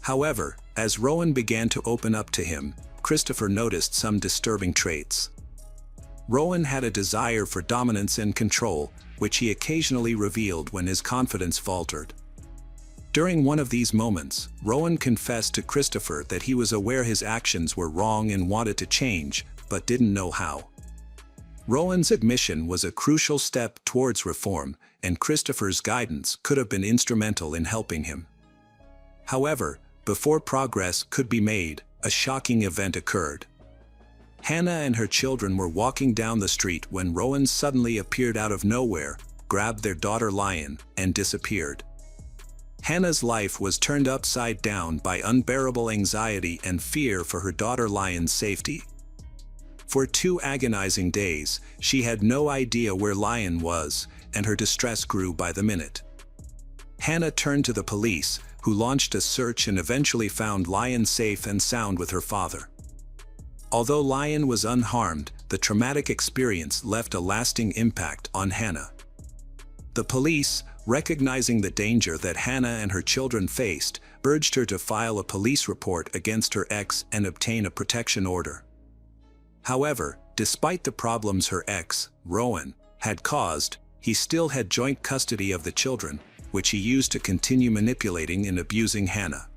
However, as Rowan began to open up to him, Christopher noticed some disturbing traits. Rowan had a desire for dominance and control, which he occasionally revealed when his confidence faltered. During one of these moments, Rowan confessed to Christopher that he was aware his actions were wrong and wanted to change, but didn't know how. Rowan's admission was a crucial step towards reform, and Christopher's guidance could have been instrumental in helping him. However, before progress could be made, a shocking event occurred. Hannah and her children were walking down the street when Rowan suddenly appeared out of nowhere, grabbed their daughter Lion, and disappeared. Hannah's life was turned upside down by unbearable anxiety and fear for her daughter Lion's safety. For 2 agonizing days, she had no idea where Lion was, and her distress grew by the minute. Hannah turned to the police, who launched a search and eventually found Lion safe and sound with her father. Although Lion was unharmed, the traumatic experience left a lasting impact on Hannah. The police, recognizing the danger that Hannah and her children faced, urged her to file a police report against her ex and obtain a protection order. However, despite the problems her ex, Rowan, had caused, he still had joint custody of the children, which he used to continue manipulating and abusing Hannah.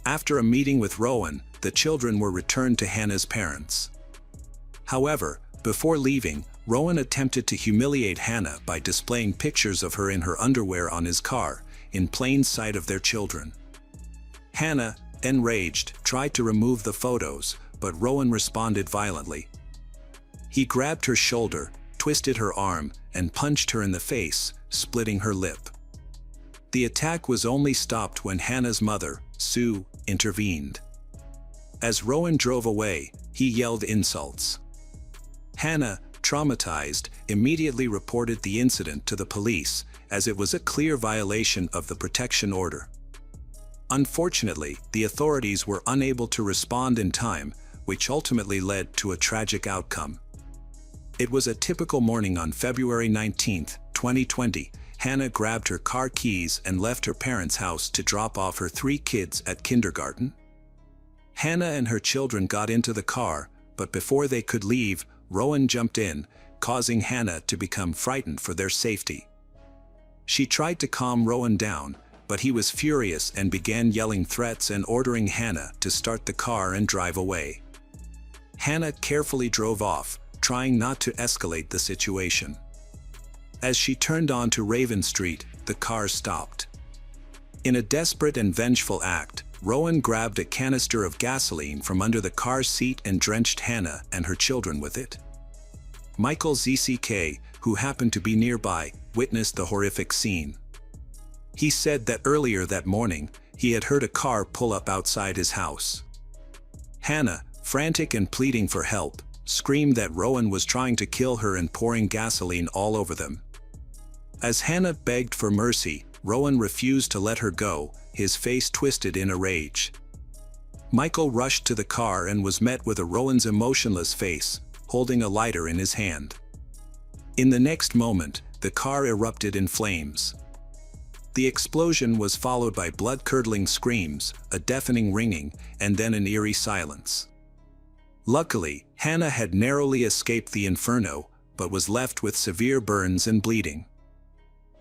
After a meeting with Rowan, the children were returned to Hannah's parents. However, before leaving, Rowan attempted to humiliate Hannah by displaying pictures of her in her underwear on his car, in plain sight of their children. Hannah, enraged, tried to remove the photos, but Rowan responded violently. He grabbed her shoulder, twisted her arm, and punched her in the face, splitting her lip. The attack was only stopped when Hannah's mother, Sue, intervened. As Rowan drove away, he yelled insults. Hannah, traumatized, immediately reported the incident to the police, as it was a clear violation of the protection order. Unfortunately, the authorities were unable to respond in time, which ultimately led to a tragic outcome. It was a typical morning on February 19, 2020. Hannah grabbed her car keys and left her parents' house to drop off her 3 kids at kindergarten. Hannah and her children got into the car, but before they could leave, Rowan jumped in, causing Hannah to become frightened for their safety. She tried to calm Rowan down, but he was furious and began yelling threats and ordering Hannah to start the car and drive away. Hannah carefully drove off, trying not to escalate the situation. As she turned onto Raven Street, the car stopped. In a desperate and vengeful act, Rowan grabbed a canister of gasoline from under the car seat and drenched Hannah and her children with it. Michael ZCK, who happened to be nearby, witnessed the horrific scene. He said that earlier that morning, he had heard a car pull up outside his house. Hannah, frantic and pleading for help, screamed that Rowan was trying to kill her and pouring gasoline all over them. As Hannah begged for mercy, Rowan refused to let her go, his face twisted in a rage. Michael rushed to the car and was met with Rowan's emotionless face, holding a lighter in his hand. In the next moment, the car erupted in flames. The explosion was followed by blood-curdling screams, a deafening ringing, and then an eerie silence. Luckily, Hannah had narrowly escaped the inferno, but was left with severe burns and bleeding.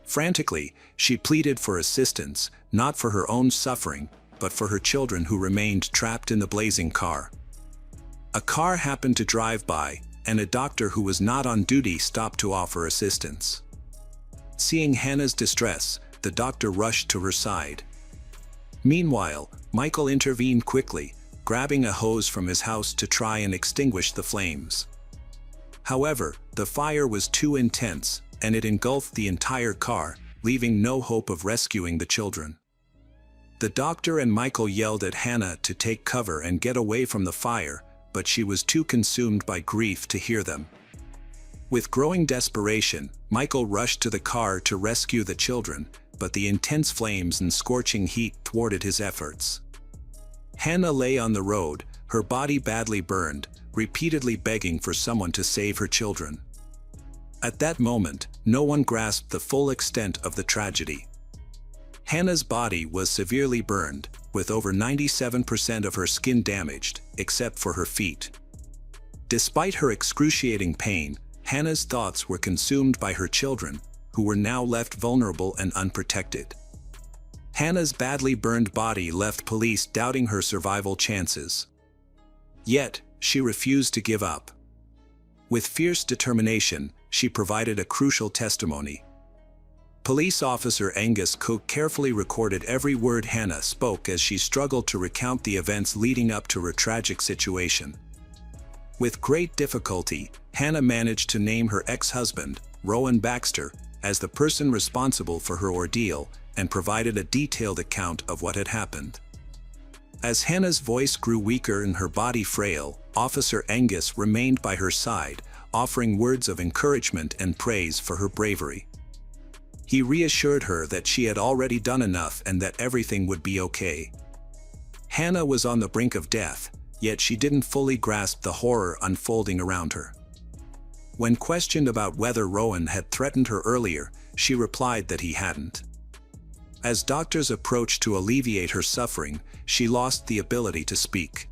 Frantically, she pleaded for assistance, not for her own suffering, but for her children who remained trapped in the blazing car. A car happened to drive by, and a doctor who was not on duty stopped to offer assistance. Seeing Hannah's distress, the doctor rushed to her side. Meanwhile, Michael intervened quickly, grabbing a hose from his house to try and extinguish the flames. However, the fire was too intense, and it engulfed the entire car, leaving no hope of rescuing the children. The doctor and Michael yelled at Hannah to take cover and get away from the fire, but she was too consumed by grief to hear them. With growing desperation, Michael rushed to the car to rescue the children, but the intense flames and scorching heat thwarted his efforts. Hannah lay on the road, her body badly burned, repeatedly begging for someone to save her children. At that moment, no one grasped the full extent of the tragedy. Hannah's body was severely burned, with over 97% of her skin damaged, except for her feet. Despite her excruciating pain, Hannah's thoughts were consumed by her children, who were now left vulnerable and unprotected. Hannah's badly burned body left police doubting her survival chances. Yet, she refused to give up. With fierce determination, she provided a crucial testimony. Police officer Angus Cook carefully recorded every word Hannah spoke as she struggled to recount the events leading up to her tragic situation. With great difficulty, Hannah managed to name her ex-husband, Rowan Baxter, as the person responsible for her ordeal, and provided a detailed account of what had happened. As Hannah's voice grew weaker and her body frail, Officer Angus remained by her side, offering words of encouragement and praise for her bravery. He reassured her that she had already done enough and that everything would be okay. Hannah was on the brink of death, yet she didn't fully grasp the horror unfolding around her. When questioned about whether Rowan had threatened her earlier, she replied that he hadn't. As doctors approached to alleviate her suffering, she lost the ability to speak.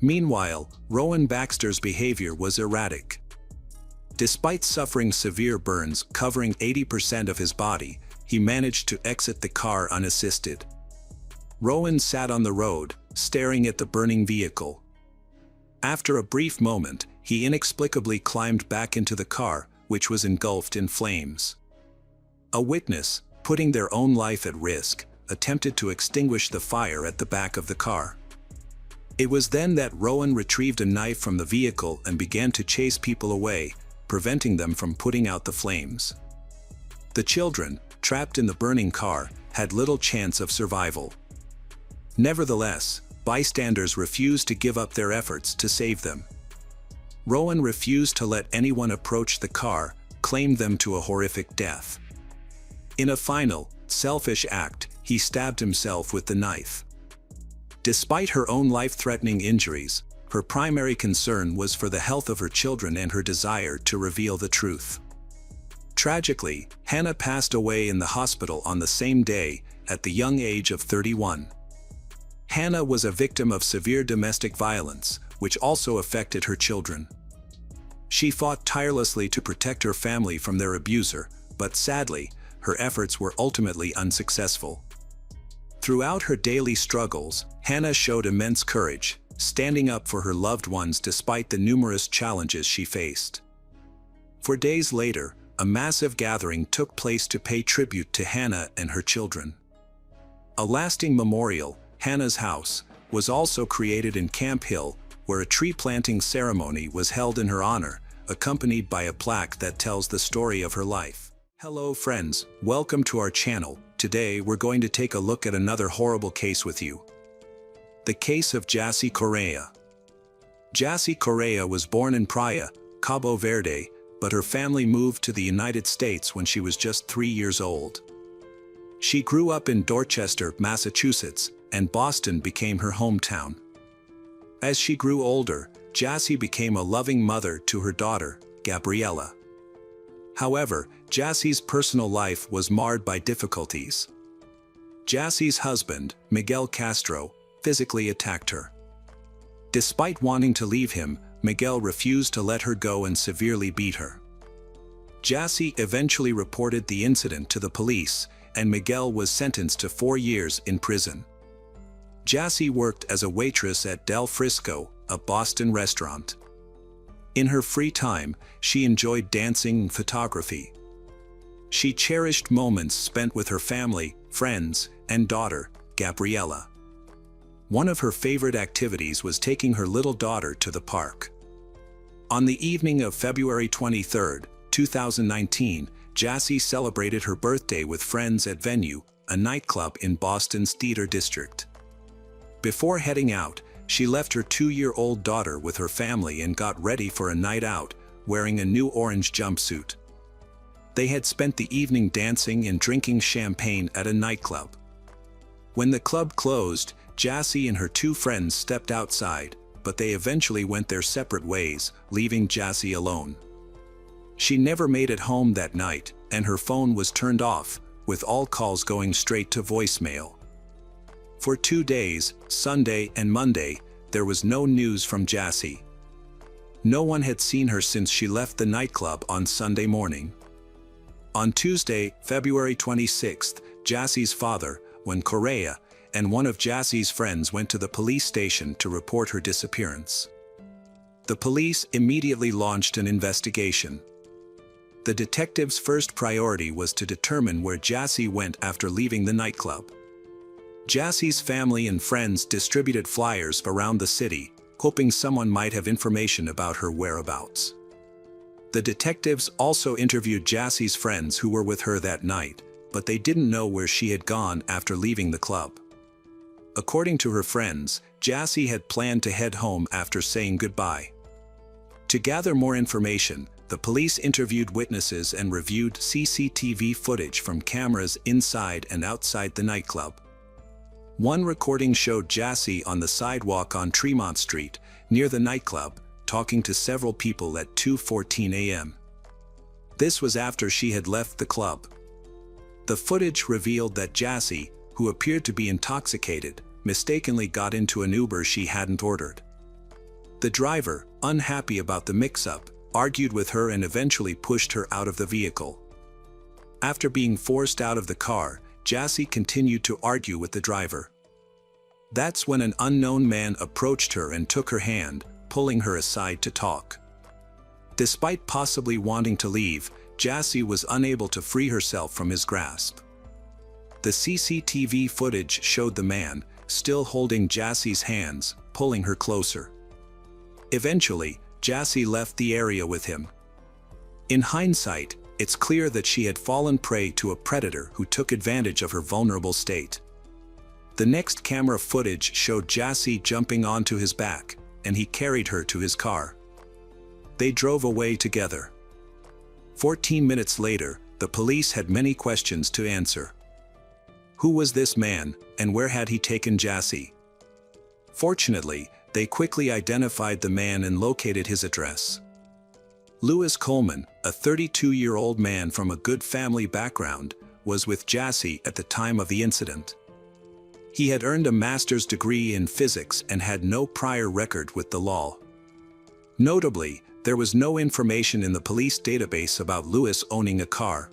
Meanwhile, Rowan Baxter's behavior was erratic. Despite suffering severe burns covering 80% of his body, he managed to exit the car unassisted. Rowan sat on the road, staring at the burning vehicle. After a brief moment, he inexplicably climbed back into the car, which was engulfed in flames. A witness, putting their own life at risk, attempted to extinguish the fire at the back of the car. It was then that Rowan retrieved a knife from the vehicle and began to chase people away, preventing them from putting out the flames. The children, trapped in the burning car, had little chance of survival. Nevertheless, bystanders refused to give up their efforts to save them. Rowan refused to let anyone approach the car, claimed them to a horrific death. In a final, selfish act, he stabbed himself with the knife. Despite her own life-threatening injuries, her primary concern was for the health of her children and her desire to reveal the truth. Tragically, Hannah passed away in the hospital on the same day, at the young age of 31. Hannah was a victim of severe domestic violence, which also affected her children. She fought tirelessly to protect her family from their abuser, but sadly, her efforts were ultimately unsuccessful. Throughout her daily struggles, Hannah showed immense courage, standing up for her loved ones despite the numerous challenges she faced. For days later, a massive gathering took place to pay tribute to Hannah and her children. A lasting memorial, Hannah's House, was also created in Camp Hill, where a tree planting ceremony was held in her honor, accompanied by a plaque that tells the story of her life. Hello friends, welcome to our channel. Today we're going to take a look at another horrible case with you. The case of Jassy Correa. Jassy Correa was born in Praia, Cabo Verde, but her family moved to the United States when she was just 3 years old. She grew up in Dorchester, Massachusetts, and Boston became her hometown. As she grew older, Jassy became a loving mother to her daughter, Gabriella. However, Jassy's personal life was marred by difficulties. Jassy's husband, Miguel Castro, physically attacked her. Despite wanting to leave him, Miguel refused to let her go and severely beat her. Jassy eventually reported the incident to the police, and Miguel was sentenced to 4 years in prison. Jassy worked as a waitress at Del Frisco, a Boston restaurant. In her free time, she enjoyed dancing and photography. She cherished moments spent with her family, friends, and daughter, Gabriella. One of her favorite activities was taking her little daughter to the park. On the evening of February 23, 2019, Jassy celebrated her birthday with friends at Venue, a nightclub in Boston's Theater District. Before heading out, she left her 2-year-old daughter with her family and got ready for a night out, wearing a new orange jumpsuit. They had spent the evening dancing and drinking champagne at a nightclub. When the club closed, Jassy and her 2 friends stepped outside, but they eventually went their separate ways, leaving Jassy alone. She never made it home that night, and her phone was turned off, with all calls going straight to voicemail. For 2 days, Sunday and Monday, there was no news from Jassy. No one had seen her since she left the nightclub on Sunday morning. On Tuesday, February 26th, Jassy's father, Juan Correa, and one of Jassy's friends went to the police station to report her disappearance. The police immediately launched an investigation. The detectives' first priority was to determine where Jassy went after leaving the nightclub. Jassy's family and friends distributed flyers around the city, hoping someone might have information about her whereabouts. The detectives also interviewed Jassy's friends who were with her that night, but they didn't know where she had gone after leaving the club. According to her friends, Jassy had planned to head home after saying goodbye. To gather more information, the police interviewed witnesses and reviewed CCTV footage from cameras inside and outside the nightclub. One recording showed Jassy on the sidewalk on Tremont Street, near the nightclub, talking to several people at 2:14 a.m. This was after she had left the club. The footage revealed that Jassy, who appeared to be intoxicated, mistakenly got into an Uber she hadn't ordered. The driver, unhappy about the mix-up, argued with her and eventually pushed her out of the vehicle. After being forced out of the car, Jassy continued to argue with the driver. That's when an unknown man approached her and took her hand, pulling her aside to talk. Despite possibly wanting to leave, Jassy was unable to free herself from his grasp. The CCTV footage showed the man, still holding Jassy's hands, pulling her closer. Eventually, Jassy left the area with him. In hindsight, it's clear that she had fallen prey to a predator who took advantage of her vulnerable state. The next camera footage showed Jassy jumping onto his back, and he carried her to his car. They drove away together. 14 minutes later, the police had many questions to answer. Who was this man, and where had he taken Jassy? Fortunately, they quickly identified the man and located his address. Louis Coleman, a 32-year-old man from a good family background, was with Jassy at the time of the incident. He had earned a master's degree in physics and had no prior record with the law. Notably, there was no information in the police database about Louis owning a car.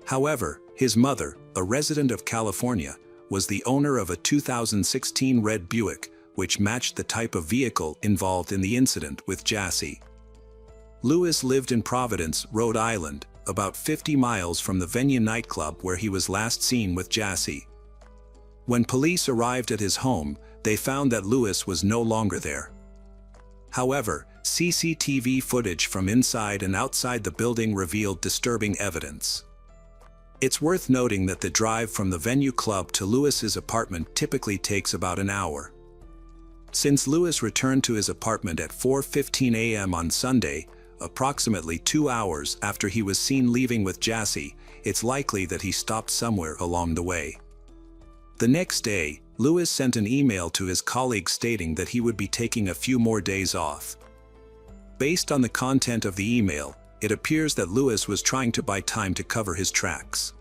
However, his mother, a resident of California, was the owner of a 2016 red Buick, which matched the type of vehicle involved in the incident with Jassy. Louis lived in Providence, Rhode Island, about 50 miles from the Venue nightclub where he was last seen with Jassy. When police arrived at his home, they found that Louis was no longer there. However, CCTV footage from inside and outside the building revealed disturbing evidence. It's worth noting that the drive from the Venue Club to Louis's apartment typically takes about an hour. Since Louis returned to his apartment at 4:15 a.m. on Sunday, approximately 2 hours after he was seen leaving with Jassy, it's likely that he stopped somewhere along the way. The next day, Louis sent an email to his colleagues stating that he would be taking a few more days off. Based on the content of the email, it appears that Louis was trying to buy time to cover his tracks.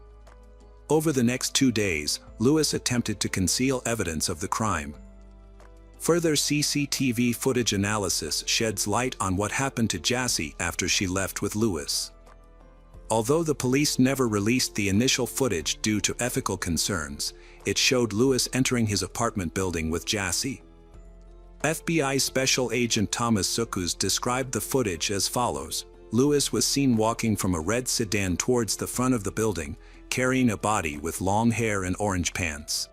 Over the next 2 days, Louis attempted to conceal evidence of the crime. Further CCTV footage analysis sheds light on what happened to Jassy after she left with Louis. Although the police never released the initial footage due to ethical concerns, it showed Louis entering his apartment building with Jassy. FBI Special Agent Thomas Sukus described the footage as follows. Louis was seen walking from a red sedan towards the front of the building, carrying a body with long hair and orange pants.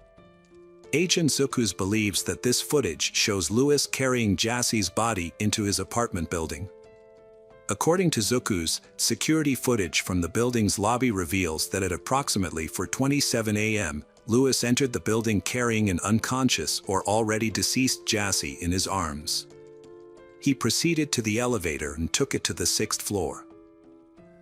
Agent Sukus believes that this footage shows Louis carrying Jassy's body into his apartment building. According to Sukus, security footage from the building's lobby reveals that at approximately 4:27 a.m., Louis entered the building carrying an unconscious or already deceased Jassy in his arms. He proceeded to the elevator and took it to the 6th floor.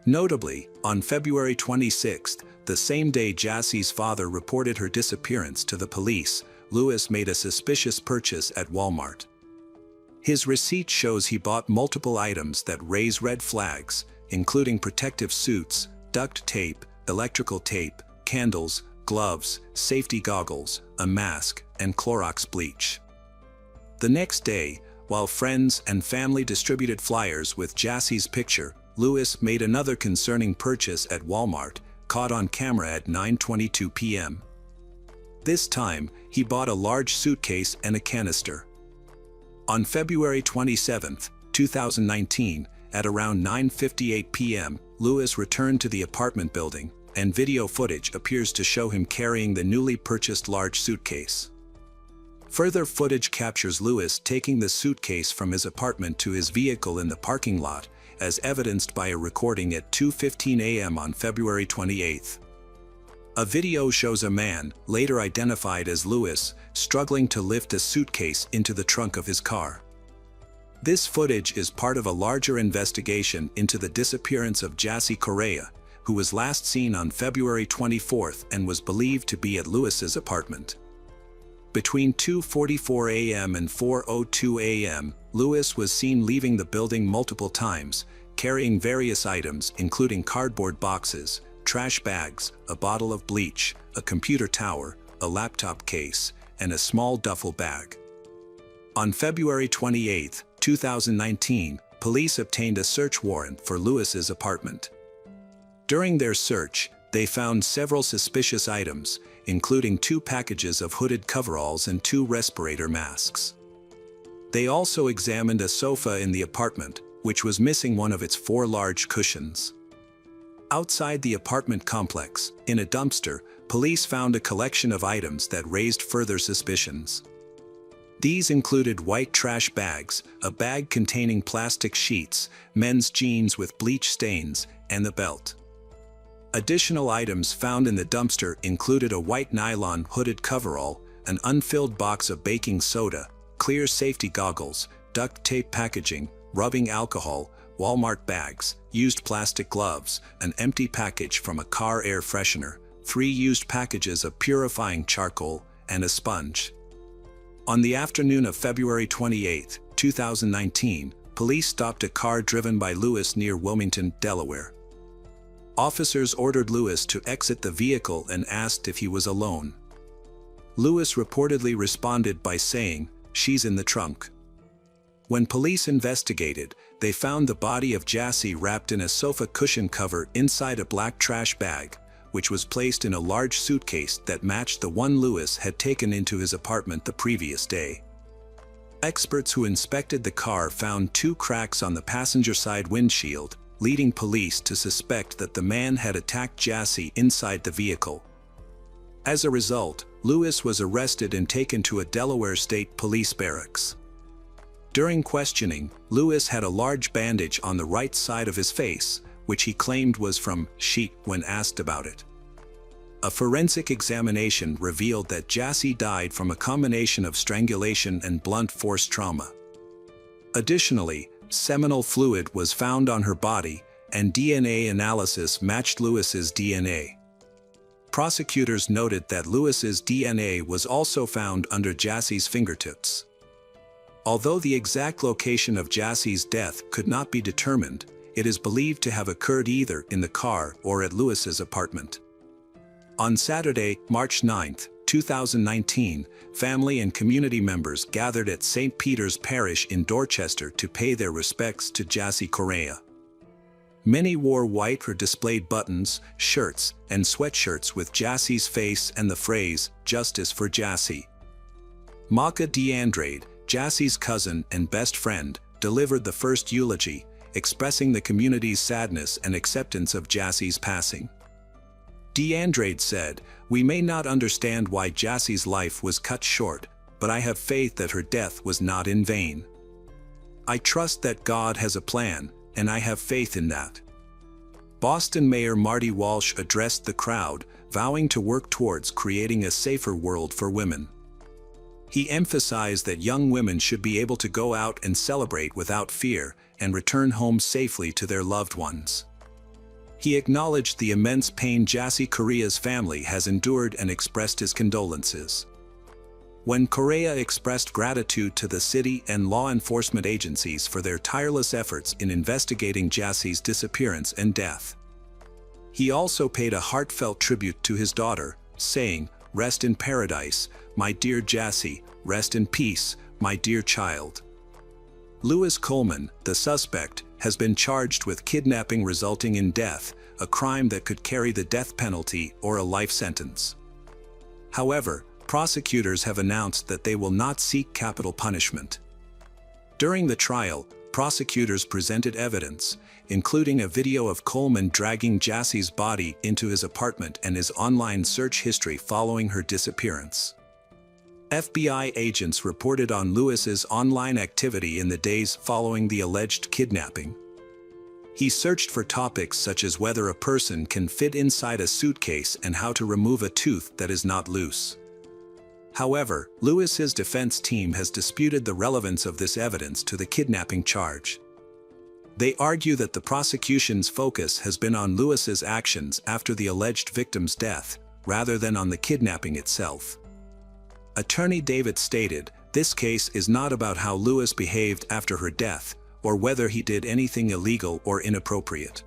Notably, on February 26th, the same day Jassy's father reported her disappearance to the police, Louis made a suspicious purchase at Walmart. His receipt shows he bought multiple items that raise red flags, including protective suits, duct tape, electrical tape, candles, gloves, safety goggles, a mask, and Clorox bleach. The next day, while friends and family distributed flyers with Jassy's picture, Louis made another concerning purchase at Walmart, caught on camera at 9:22 p.m. This time, he bought a large suitcase and a canister. On February 27, 2019, at around 9:58 p.m., Louis returned to the apartment building, and video footage appears to show him carrying the newly purchased large suitcase. Further footage captures Louis taking the suitcase from his apartment to his vehicle in the parking lot, as evidenced by a recording at 2:15 a.m. on February 28. A video shows a man, later identified as Lewis, struggling to lift a suitcase into the trunk of his car. This footage is part of a larger investigation into the disappearance of Jassy Correia, who was last seen on February 24th and was believed to be at Lewis's apartment. Between 2:44 a.m. and 4:02 a.m., Lewis was seen leaving the building multiple times, carrying various items including cardboard boxes, trash bags, a bottle of bleach, a computer tower, a laptop case, and a small duffel bag. On February 28, 2019, police obtained a search warrant for Lewis's apartment. During their search, they found several suspicious items, including 2 packages of hooded coveralls and 2 respirator masks. They also examined a sofa in the apartment, which was missing one of its 4 large cushions. Outside the apartment complex, in a dumpster, police found a collection of items that raised further suspicions. These included white trash bags, a bag containing plastic sheets, men's jeans with bleach stains, and a belt. Additional items found in the dumpster included a white nylon hooded coverall, an unfilled box of baking soda, clear safety goggles, duct tape packaging, rubbing alcohol, Walmart bags, used plastic gloves, an empty package from a car air freshener, 3 used packages of purifying charcoal, and a sponge. On the afternoon of February 28, 2019, police stopped a car driven by Lewis near Wilmington, Delaware. Officers ordered Lewis to exit the vehicle and asked if he was alone. Lewis reportedly responded by saying, "She's in the trunk." When police investigated, they found the body of Jassy wrapped in a sofa cushion cover inside a black trash bag, which was placed in a large suitcase that matched the one Lewis had taken into his apartment the previous day. Experts who inspected the car found 2 cracks on the passenger side windshield, leading police to suspect that the man had attacked Jassy inside the vehicle. As a result, Lewis was arrested and taken to a Delaware State Police barracks. During questioning, Lewis had a large bandage on the right side of his face, which he claimed was from sheet when asked about it. A forensic examination revealed that Jassy died from a combination of strangulation and blunt force trauma. Additionally, seminal fluid was found on her body, and DNA analysis matched Lewis's DNA. Prosecutors noted that Lewis's DNA was also found under Jassy's fingertips. Although the exact location of Jassy's death could not be determined, it is believed to have occurred either in the car or at Lewis's apartment. On Saturday, March 9, 2019, family and community members gathered at St. Peter's Parish in Dorchester to pay their respects to Jassy Correia. Many wore white or displayed buttons, shirts, and sweatshirts with Jassy's face and the phrase, "Justice for Jassy." Maka DeAndrade, Jassy's cousin and best friend, delivered the first eulogy, expressing the community's sadness and acceptance of Jassy's passing. DeAndrade said, "We may not understand why Jassy's life was cut short, but I have faith that her death was not in vain. I trust that God has a plan, and I have faith in that." Boston Mayor Marty Walsh addressed the crowd, vowing to work towards creating a safer world for women. He emphasized that young women should be able to go out and celebrate without fear and return home safely to their loved ones. He acknowledged the immense pain Jassy Correia's family has endured and expressed his condolences. When Correia expressed gratitude to the city and law enforcement agencies for their tireless efforts in investigating Jassy's disappearance and death. He also paid a heartfelt tribute to his daughter, saying, "Rest in paradise, my dear Jassy, rest in peace, my dear child." Lewis Coleman, the suspect, has been charged with kidnapping resulting in death, a crime that could carry the death penalty or a life sentence. However, prosecutors have announced that they will not seek capital punishment. During the trial, prosecutors presented evidence, including a video of Coleman dragging Jassy's body into his apartment and his online search history following her disappearance. FBI agents reported on Lewis's online activity in the days following the alleged kidnapping. He searched for topics such as whether a person can fit inside a suitcase and how to remove a tooth that is not loose. However, Lewis's defense team has disputed the relevance of this evidence to the kidnapping charge. They argue that the prosecution's focus has been on Lewis's actions after the alleged victim's death, rather than on the kidnapping itself. Attorney David stated, "This case is not about how Lewis behaved after her death, or whether he did anything illegal or inappropriate.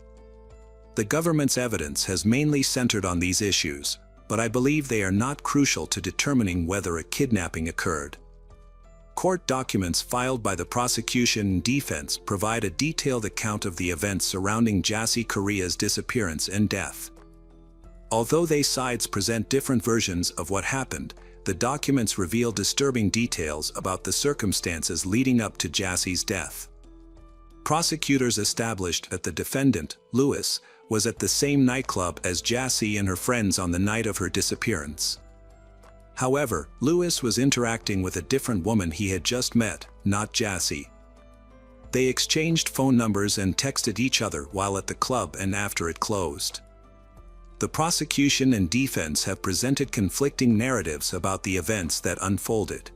The government's evidence has mainly centered on these issues, but I believe they are not crucial to determining whether a kidnapping occurred." Court documents filed by the prosecution and defense provide a detailed account of the events surrounding Jassy Correa's disappearance and death. Although they sides present different versions of what happened, the documents reveal disturbing details about the circumstances leading up to Jassy's death. Prosecutors established that the defendant, Lewis, was at the same nightclub as Jassy and her friends on the night of her disappearance. However, Lewis was interacting with a different woman he had just met, not Jassy. They exchanged phone numbers and texted each other while at the club and after it closed. The prosecution and defense have presented conflicting narratives about the events that unfolded.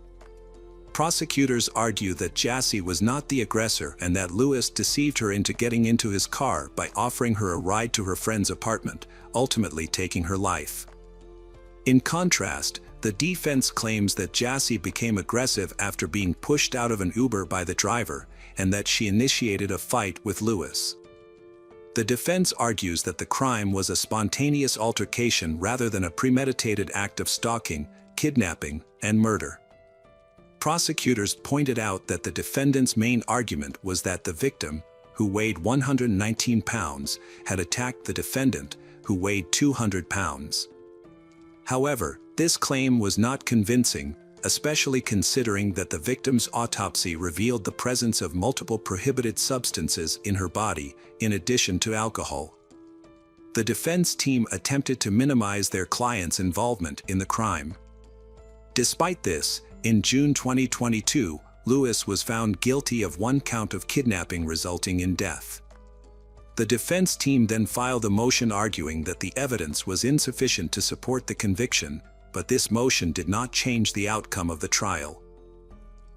Prosecutors argue that Jassy was not the aggressor and that Lewis deceived her into getting into his car by offering her a ride to her friend's apartment, ultimately taking her life. In contrast, the defense claims that Jassy became aggressive after being pushed out of an Uber by the driver, and that she initiated a fight with Lewis. The defense argues that the crime was a spontaneous altercation rather than a premeditated act of stalking, kidnapping, and murder. Prosecutors pointed out that the defendant's main argument was that the victim, who weighed 119 pounds, had attacked the defendant, who weighed 200 pounds. However, this claim was not convincing, especially considering that the victim's autopsy revealed the presence of multiple prohibited substances in her body, in addition to alcohol. The defense team attempted to minimize their client's involvement in the crime. Despite this, in June 2022, Lewis was found guilty of one count of kidnapping resulting in death. The defense team then filed a motion arguing that the evidence was insufficient to support the conviction, but this motion did not change the outcome of the trial.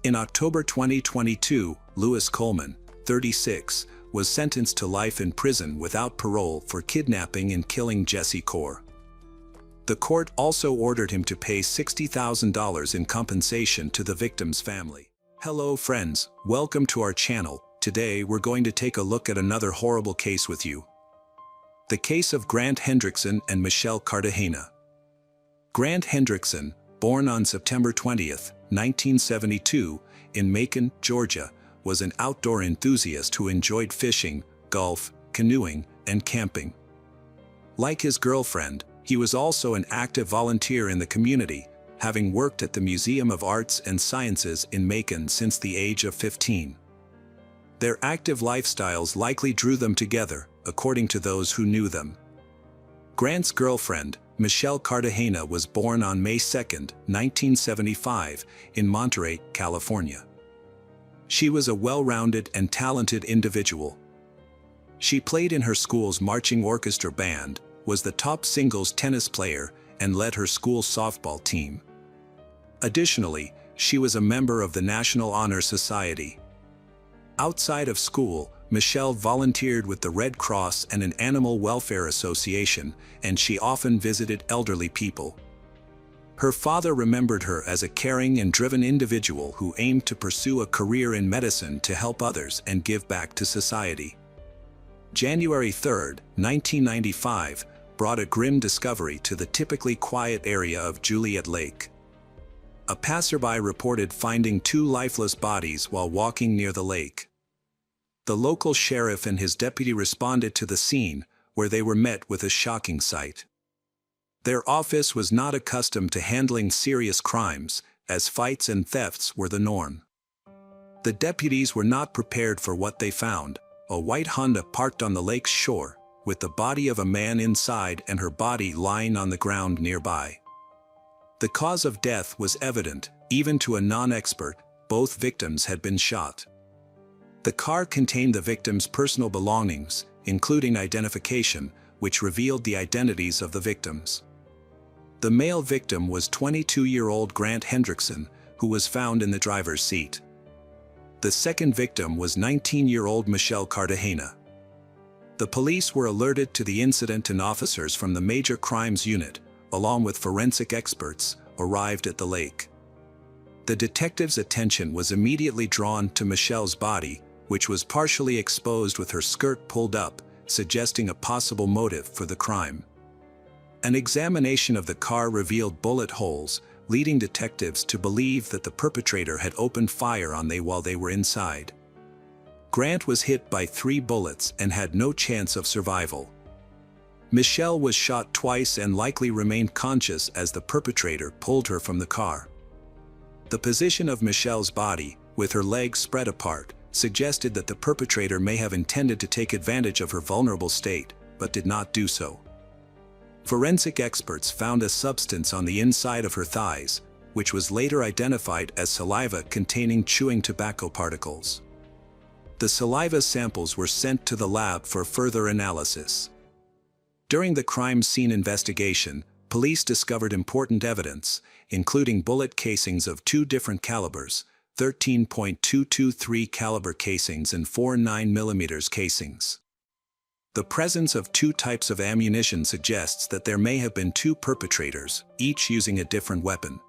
In October 2022, Lewis Coleman, 36, was sentenced to life in prison without parole for kidnapping and killing Jassy Correa. The court also ordered him to pay $60,000 in compensation to the victim's family. Hello friends, welcome to our channel. Today we're going to take a look at another horrible case with you. The case of Grant Hendrickson and Michelle Cartagena. Grant Hendrickson, born on September 20, 1972, in Macon, Georgia, was an outdoor enthusiast who enjoyed fishing, golf, canoeing, and camping. Like his girlfriend, he was also an active volunteer in the community, having worked at the Museum of Arts and Sciences in Macon since the age of 15. Their active lifestyles likely drew them together, according to those who knew them. Grant's girlfriend, Michelle Cartagena, was born on May 2, 1975, in Monterey, California. She was a well-rounded and talented individual. She played in her school's marching orchestra band, was the top singles tennis player, and led her school's softball team. Additionally, she was a member of the National Honor Society. Outside of school, Michelle volunteered with the Red Cross and an animal welfare association, and she often visited elderly people. Her father remembered her as a caring and driven individual who aimed to pursue a career in medicine to help others and give back to society. January 3, 1995, brought a grim discovery to the typically quiet area of Juliet Lake. A passerby reported finding two lifeless bodies while walking near the lake. The local sheriff and his deputy responded to the scene, where they were met with a shocking sight. Their office was not accustomed to handling serious crimes, as fights and thefts were the norm. The deputies were not prepared for what they found: a white Honda parked on the lake's shore, with the body of a man inside and her body lying on the ground nearby. The cause of death was evident, even to a non-expert: both victims had been shot. The car contained the victim's personal belongings, including identification, which revealed the identities of the victims. The male victim was 22-year-old Grant Hendrickson, who was found in the driver's seat. The second victim was 19-year-old Michelle Cartagena. The police were alerted to the incident, and officers from the Major Crimes Unit, along with forensic experts, arrived at the lake. The detectives' attention was immediately drawn to Michelle's body, which was partially exposed with her skirt pulled up, suggesting a possible motive for the crime. An examination of the car revealed bullet holes, leading detectives to believe that the perpetrator had opened fire on them while they were inside. Grant was hit by 3 bullets and had no chance of survival. Michelle was shot twice and likely remained conscious as the perpetrator pulled her from the car. The position of Michelle's body, with her legs spread apart, suggested that the perpetrator may have intended to take advantage of her vulnerable state, but did not do so. Forensic experts found a substance on the inside of her thighs, which was later identified as saliva containing chewing tobacco particles. The saliva samples were sent to the lab for further analysis. During the crime scene investigation, police discovered important evidence, including bullet casings of 2 different calibers, 13.223 caliber casings and 4 9mm casings. The presence of 2 types of ammunition suggests that there may have been 2 perpetrators, each using a different weapon.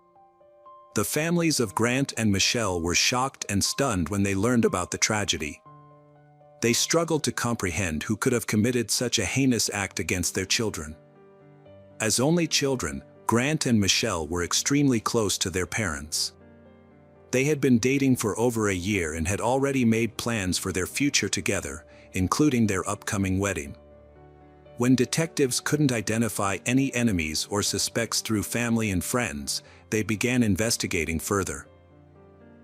The families of Grant and Michelle were shocked and stunned when they learned about the tragedy. They struggled to comprehend who could have committed such a heinous act against their children. As only children, Grant and Michelle were extremely close to their parents. They had been dating for over a year and had already made plans for their future together, including their upcoming wedding. When detectives couldn't identify any enemies or suspects through family and friends, they began investigating further.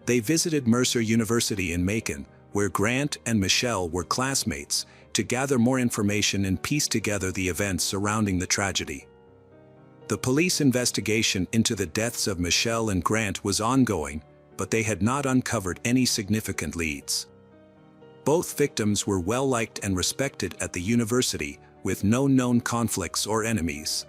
They visited Mercer University in Macon, where Grant and Michelle were classmates, to gather more information and piece together the events surrounding the tragedy. The police investigation into the deaths of Michelle and Grant was ongoing, but they had not uncovered any significant leads. Both victims were well-liked and respected at the university, with no known conflicts or enemies.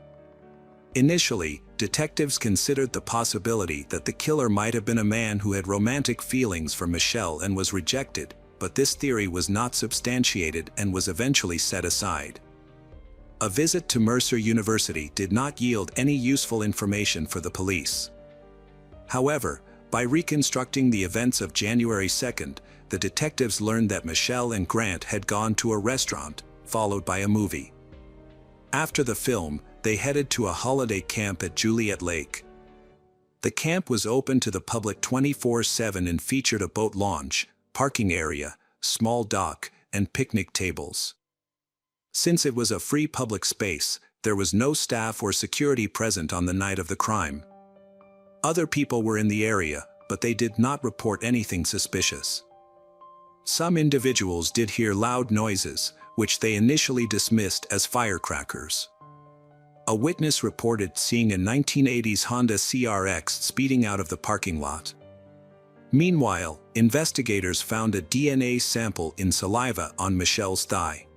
Initially, detectives considered the possibility that the killer might have been a man who had romantic feelings for Michelle and was rejected, but this theory was not substantiated and was eventually set aside. A visit to Mercer University did not yield any useful information for the police. However, by reconstructing the events of January 2nd, the detectives learned that Michelle and Grant had gone to a restaurant, followed by a movie. After the film, they headed to a holiday camp at Juliet Lake. The camp was open to the public 24/7 and featured a boat launch, parking area, small dock, and picnic tables. Since it was a free public space, there was no staff or security present on the night of the crime. Other people were in the area, but they did not report anything suspicious. Some individuals did hear loud noises, which they initially dismissed as firecrackers. A witness reported seeing a 1980s Honda CRX speeding out of the parking lot. Meanwhile, investigators found a DNA sample in saliva on Michelle's thigh.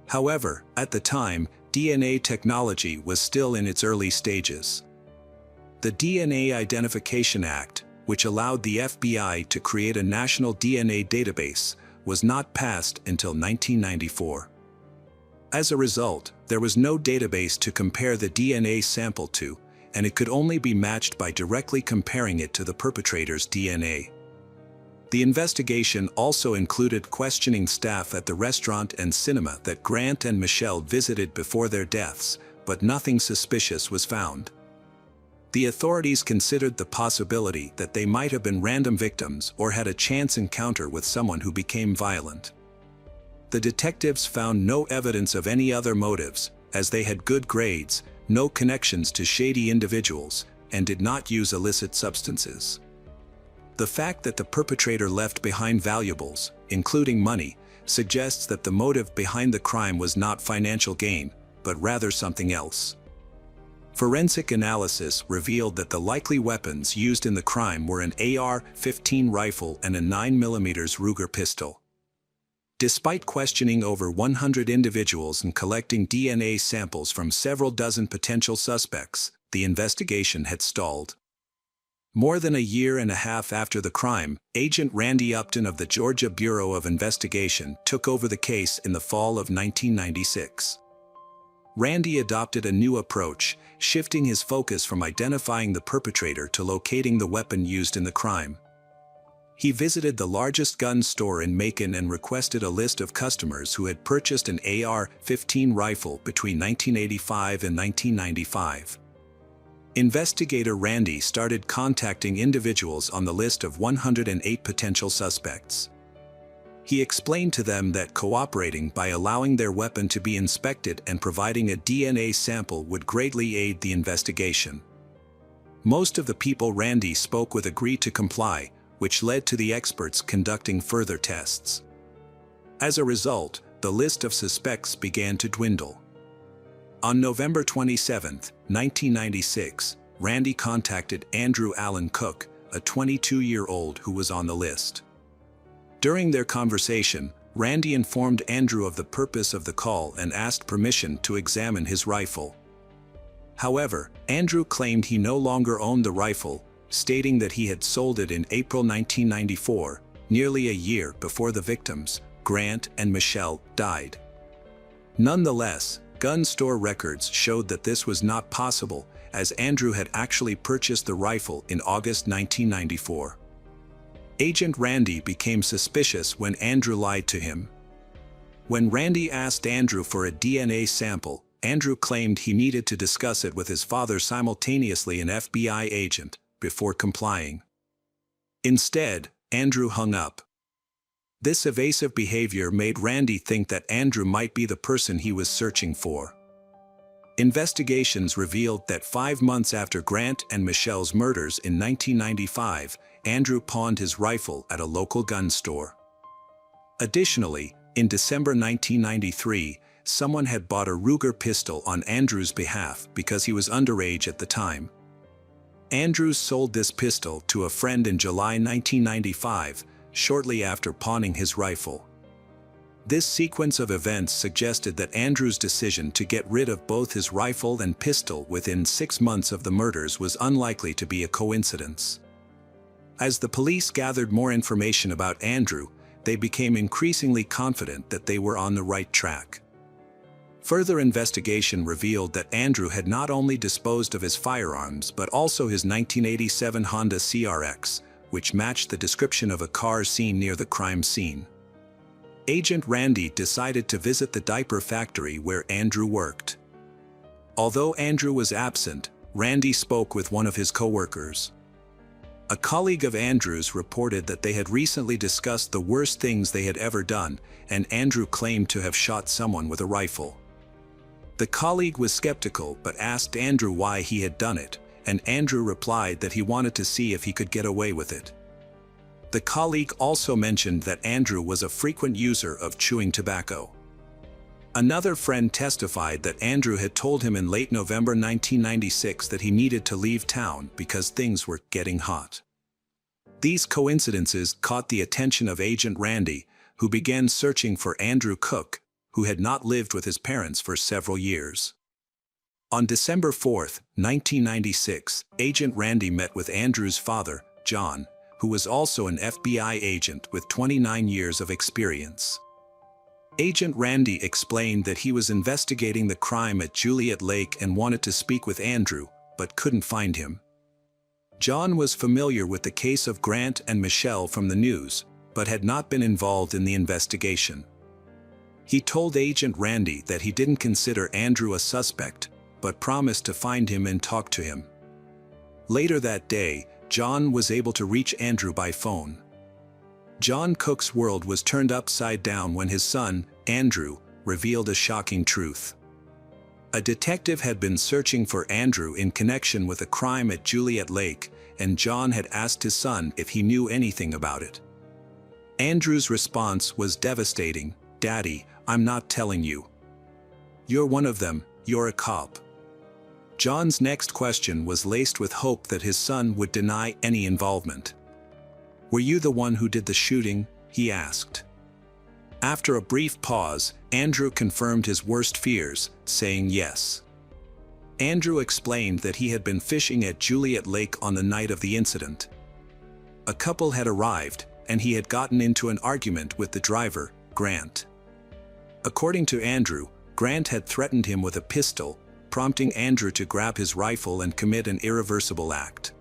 However, at the time, DNA technology was still in its early stages. The DNA Identification Act, which allowed the FBI to create a national DNA database, was not passed until 1994. As a result, there was no database to compare the DNA sample to, and it could only be matched by directly comparing it to the perpetrator's DNA. The investigation also included questioning staff at the restaurant and cinema that Grant and Michelle visited before their deaths, but nothing suspicious was found. The authorities considered the possibility that they might have been random victims or had a chance encounter with someone who became violent. The detectives found no evidence of any other motives, as they had good grades, no connections to shady individuals, and did not use illicit substances. The fact that the perpetrator left behind valuables, including money, suggests that the motive behind the crime was not financial gain, but rather something else. Forensic analysis revealed that the likely weapons used in the crime were an AR-15 rifle and a 9mm Ruger pistol. Despite questioning over 100 individuals and collecting DNA samples from several dozen potential suspects, the investigation had stalled. More than a year and a half after the crime, Agent Randy Upton of the Georgia Bureau of Investigation took over the case in the fall of 1996. Randy adopted a new approach, shifting his focus from identifying the perpetrator to locating the weapon used in the crime. He visited the largest gun store in Macon and requested a list of customers who had purchased an AR-15 rifle between 1985 and 1995. Investigator Randy started contacting individuals on the list of 108 potential suspects. He explained to them that cooperating by allowing their weapon to be inspected and providing a DNA sample would greatly aid the investigation. Most of the people Randy spoke with agreed to comply, which led to the experts conducting further tests. As a result, the list of suspects began to dwindle. On November 27, 1996, Randy contacted Andrew Allen Cook, a 22-year-old who was on the list. During their conversation, Randy informed Andrew of the purpose of the call and asked permission to examine his rifle. However, Andrew claimed he no longer owned the rifle, stating that he had sold it in April 1994, nearly a year before the victims, Grant and Michelle, died. Nonetheless, gun store records showed that this was not possible, as Andrew had actually purchased the rifle in August 1994. Agent Randy became suspicious when Andrew lied to him. When Randy asked Andrew for a DNA sample, Andrew claimed he needed to discuss it with his father, simultaneously an FBI agent, before complying. Instead, Andrew hung up. This evasive behavior made Randy think that Andrew might be the person he was searching for. Investigations revealed that 5 months after Grant and Michelle's murders in 1995, Andrew pawned his rifle at a local gun store. Additionally, in December 1993, someone had bought a Ruger pistol on Andrew's behalf because he was underage at the time. Andrews sold this pistol to a friend in July 1995, shortly after pawning his rifle. This sequence of events suggested that Andrews' decision to get rid of both his rifle and pistol within 6 months of the murders was unlikely to be a coincidence. As the police gathered more information about Andrew, they became increasingly confident that they were on the right track. Further investigation revealed that Andrew had not only disposed of his firearms but also his 1987 Honda CRX, which matched the description of a car seen near the crime scene. Agent Randy decided to visit the diaper factory where Andrew worked. Although Andrew was absent, Randy spoke with one of his co-workers. A colleague of Andrew's reported that they had recently discussed the worst things they had ever done, and Andrew claimed to have shot someone with a rifle. The colleague was skeptical but asked Andrew why he had done it, and Andrew replied that he wanted to see if he could get away with it. The colleague also mentioned that Andrew was a frequent user of chewing tobacco. Another friend testified that Andrew had told him in late November 1996 that he needed to leave town because things were getting hot. These coincidences caught the attention of Agent Randy, who began searching for Andrew Cook, who had not lived with his parents for several years. On December 4, 1996, Agent Randy met with Andrew's father, John, who was also an FBI agent with 29 years of experience. Agent Randy explained that he was investigating the crime at Juliet Lake and wanted to speak with Andrew, but couldn't find him. John was familiar with the case of Grant and Michelle from the news, but had not been involved in the investigation. He told Agent Randy that he didn't consider Andrew a suspect, but promised to find him and talk to him. Later that day, John was able to reach Andrew by phone. John Cook's world was turned upside down when his son, Andrew, revealed a shocking truth. A detective had been searching for Andrew in connection with a crime at Juliet Lake, and John had asked his son if he knew anything about it. Andrew's response was devastating. "Daddy, I'm not telling you. You're one of them, you're a cop." John's next question was laced with hope that his son would deny any involvement. "Were you the one who did the shooting?" he asked. After a brief pause, Andrew confirmed his worst fears, saying yes. Andrew explained that he had been fishing at Juliet Lake on the night of the incident. A couple had arrived, and he had gotten into an argument with the driver, Grant. According to Andrew, Grant had threatened him with a pistol, prompting Andrew to grab his rifle and commit an irreversible act.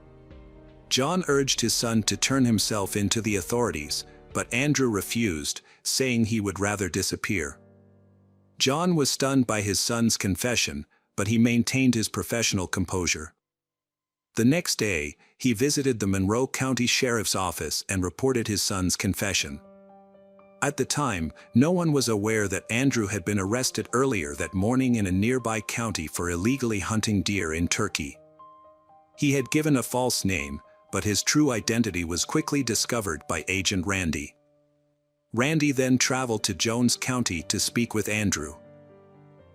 John urged his son to turn himself in to the authorities, but Andrew refused, saying he would rather disappear. John was stunned by his son's confession, but he maintained his professional composure. The next day, he visited the Monroe County Sheriff's Office and reported his son's confession. At the time, no one was aware that Andrew had been arrested earlier that morning in a nearby county for illegally hunting deer in Turkey. He had given a false name, but his true identity was quickly discovered by Agent Randy. Randy then traveled to Jones County to speak with Andrew.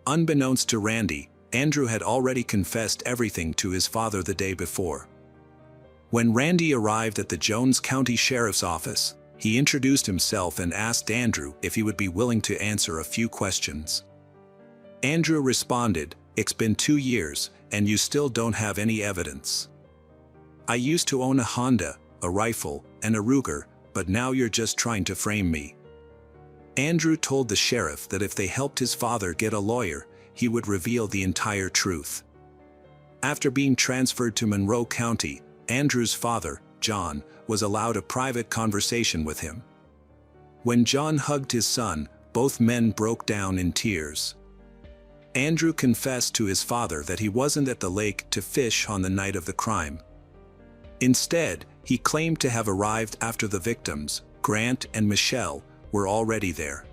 Unbeknownst to Randy, Andrew had already confessed everything to his father the day before. When Randy arrived at the Jones County Sheriff's Office, he introduced himself and asked Andrew if he would be willing to answer a few questions. Andrew responded, "It's been 2 years, and you still don't have any evidence. I used to own a Honda, a rifle, and a Ruger, but now you're just trying to frame me." Andrew told the sheriff that if they helped his father get a lawyer, he would reveal the entire truth. After being transferred to Monroe County, Andrew's father, John, was allowed a private conversation with him. When John hugged his son, both men broke down in tears. Andrew confessed to his father that he wasn't at the lake to fish on the night of the crime. Instead, he claimed to have arrived after the victims, Grant and Michelle, were already there.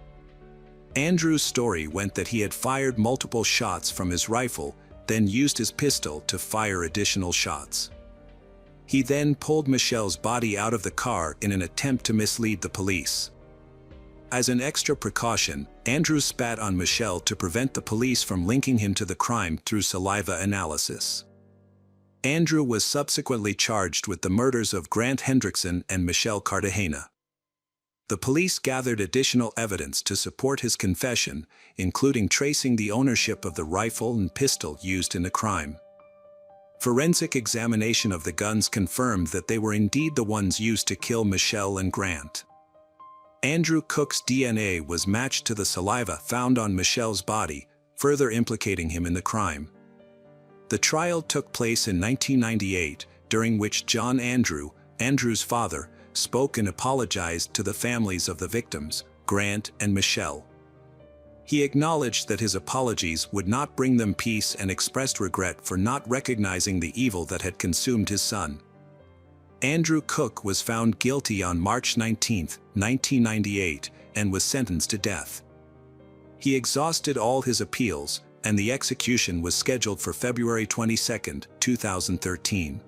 Andrew's story went that he had fired multiple shots from his rifle, then used his pistol to fire additional shots. He then pulled Michelle's body out of the car in an attempt to mislead the police. As an extra precaution, Andrew spat on Michelle to prevent the police from linking him to the crime through saliva analysis. Andrew was subsequently charged with the murders of Grant Hendrickson and Michelle Cartagena. The police gathered additional evidence to support his confession, including tracing the ownership of the rifle and pistol used in the crime. Forensic examination of the guns confirmed that they were indeed the ones used to kill Michelle and Grant. Andrew Cook's DNA was matched to the saliva found on Michelle's body, further implicating him in the crime. The trial took place in 1998, during which John Andrew, Andrew's father, spoke and apologized to the families of the victims, Grant and Michelle. He acknowledged that his apologies would not bring them peace and expressed regret for not recognizing the evil that had consumed his son. Andrew Cook was found guilty on March 19, 1998, and was sentenced to death. He exhausted all his appeals, and the execution was scheduled for February 22, 2013.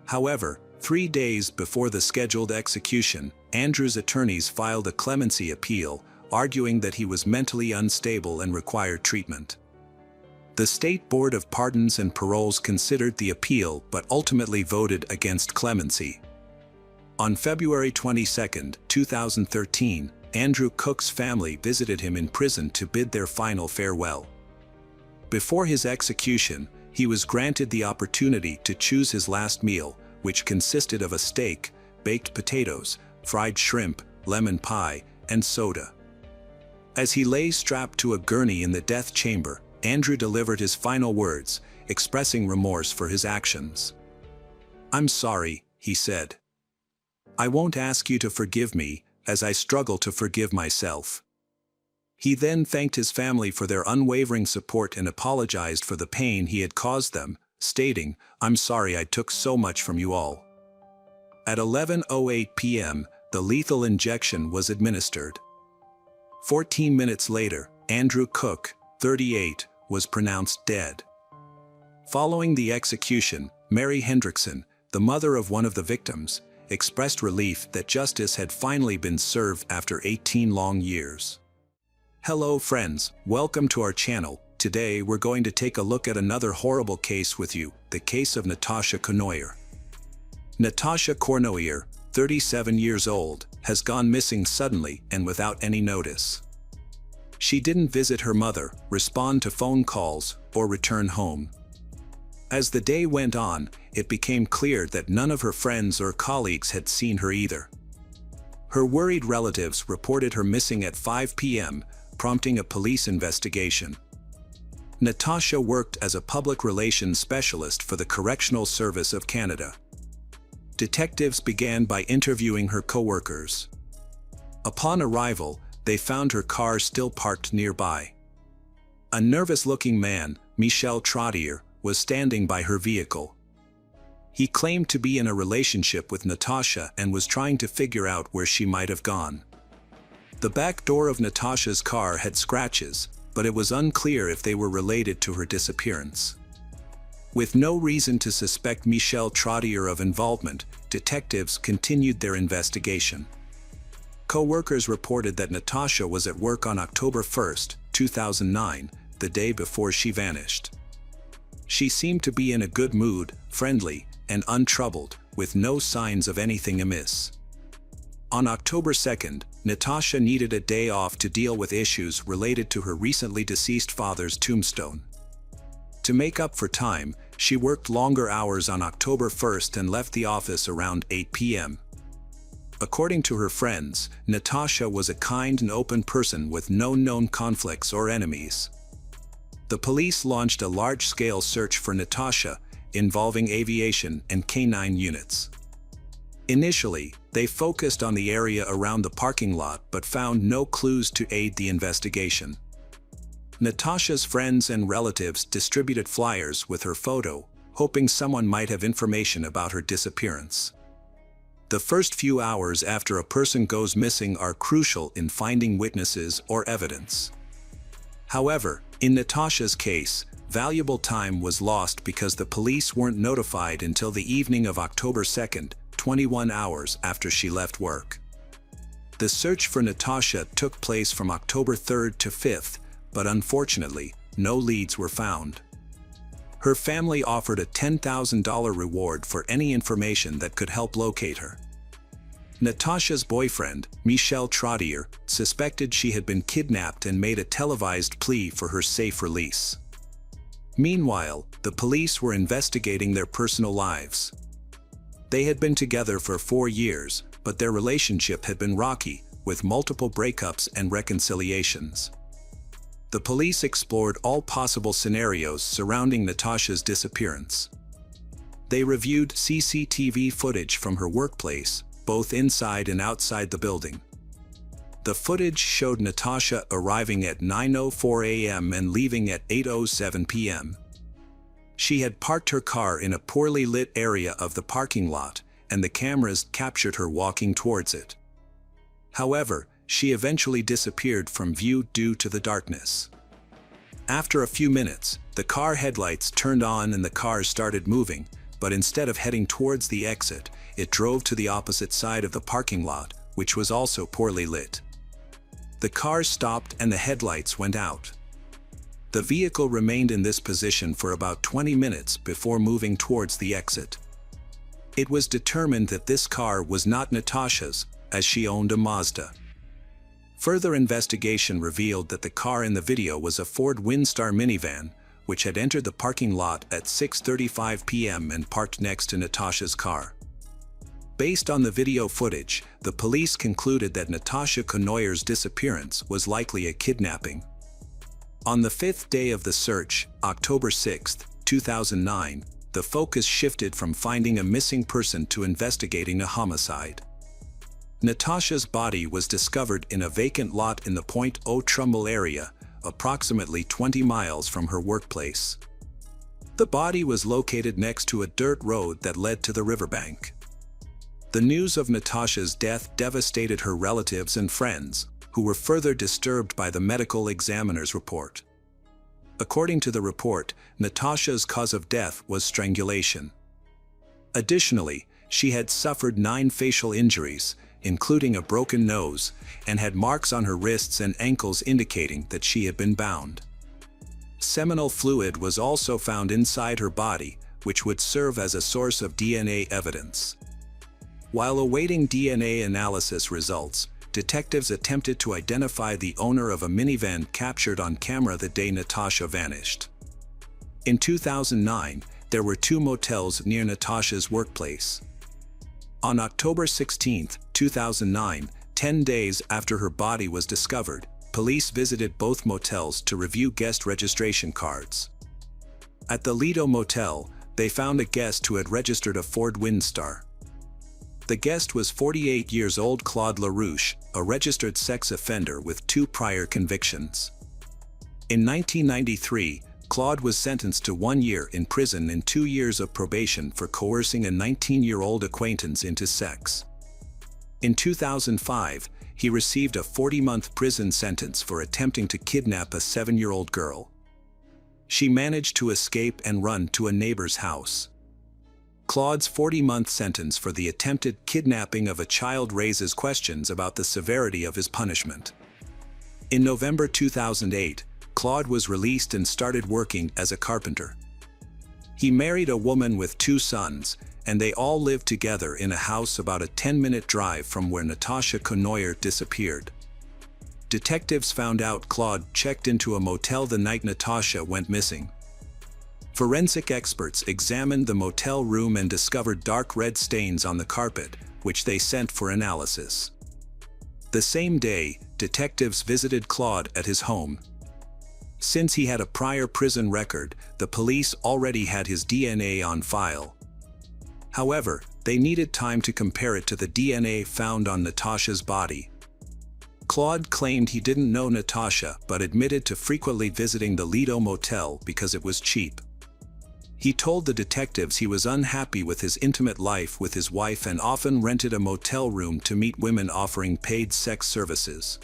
However, 3 days before the scheduled execution, Andrew's attorneys filed a clemency appeal, arguing that he was mentally unstable and required treatment. The State Board of Pardons and Paroles considered the appeal but ultimately voted against clemency. On February 22, 2013, Andrew Cook's family visited him in prison to bid their final farewell. Before his execution, he was granted the opportunity to choose his last meal, which consisted of a steak, baked potatoes, fried shrimp, lemon pie, and soda. As he lay strapped to a gurney in the death chamber, Andrew delivered his final words, expressing remorse for his actions. "I'm sorry," he said. "I won't ask you to forgive me, as I struggle to forgive myself." He then thanked his family for their unwavering support and apologized for the pain he had caused them, stating, "I'm sorry I took so much from you all." At 11:08 p.m., the lethal injection was administered. 14 minutes later, Andrew Cook, 38, was pronounced dead. Following the execution, Mary Hendrickson, the mother of one of the victims, expressed relief that justice had finally been served after 18 long years. Hello friends, welcome to our channel. Today we're going to take a look at another horrible case with you, the case of Natasha Cournoyer. Natasha Cournoyer, 37 years old, has gone missing suddenly and without any notice. She didn't visit her mother, respond to phone calls, or return home. As the day went on, it became clear that none of her friends or colleagues had seen her either. Her worried relatives reported her missing at 5 p.m., prompting a police investigation. Natasha worked as a public relations specialist for the Correctional Service of Canada. Detectives began by interviewing her co-workers. Upon arrival, they found her car still parked nearby. A nervous-looking man, Michel Trottier, was standing by her vehicle. He claimed to be in a relationship with Natasha and was trying to figure out where she might have gone. The back door of Natasha's car had scratches, but it was unclear if they were related to her disappearance. With no reason to suspect Michel Trottier of involvement, detectives continued their investigation. Co-workers reported that Natasha was at work on October 1, 2009, the day before she vanished. She seemed to be in a good mood, friendly, and untroubled, with no signs of anything amiss. On October 2nd, Natasha needed a day off to deal with issues related to her recently deceased father's tombstone. To make up for time, she worked longer hours on October 1st and left the office around 8 p.m. According to her friends, Natasha was a kind and open person with no known conflicts or enemies. The police launched a large-scale search for Natasha, involving aviation and canine units. Initially, they focused on the area around the parking lot but found no clues to aid the investigation. Natasha's friends and relatives distributed flyers with her photo, hoping someone might have information about her disappearance. The first few hours after a person goes missing are crucial in finding witnesses or evidence. However, in Natasha's case, valuable time was lost because the police weren't notified until the evening of October 2nd, 21 hours after she left work. The search for Natasha took place from October 3rd to 5th, but unfortunately, no leads were found. Her family offered a $10,000 reward for any information that could help locate her. Natasha's boyfriend, Michel Trottier, suspected she had been kidnapped and made a televised plea for her safe release. Meanwhile, the police were investigating their personal lives. They had been together for 4 years, but their relationship had been rocky, with multiple breakups and reconciliations. The police explored all possible scenarios surrounding Natasha's disappearance. They reviewed CCTV footage from her workplace, both inside and outside the building. The footage showed Natasha arriving at 9:04 a.m. and leaving at 8:07 p.m. She had parked her car in a poorly lit area of the parking lot, and the cameras captured her walking towards it. However, she eventually disappeared from view due to the darkness. After a few minutes, the car headlights turned on and the car started moving, but instead of heading towards the exit, it drove to the opposite side of the parking lot, which was also poorly lit. The car stopped and the headlights went out. The vehicle remained in this position for about 20 minutes before moving towards the exit. It was determined that this car was not Natasha's, as she owned a Mazda. Further investigation revealed that the car in the video was a Ford Windstar minivan, which had entered the parking lot at 6:35 p.m. and parked next to Natasha's car. Based on the video footage, the police concluded that Natasha Cournoyer's disappearance was likely a kidnapping. On the 5th day of the search, October 6, 2009, the focus shifted from finding a missing person to investigating a homicide. Natasha's body was discovered in a vacant lot in the Pointe aux Trembles area, approximately 20 miles from her workplace. The body was located next to a dirt road that led to the riverbank. The news of Natasha's death devastated her relatives and friends, who were further disturbed by the medical examiner's report. According to the report, Natasha's cause of death was strangulation. Additionally, she had suffered 9 facial injuries, including a broken nose, and had marks on her wrists and ankles indicating that she had been bound. Seminal fluid was also found inside her body, which would serve as a source of DNA evidence. While awaiting DNA analysis results, detectives attempted to identify the owner of a minivan captured on camera the day Natasha vanished. In 2009, there were 2 motels near Natasha's workplace. On October 16, 2009, 10 days after her body was discovered, police visited both motels to review guest registration cards. At the Lido Motel, they found a guest who had registered a Ford Windstar. The guest was 48 years old Claude LaRouche, a registered sex offender with 2 prior convictions. In 1993, Claude was sentenced to 1 year in prison and 2 years of probation for coercing a 19-year-old acquaintance into sex. In 2005, he received a 40-month prison sentence for attempting to kidnap a 7-year-old girl. She managed to escape and run to a neighbor's house. Claude's 40-month sentence for the attempted kidnapping of a child raises questions about the severity of his punishment. In November 2008, Claude was released and started working as a carpenter. He married a woman with 2 sons, and they all lived together in a house about a 10-minute drive from where Natasha Cournoyer disappeared. Detectives found out Claude checked into a motel the night Natasha went missing. Forensic experts examined the motel room and discovered dark red stains on the carpet, which they sent for analysis. The same day, detectives visited Claude at his home. Since he had a prior prison record, the police already had his DNA on file. However, they needed time to compare it to the DNA found on Natasha's body. Claude claimed he didn't know Natasha but admitted to frequently visiting the Lido Motel because it was cheap. He told the detectives he was unhappy with his intimate life with his wife and often rented a motel room to meet women offering paid sex services.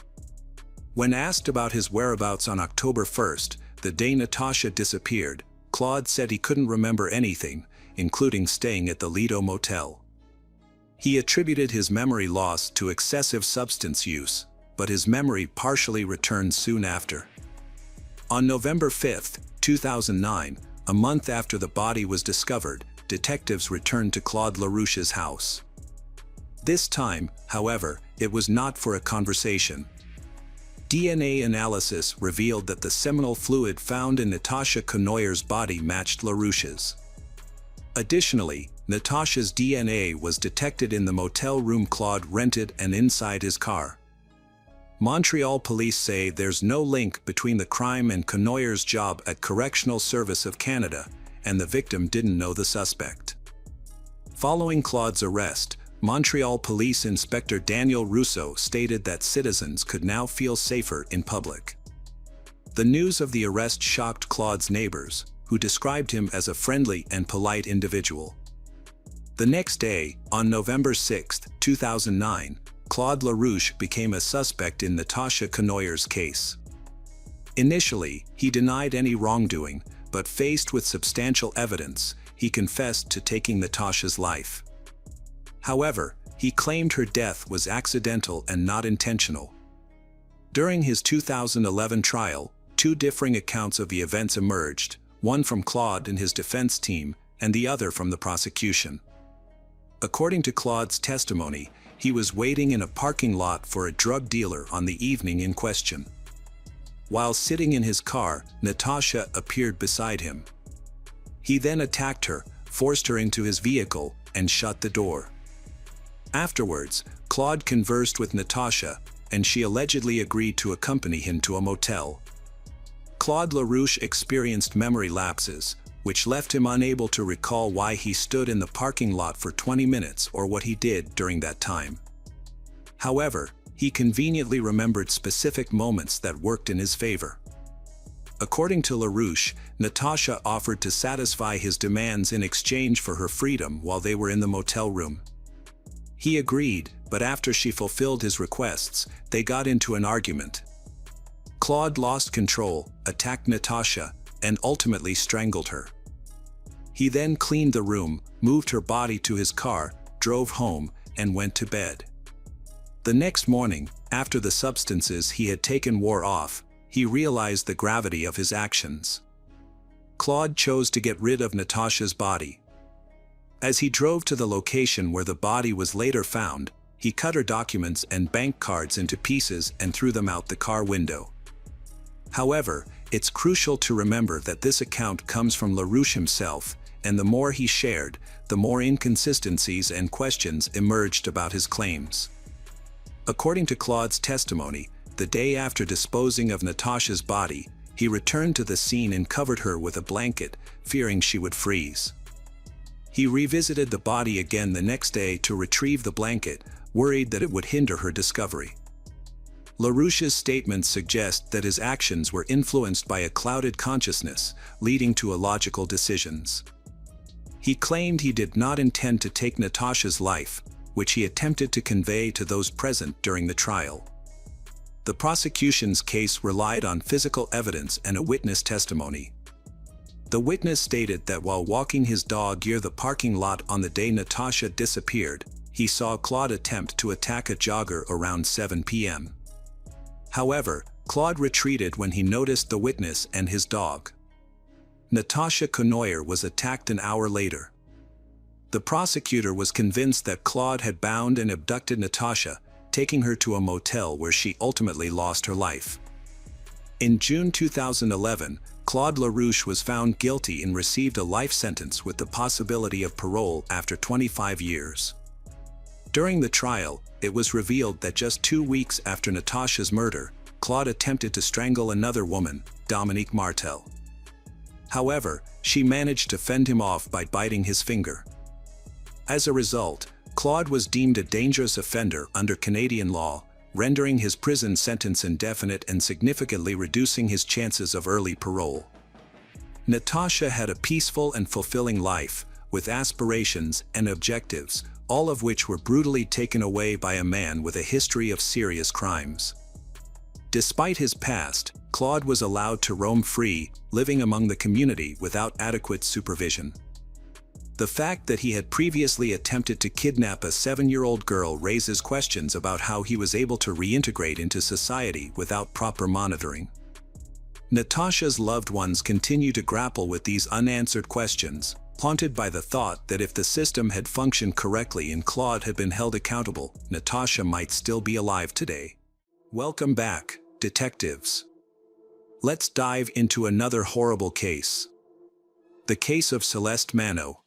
When asked about his whereabouts on October 1st, the day Natasha disappeared, Claude said he couldn't remember anything, including staying at the Lido Motel. He attributed his memory loss to excessive substance use, but his memory partially returned soon after. On November 5, 2009, a month after the body was discovered, detectives returned to Claude LaRouche's house. This time, however, it was not for a conversation. DNA analysis revealed that the seminal fluid found in Natasha Cournoyer's body matched LaRouche's. Additionally, Natasha's DNA was detected in the motel room Claude rented and inside his car. Montreal police say there's no link between the crime and Cournoyer's job at Correctional Service of Canada, and the victim didn't know the suspect. Following Claude's arrest, Montreal Police Inspector Daniel Rousseau stated that citizens could now feel safer in public. The news of the arrest shocked Claude's neighbors, who described him as a friendly and polite individual. The next day, on November 6, 2009, Claude LaRouche became a suspect in Natasha Cournoyer's case. Initially, he denied any wrongdoing, but faced with substantial evidence, he confessed to taking Natasha's life. However, he claimed her death was accidental and not intentional. During his 2011 trial, 2 differing accounts of the events emerged, one from Claude and his defense team, and the other from the prosecution. According to Claude's testimony, he was waiting in a parking lot for a drug dealer on the evening in question. While sitting in his car, Natasha appeared beside him. He then attacked her, forced her into his vehicle, and shut the door. Afterwards, Claude conversed with Natasha, and she allegedly agreed to accompany him to a motel. Claude LaRouche experienced memory lapses, which left him unable to recall why he stood in the parking lot for 20 minutes or what he did during that time. However, he conveniently remembered specific moments that worked in his favor. According to LaRouche, Natasha offered to satisfy his demands in exchange for her freedom while they were in the motel room. He agreed, but after she fulfilled his requests, they got into an argument. Claude lost control, attacked Natasha, and ultimately strangled her. He then cleaned the room, moved her body to his car, drove home, and went to bed. The next morning, after the substances he had taken wore off, he realized the gravity of his actions. Claude chose to get rid of Natasha's body. As he drove to the location where the body was later found, he cut her documents and bank cards into pieces and threw them out the car window. However, it's crucial to remember that this account comes from LaRouche himself, and the more he shared, the more inconsistencies and questions emerged about his claims. According to Claude's testimony, the day after disposing of Natasha's body, he returned to the scene and covered her with a blanket, fearing she would freeze. He revisited the body again the next day to retrieve the blanket, worried that it would hinder her discovery. LaRouche's statements suggest that his actions were influenced by a clouded consciousness, leading to illogical decisions. He claimed he did not intend to take Natasha's life, which he attempted to convey to those present during the trial. The prosecution's case relied on physical evidence and a witness testimony. The witness stated that while walking his dog near the parking lot on the day Natasha disappeared, he saw Claude attempt to attack a jogger around 7 p.m. However, Claude retreated when he noticed the witness and his dog. Natasha Cournoyer was attacked an hour later. The prosecutor was convinced that Claude had bound and abducted Natasha, taking her to a motel where she ultimately lost her life. In June 2011, Claude LaRouche was found guilty and received a life sentence with the possibility of parole after 25 years. During the trial, it was revealed that just 2 weeks after Natasha's murder, Claude attempted to strangle another woman, Dominique Martel. However, she managed to fend him off by biting his finger. As a result, Claude was deemed a dangerous offender under Canadian law, rendering his prison sentence indefinite and significantly reducing his chances of early parole. Natasha had a peaceful and fulfilling life, with aspirations and objectives, all of which were brutally taken away by a man with a history of serious crimes. Despite his past, Claude was allowed to roam free, living among the community without adequate supervision. The fact that he had previously attempted to kidnap a 7-year-old girl raises questions about how he was able to reintegrate into society without proper monitoring. Natasha's loved ones continue to grapple with these unanswered questions, haunted by the thought that if the system had functioned correctly and Claude had been held accountable, Natasha might still be alive today. Welcome back, detectives. Let's dive into another horrible case. The case of Celeste Mano.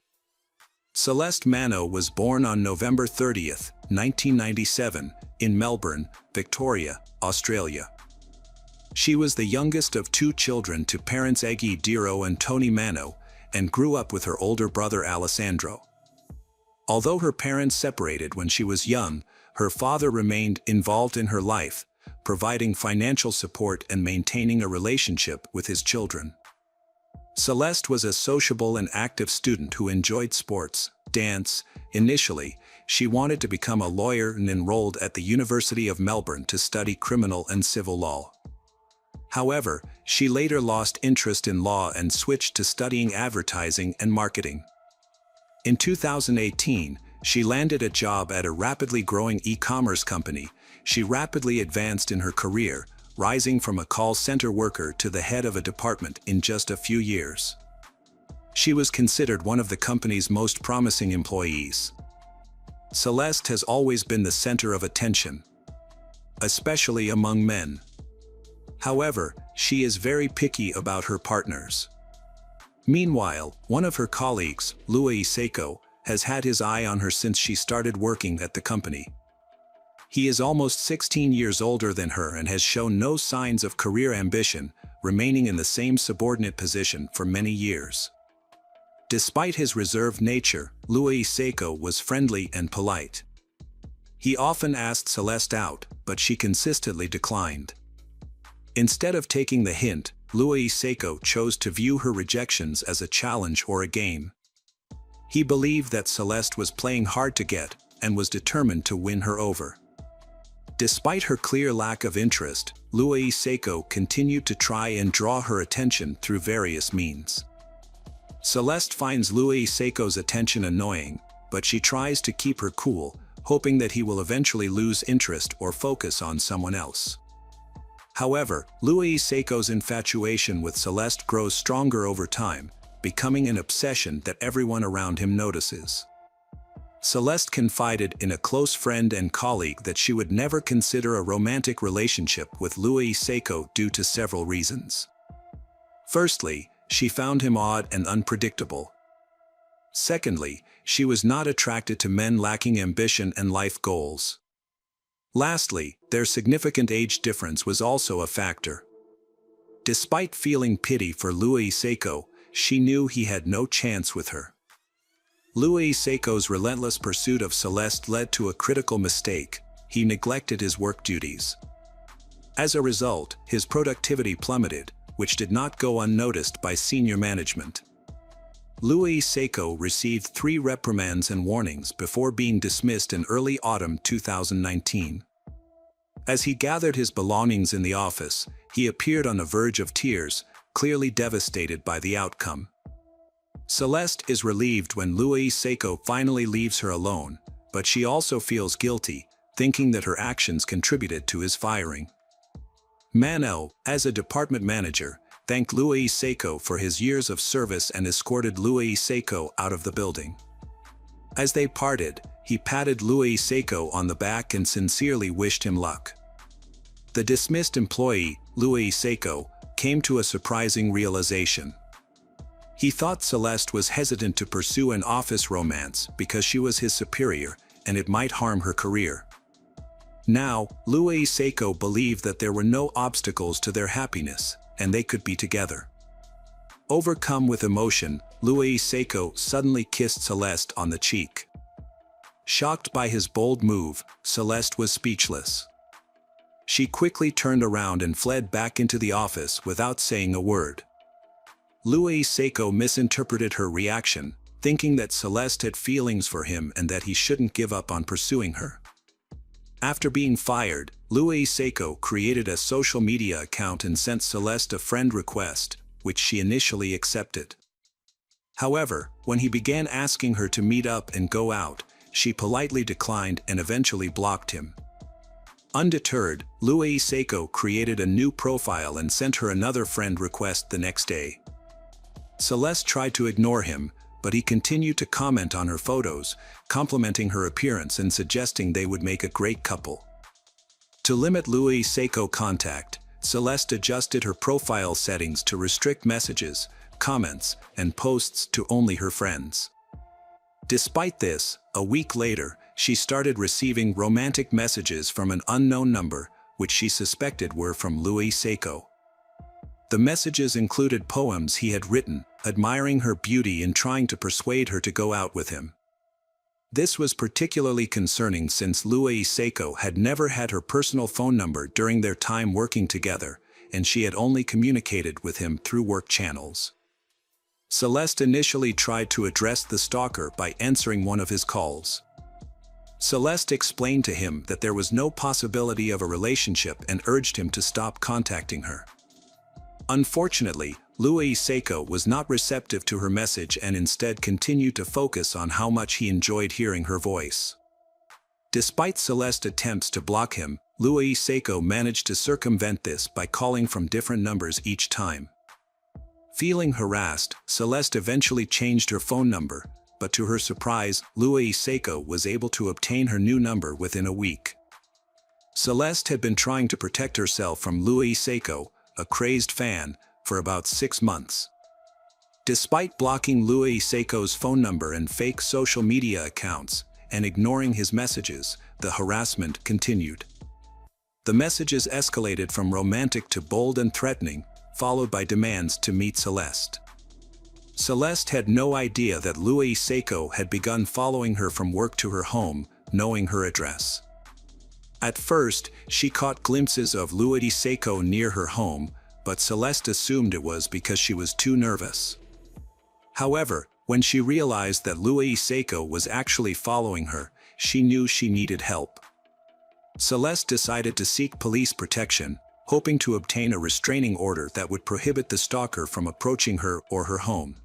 Celeste Mano was born on November 30, 1997, in Melbourne, Victoria, Australia. She was the youngest of 2 children to parents Eggy Diro and Tony Mano, and grew up with her older brother Alessandro. Although her parents separated when she was young, her father remained involved in her life, providing financial support and maintaining a relationship with his children. Celeste was a sociable and active student who enjoyed sports, dance. Initially, she wanted to become a lawyer and enrolled at the University of Melbourne to study criminal and civil law. However, she later lost interest in law and switched to studying advertising and marketing. In 2018, she landed a job at a rapidly growing e-commerce company. She rapidly advanced in her career, rising from a call center worker to the head of a department in just a few years. She was considered one of the company's most promising employees. Celeste has always been the center of attention, especially among men. However, she is very picky about her partners. Meanwhile, one of her colleagues, Louis Seiko, has had his eye on her since she started working at the company. He is almost 16 years older than her and has shown no signs of career ambition, remaining in the same subordinate position for many years. Despite his reserved nature, Louis Seiko was friendly and polite. He often asked Celeste out, but she consistently declined. Instead of taking the hint, Louis Seiko chose to view her rejections as a challenge or a game. He believed that Celeste was playing hard to get and was determined to win her over. Despite her clear lack of interest, Louis Seiko continued to try and draw her attention through various means. Celeste finds Louis Seiko's attention annoying, but she tries to keep her cool, hoping that he will eventually lose interest or focus on someone else. However, Louis Seiko's infatuation with Celeste grows stronger over time, becoming an obsession that everyone around him notices. Celeste confided in a close friend and colleague that she would never consider a romantic relationship with Louis Seiko due to several reasons. Firstly, she found him odd and unpredictable. Secondly, she was not attracted to men lacking ambition and life goals. Lastly, their significant age difference was also a factor. Despite feeling pity for Louis Seiko, she knew he had no chance with her. Louis Seiko's relentless pursuit of Celeste led to a critical mistake: he neglected his work duties. As a result, his productivity plummeted, which did not go unnoticed by senior management. Louis Seiko received 3 reprimands and warnings before being dismissed in early autumn 2019. As he gathered his belongings in the office, he appeared on the verge of tears, clearly devastated by the outcome. Celeste is relieved when Louis Seiko finally leaves her alone, but she also feels guilty, thinking that her actions contributed to his firing. Manel, as a department manager, thanked Louis Seiko for his years of service and escorted Louis Seiko out of the building. As they parted, he patted Louis Seiko on the back and sincerely wished him luck. The dismissed employee, Louis Seiko, came to a surprising realization. He thought Celeste was hesitant to pursue an office romance because she was his superior, and it might harm her career. Now, Louis Seiko believed that there were no obstacles to their happiness, and they could be together. Overcome with emotion, Louis Seiko suddenly kissed Celeste on the cheek. Shocked by his bold move, Celeste was speechless. She quickly turned around and fled back into the office without saying a word. Louis Seiko misinterpreted her reaction, thinking that Celeste had feelings for him and that he shouldn't give up on pursuing her. After being fired, Louis Seiko created a social media account and sent Celeste a friend request, which she initially accepted. However, when he began asking her to meet up and go out, she politely declined and eventually blocked him. Undeterred, Louis Seiko created a new profile and sent her another friend request the next day. Celeste tried to ignore him, but he continued to comment on her photos, complimenting her appearance and suggesting they would make a great couple. To limit Louis Seiko contact, Celeste adjusted her profile settings to restrict messages, comments, and posts to only her friends. Despite this, a week later, she started receiving romantic messages from an unknown number, which she suspected were from Louis Seiko. The messages included poems he had written, admiring her beauty and trying to persuade her to go out with him. This was particularly concerning since Louis Seiko had never had her personal phone number during their time working together, and she had only communicated with him through work channels. Celeste initially tried to address the stalker by answering one of his calls. Celeste explained to him that there was no possibility of a relationship and urged him to stop contacting her. Unfortunately, Louis Seiko was not receptive to her message and instead continued to focus on how much he enjoyed hearing her voice. Despite Celeste's attempts to block him, Louis Seiko managed to circumvent this by calling from different numbers each time. Feeling harassed, Celeste eventually changed her phone number, but to her surprise, Louis Seiko was able to obtain her new number within a week. Celeste had been trying to protect herself from Louis Seiko, a crazed fan, for about 6 months. Despite blocking Louis Seiko's phone number and fake social media accounts, and ignoring his messages, the harassment continued. The messages escalated from romantic to bold and threatening, followed by demands to meet Celeste. Celeste had no idea that Louis Seiko had begun following her from work to her home, knowing her address. At first, she caught glimpses of Louis Seiko near her home, but Celeste assumed it was because she was too nervous. However, when she realized that Louis Seiko was actually following her, she knew she needed help. Celeste decided to seek police protection, hoping to obtain a restraining order that would prohibit the stalker from approaching her or her home.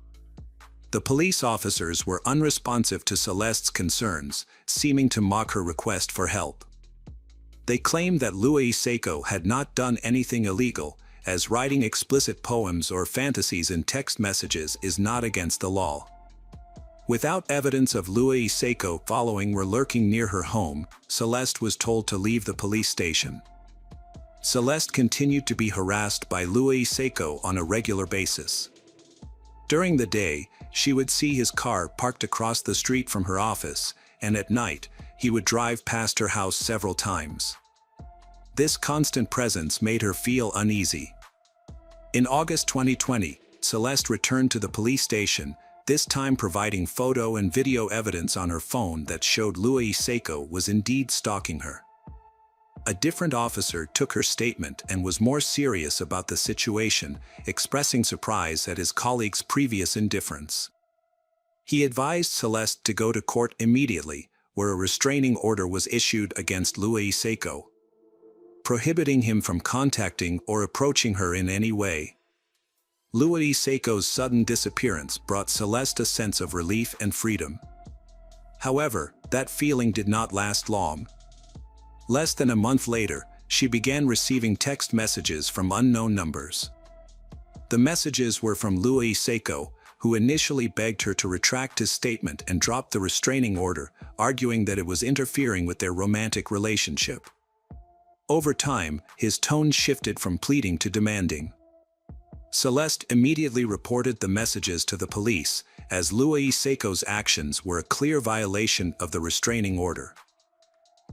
The police officers were unresponsive to Celeste's concerns, seeming to mock her request for help. They claimed that Louis Seiko had not done anything illegal, as writing explicit poems or fantasies in text messages is not against the law. Without evidence of Louis Seiko following or lurking near her home, Celeste was told to leave the police station. Celeste continued to be harassed by Louis Seiko on a regular basis. During the day, she would see his car parked across the street from her office, and at night, he would drive past her house several times. This constant presence made her feel uneasy. In August 2020, Celeste returned to the police station, this time providing photo and video evidence on her phone that showed Louis Seiko was indeed stalking her. A different officer took her statement and was more serious about the situation, expressing surprise at his colleague's previous indifference. He advised Celeste to go to court immediately, where a restraining order was issued against Louis Seiko, prohibiting him from contacting or approaching her in any way. Louis Seiko's sudden disappearance brought Celeste a sense of relief and freedom. However, that feeling did not last long. Less than a month later, she began receiving text messages from unknown numbers. The messages were from Louis Seiko, who initially begged her to retract his statement and drop the restraining order, arguing that it was interfering with their romantic relationship. Over time, his tone shifted from pleading to demanding. Celeste immediately reported the messages to the police, as Louis Seiko's actions were a clear violation of the restraining order.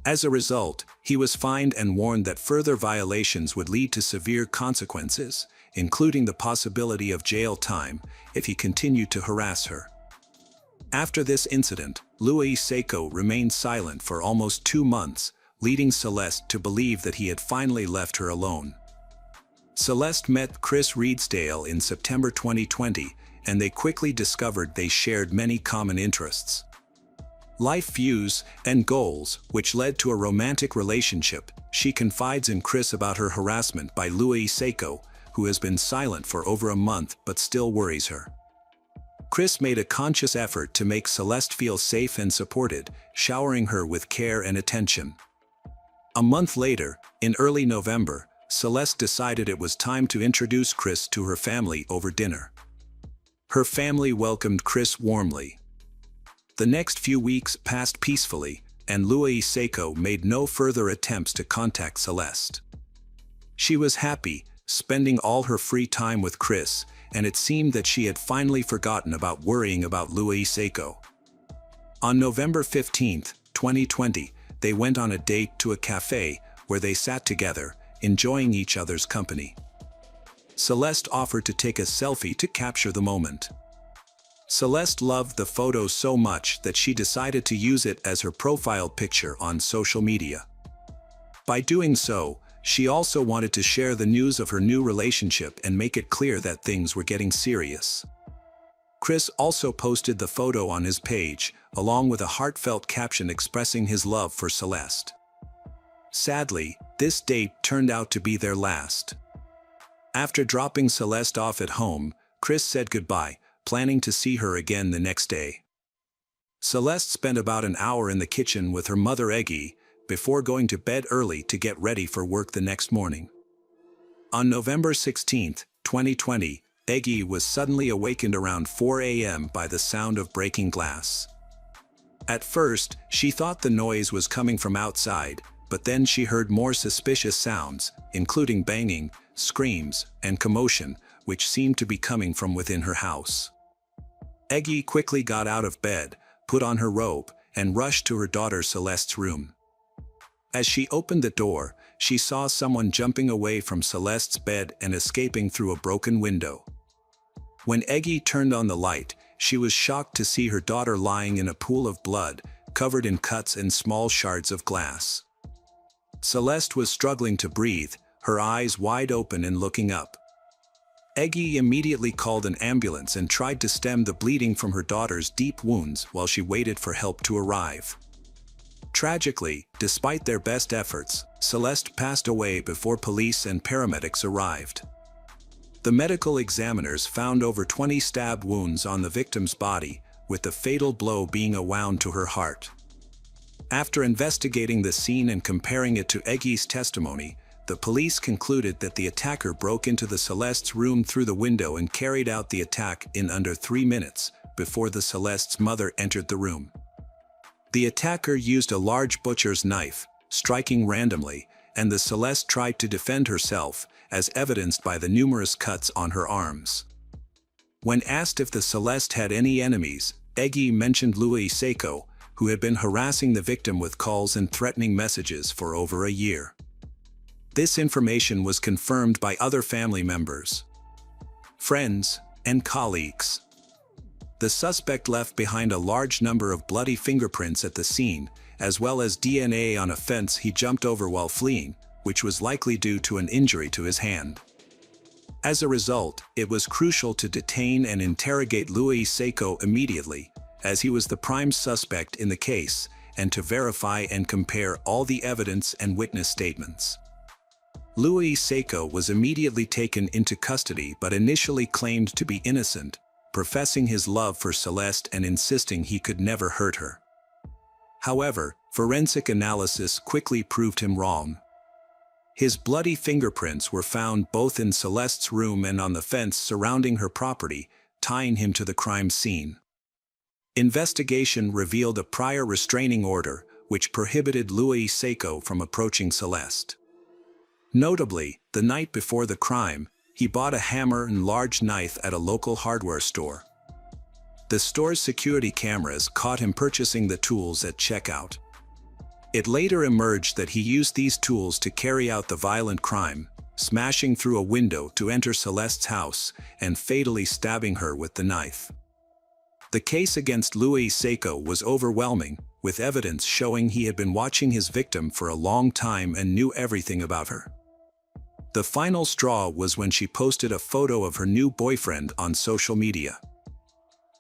As a result, he was fined and warned that further violations would lead to severe consequences, including the possibility of jail time, if he continued to harass her. After this incident, Louis Seiko remained silent for almost 2 months, leading Celeste to believe that he had finally left her alone. Celeste met Chris Reedsdale in September 2020, and they quickly discovered they shared many common interests. Life views and goals, which led to a romantic relationship. She confides in Chris about her harassment by Louis Seiko, who has been silent for over a month but still worries her. Chris made a conscious effort to make Celeste feel safe and supported, showering her with care and attention. A month later, in early November, Celeste decided it was time to introduce Chris to her family over dinner. Her family welcomed Chris warmly. The next few weeks passed peacefully, and Louis Seiko made no further attempts to contact Celeste. She was happy, spending all her free time with Chris, and it seemed that she had finally forgotten about worrying about Louis Seiko. On November 15, 2020, they went on a date to a cafe, where they sat together, enjoying each other's company. Celeste offered to take a selfie to capture the moment. Celeste loved the photo so much that she decided to use it as her profile picture on social media. By doing so, she also wanted to share the news of her new relationship and make it clear that things were getting serious. Chris also posted the photo on his page, along with a heartfelt caption expressing his love for Celeste. Sadly, this date turned out to be their last. After dropping Celeste off at home, Chris said goodbye, planning to see her again the next day. Celeste spent about an hour in the kitchen with her mother Eggy, before going to bed early to get ready for work the next morning. On November 16, 2020, Eggy was suddenly awakened around 4 a.m. by the sound of breaking glass. At first, she thought the noise was coming from outside, but then she heard more suspicious sounds, including banging, screams, and commotion, which seemed to be coming from within her house. Eggy quickly got out of bed, put on her robe, and rushed to her daughter Celeste's room. As she opened the door, she saw someone jumping away from Celeste's bed and escaping through a broken window. When Eggy turned on the light, she was shocked to see her daughter lying in a pool of blood, covered in cuts and small shards of glass. Celeste was struggling to breathe, her eyes wide open and looking up. Eggy immediately called an ambulance and tried to stem the bleeding from her daughter's deep wounds while she waited for help to arrive. Tragically, despite their best efforts, Celeste passed away before police and paramedics arrived. The medical examiners found over 20 stab wounds on the victim's body, with the fatal blow being a wound to her heart. After investigating the scene and comparing it to Eggy's testimony, the police concluded that the attacker broke into the Celeste's room through the window and carried out the attack in under 3 minutes, before the Celeste's mother entered the room. The attacker used a large butcher's knife, striking randomly, and the Celeste tried to defend herself, as evidenced by the numerous cuts on her arms. When asked if the Celeste had any enemies, Eggy mentioned Louis Seiko, who had been harassing the victim with calls and threatening messages for over a year. This information was confirmed by other family members, friends, and colleagues. The suspect left behind a large number of bloody fingerprints at the scene, as well as DNA on a fence he jumped over while fleeing, which was likely due to an injury to his hand. As a result, it was crucial to detain and interrogate Louis Seiko immediately, as he was the prime suspect in the case, and to verify and compare all the evidence and witness statements. Louis Seiko was immediately taken into custody but initially claimed to be innocent, professing his love for Celeste and insisting he could never hurt her. However, forensic analysis quickly proved him wrong. His bloody fingerprints were found both in Celeste's room and on the fence surrounding her property, tying him to the crime scene. Investigation revealed a prior restraining order, which prohibited Louis Seiko from approaching Celeste. Notably, the night before the crime, he bought a hammer and large knife at a local hardware store. The store's security cameras caught him purchasing the tools at checkout. It later emerged that he used these tools to carry out the violent crime, smashing through a window to enter Celeste's house and fatally stabbing her with the knife. The case against Louis Seiko was overwhelming, with evidence showing he had been watching his victim for a long time and knew everything about her. The final straw was when she posted a photo of her new boyfriend on social media.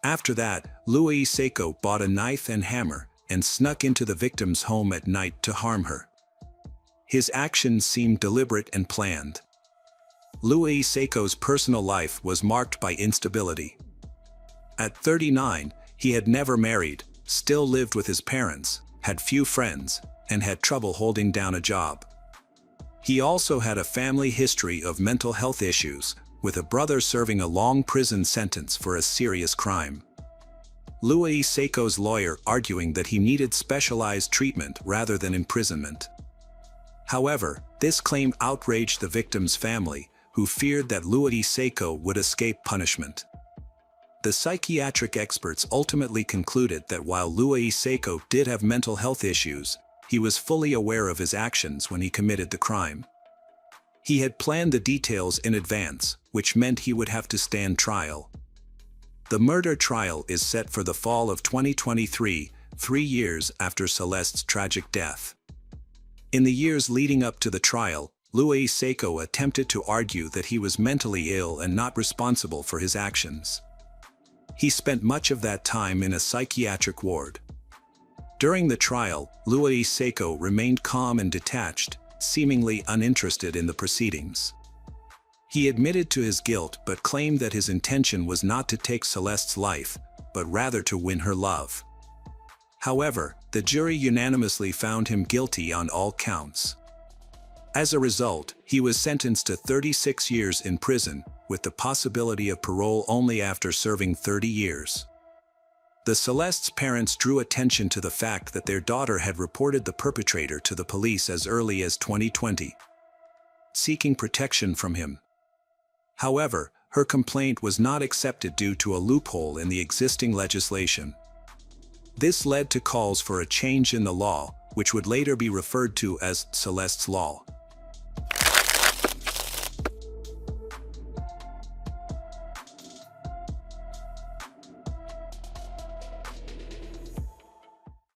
After that, Louis Seiko bought a knife and hammer and snuck into the victim's home at night to harm her. His actions seemed deliberate and planned. Louis Seiko's personal life was marked by instability. At 39, he had never married, still lived with his parents, had few friends, and had trouble holding down a job. He also had a family history of mental health issues, with a brother serving a long prison sentence for a serious crime. Louis Seiko's lawyer arguing that he needed specialized treatment rather than imprisonment. However, this claim outraged the victim's family, who feared that Louis Seiko would escape punishment. The psychiatric experts ultimately concluded that while Louis Seiko did have mental health issues, he was fully aware of his actions when he committed the crime. He had planned the details in advance, which meant he would have to stand trial. The murder trial is set for the fall of 2023, 3 years after Celeste's tragic death. In the years leading up to the trial, Louis Seiko attempted to argue that he was mentally ill and not responsible for his actions. He spent much of that time in a psychiatric ward. During the trial, Louis Seiko remained calm and detached, seemingly uninterested in the proceedings. He admitted to his guilt but claimed that his intention was not to take Celeste's life, but rather to win her love. However, the jury unanimously found him guilty on all counts. As a result, he was sentenced to 36 years in prison, with the possibility of parole only after serving 30 years. The Celeste's parents drew attention to the fact that their daughter had reported the perpetrator to the police as early as 2020, seeking protection from him. However, her complaint was not accepted due to a loophole in the existing legislation. This led to calls for a change in the law, which would later be referred to as Celeste's Law.